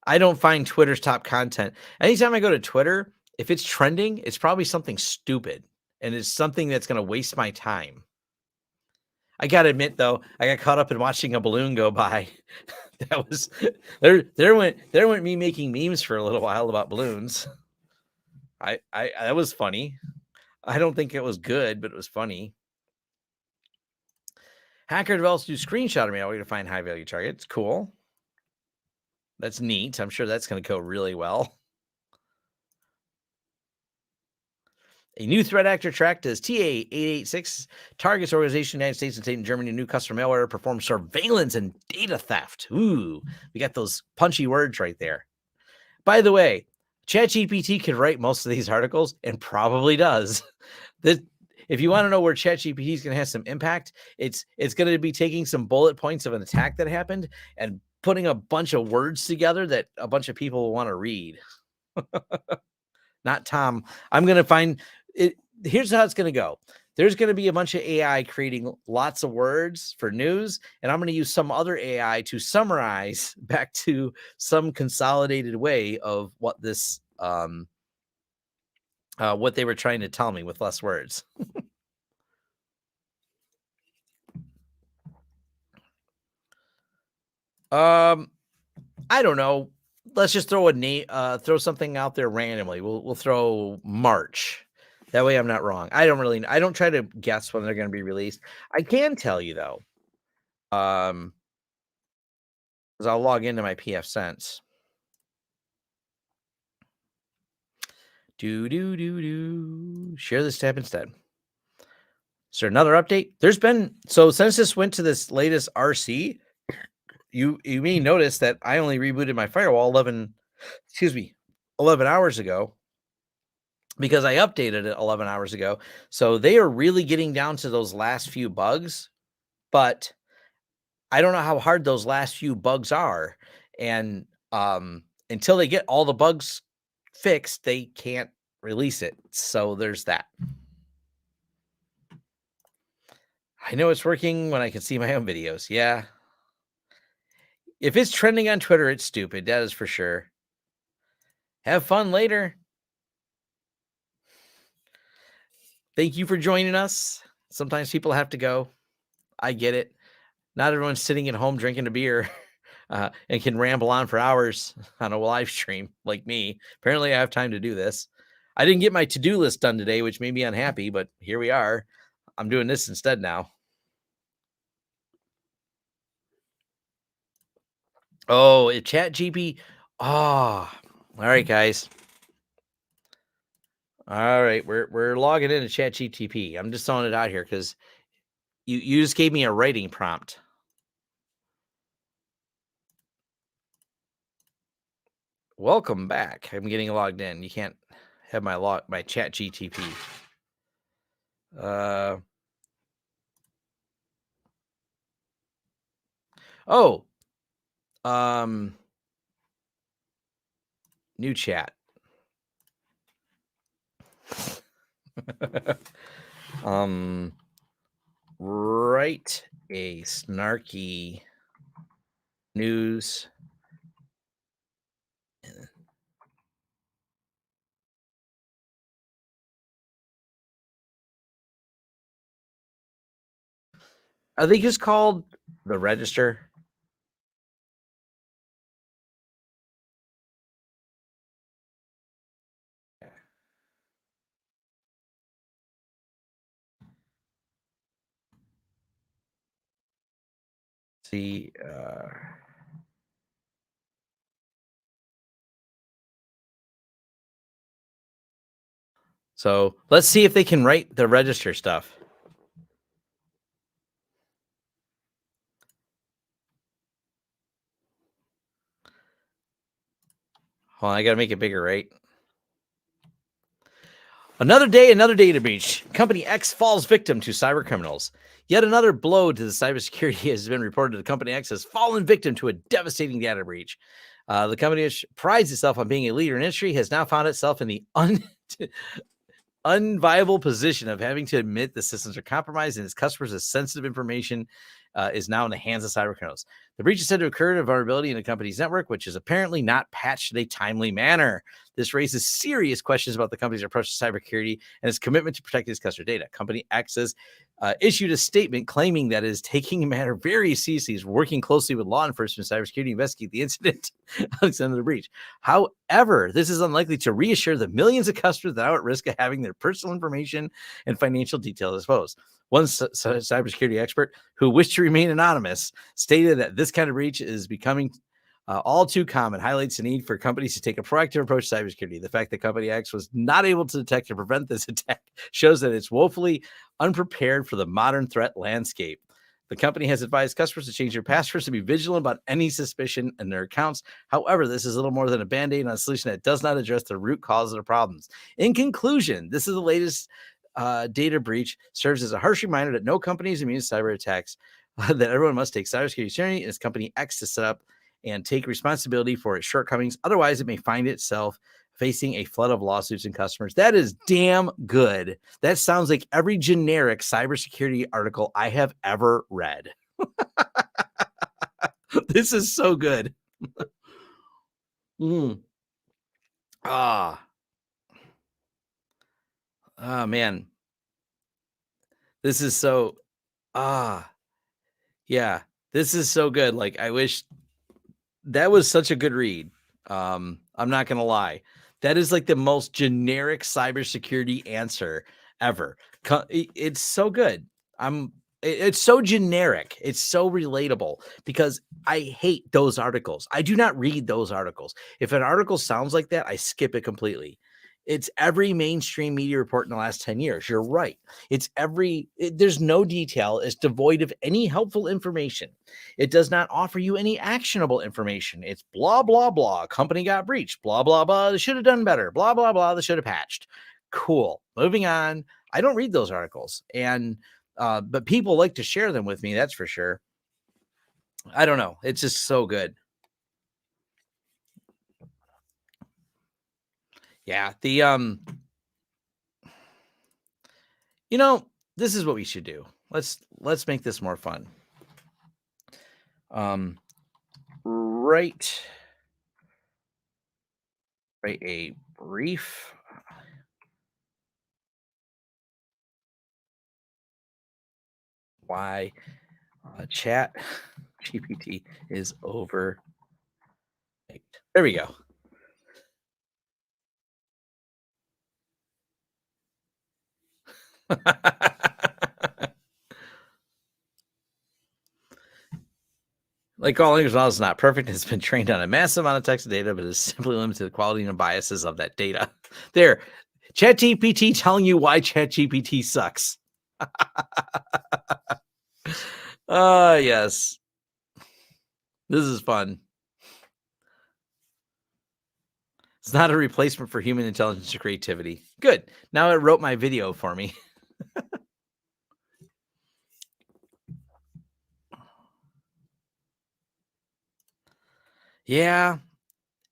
I don't find Twitter's top content. Anytime I go to Twitter, if it's trending, it's probably something stupid and it's something that's going to waste my time. I got to admit though, I got caught up in watching a balloon go by. That was there went me making memes for a little while about balloons. I that was funny. I don't think it was good, but it was funny. Hacker develops new screenshot array way to find high value targets. Cool. That's neat. I'm sure that's going to go really well. A new threat actor tracked as TA886 targets organization in the United States and state in Germany. New customer malware performs surveillance and data theft. Ooh, we got those punchy words right there. By the way, ChatGPT could write most of these articles and probably does. If you want to know where ChatGPT is going to have some impact, it's going to be taking some bullet points of an attack that happened and putting a bunch of words together that a bunch of people will want to read. Not Tom. I'm going to find it. Here's how it's going to go. There's going to be a bunch of AI creating lots of words for news, and I'm going to use some other AI to summarize back to some consolidated way of what this, what they were trying to tell me with less words. I don't know. Let's just throw a name, throw something out there randomly. We'll throw March. That way I'm not wrong. I don't try to guess when they're going to be released. I can tell you though, because I'll log into my PF Sense. Share this tab instead. Is there another update? There's been, so since this went to this latest RC, you may notice that I only rebooted my firewall 11 hours ago, because I updated it 11 hours ago. So they are really getting down to those last few bugs, but I don't know how hard those last few bugs are. And until they get all the bugs fixed, they can't release it. So there's that. I know it's working when I can see my own videos. Yeah. If it's trending on Twitter, it's stupid. That is for sure. Have fun later. Thank you for joining us. Sometimes people have to go. I get it. Not everyone's sitting at home drinking a beer and can ramble on for hours on a live stream like me. Apparently, I have time to do this. I didn't get my to-do list done today, which made me unhappy, but here we are. I'm doing this instead now. Oh, ChatGPT. Oh, all right, guys. All right, we're logging into ChatGPT. I'm just throwing it out here because you just gave me a writing prompt. Welcome back. I'm getting logged in. You can't have my ChatGPT. New chat. Write a snarky news. Are they just called the Register? See, so let's see if they can write the Register stuff. Hold on, I gotta make it bigger, right? Another day, another data breach. Company X falls victim to cyber criminals. Yet another blow to the cybersecurity has been reported. The company X has fallen victim to a devastating data breach. The company, which prides itself on being a leader in industry, has now found itself in the unviable position of having to admit the systems are compromised and its customers' sensitive information is now in the hands of cybercriminals. The breach is said to occur in a vulnerability in the company's network, which is apparently not patched in a timely manner. This raises serious questions about the company's approach to cybersecurity and its commitment to protecting its customer data. Company X has issued a statement claiming that it is taking the matter very seriously, is working closely with law enforcement and cybersecurity to investigate the incident on the of the breach. However, this is unlikely to reassure the millions of customers that are at risk of having their personal information and financial details exposed. One cybersecurity expert who wished to remain anonymous stated that this kind of breach is becoming all too common, highlights the need for companies to take a proactive approach to cybersecurity. The fact that Company X was not able to detect or prevent this attack shows that it's woefully unprepared for the modern threat landscape. The company has advised customers to change their passwords to be vigilant about any suspicion in their accounts. However, this is little more than a band-aid on a solution that does not address the root cause of the problems. In conclusion, this is the latest data breach, serves as a harsh reminder that no company is immune to cyber attacks, that everyone must take cybersecurity seriously and its company X to set up and take responsibility for its shortcomings. Otherwise, it may find itself facing a flood of lawsuits and customers. That is damn good. That sounds like every generic cybersecurity article I have ever read. This is so good. Ah, man. This is so, ah, yeah. This is so good. Like, I wish that was such a good read. I'm not gonna lie. That is like the most generic cybersecurity answer ever. It's so good. It's so generic. It's so relatable because I hate those articles. I do not read those articles. If an article sounds like that, I skip it completely. It's every mainstream media report in the last 10 years. You're right. There's no detail. It's devoid of any helpful information. It does not offer you any actionable information. It's blah, blah, blah. Company got breached. Blah, blah, blah. They should have done better. Blah, blah, blah. They should have patched. Cool. Moving on. I don't read those articles. But people like to share them with me. That's for sure. I don't know. It's just so good. Yeah. This is what we should do. Let's make this more fun. Write a brief why chat GPT is over. There we go. Like all language models is not perfect. It's been trained on a massive amount of text data, but is simply limited to the quality and biases of that data. There, ChatGPT telling you why ChatGPT sucks. Yes. This is fun. It's not a replacement for human intelligence or creativity. Good. Now it wrote my video for me. Yeah.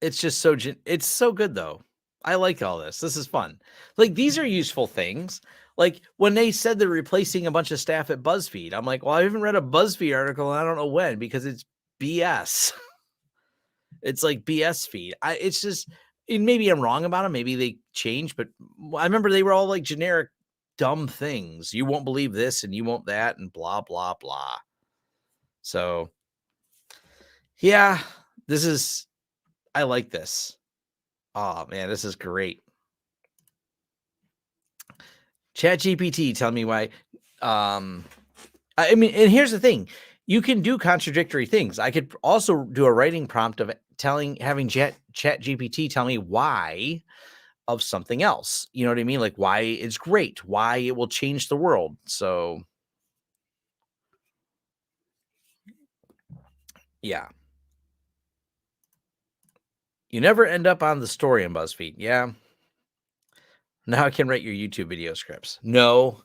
It's just it's so good though. I like all this. This is fun. Like these are useful things. Like when they said they're replacing a bunch of staff at BuzzFeed, I'm like, well, I haven't read a BuzzFeed article and I don't know when because it's BS. It's like BS feed. It's just, and maybe I'm wrong about them. Maybe they changed, but I remember they were all like generic dumb things. You won't believe this and you won't that and blah, blah, blah. So yeah, I like this. Oh man, this is great. ChatGPT, tell me why. I mean, and here's the thing: you can do contradictory things. I could also do a writing prompt of having ChatGPT tell me why of something else. You know what I mean? Like why it's great, why it will change the world. So yeah. You never end up on the story in BuzzFeed. Yeah. Now I can write your YouTube video scripts. No,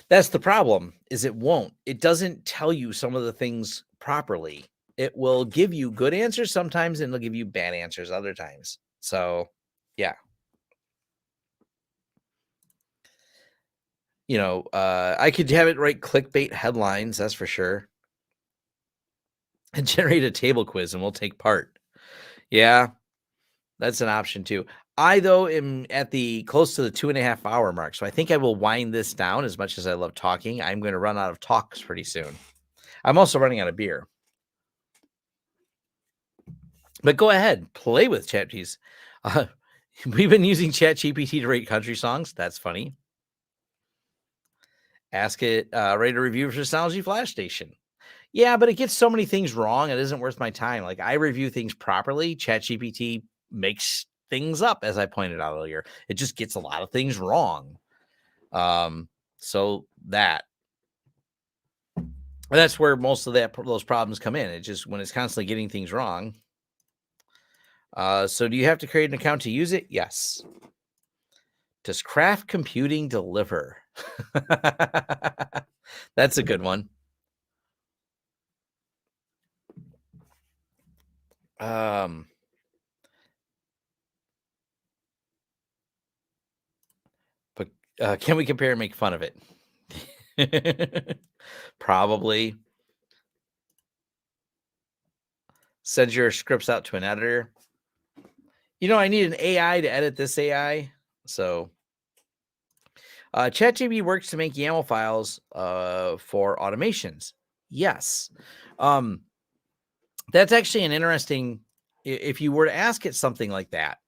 that's the problem is it won't. It doesn't tell you some of the things properly. It will give you good answers sometimes and it'll give you bad answers other times. So, yeah. I could have it write clickbait headlines, that's for sure, and generate a table quiz, and we'll take part. Yeah, that's an option too. I, though, am at the close to the 2.5 hour mark, so I think I will wind this down. As much as I love talking, I'm going to run out of talks pretty soon. I'm also running out of beer. But go ahead, play with ChatGPT. Uh, we've been using ChatGPT to rate country songs. That's funny. Ask it, rate a review for Synology Flash Station. Yeah, but it gets so many things wrong. It isn't worth my time. Like, I review things properly. ChatGPT makes things up, as I pointed out earlier. It just gets a lot of things wrong. So that's where most of those problems come in. It just when it's constantly getting things wrong. So do you have to create an account to use it? Yes. Does craft computing deliver? That's a good one. But can we compare and make fun of it? Probably. Send your scripts out to an editor. I need an AI to edit this AI. So ChatGPT works to make YAML files for automations. Yes. That's actually an interesting, if you were to ask it something like that,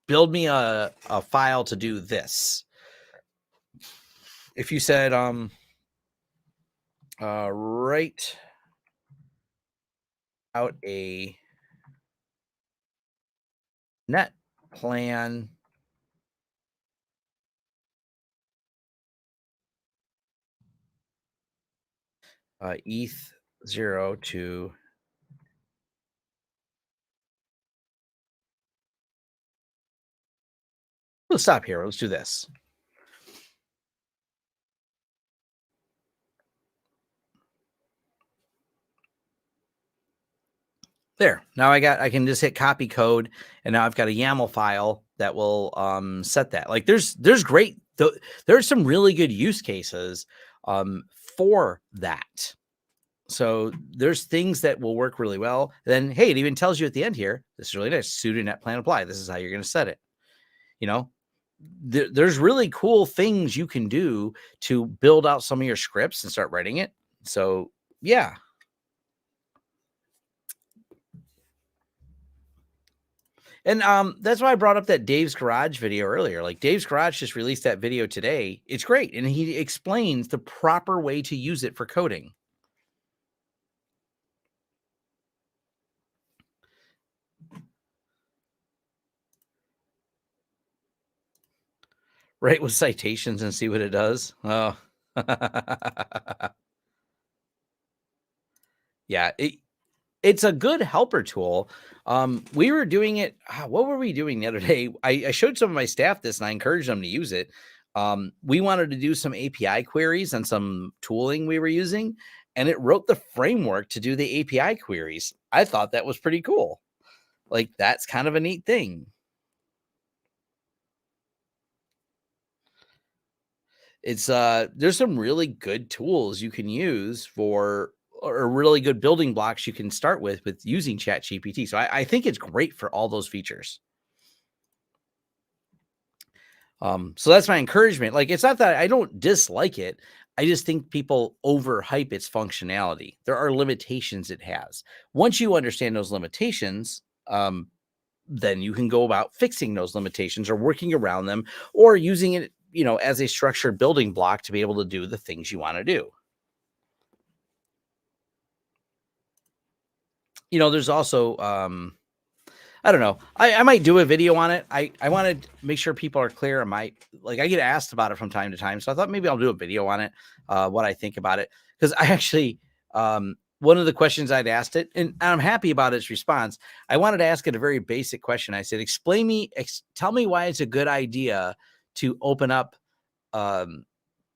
build me a file to do this. If you said, write out a net plan ETH 0 to let's stop here. Let's do this. There. Now I can just hit copy code, and now I've got a YAML file that will set that. Like there's great there's some really good use cases for that. So there's things that will work really well. Then hey, it even tells you at the end here, this is really nice. Sudo net plan apply. This is how you're going to set it. There's really cool things you can do to build out some of your scripts and start writing it. So yeah. And that's why I brought up that Dave's Garage video earlier. Like Dave's Garage just released that video today. It's great. And he explains the proper way to use it for coding. Right, with citations and see what it does. Oh. Yeah, it's a good helper tool. We were doing it. What were we doing the other day? I showed some of my staff this and I encouraged them to use it. We wanted to do some API queries on some tooling we were using, and it wrote the framework to do the API queries. I thought that was pretty cool. Like, that's kind of a neat thing. It's there's some really good tools you can use or really good building blocks you can start with using ChatGPT. So I think it's great for all those features. So that's my encouragement. Like, it's not that I don't dislike it. I just think people overhype its functionality. There are limitations it has. Once you understand those limitations, then you can go about fixing those limitations or working around them or using it, as a structured building block to be able to do the things you want to do. There's also, I don't know. I might do a video on it. I want to make sure people are clear. I get asked about it from time to time. So I thought maybe I'll do a video on it, what I think about it. Because I actually, one of the questions I'd asked it, and I'm happy about its response. I wanted to ask it a very basic question. I said, tell me why it's a good idea to open up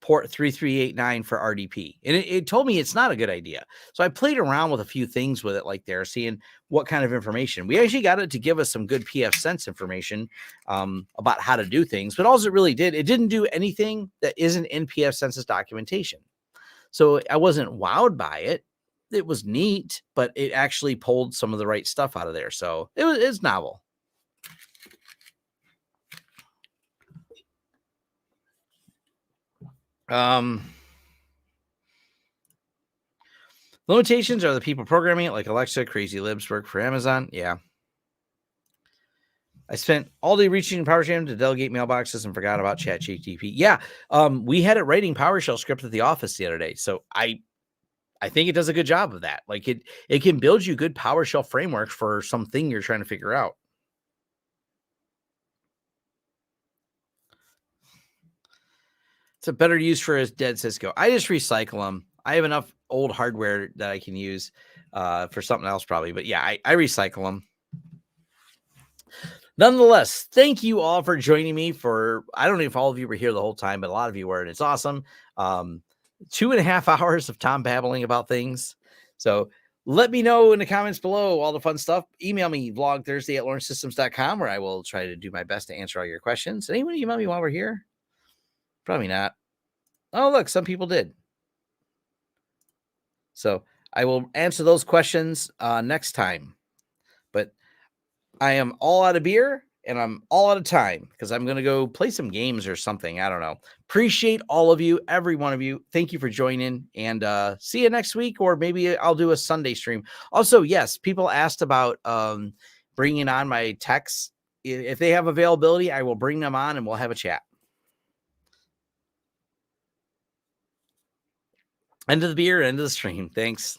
port 3389 for RDP. And it told me it's not a good idea. So I played around with a few things with it like there, seeing what kind of information. We actually got it to give us some good PF Sense information about how to do things. But all it really did, it didn't do anything that isn't in PF Sense's documentation. So I wasn't wowed by it. It was neat, but it actually pulled some of the right stuff out of there. So it's novel. Limitations are the people programming it, like Alexa, Crazy Libs work for Amazon. Yeah. I spent all day reaching PowerShell to delegate mailboxes and forgot about ChatGPT. Yeah. We had it writing PowerShell script at the office the other day. So I think it does a good job of that. Like it can build you good PowerShell framework for something you're trying to figure out. It's a better use for a dead Cisco. I just recycle them. I have enough old hardware that I can use for something else probably. But yeah, I recycle them. Nonetheless, thank you all for joining me for, I don't know if all of you were here the whole time, but a lot of you were, and it's awesome. 2.5 hours of Tom babbling about things. So let me know in the comments below all the fun stuff. Email me vlogthursday@lawrencesystems.com, where I will try to do my best to answer all your questions. Anyone email me while we're here? Probably not. Oh, look, some people did. So I will answer those questions next time. But I am all out of beer and I'm all out of time because I'm going to go play some games or something. I don't know. Appreciate all of you, every one of you. Thank you for joining, and see you next week, or maybe I'll do a Sunday stream. Also, yes, people asked about bringing on my techs. If they have availability, I will bring them on and we'll have a chat. End of the beer, end of the stream. Thanks.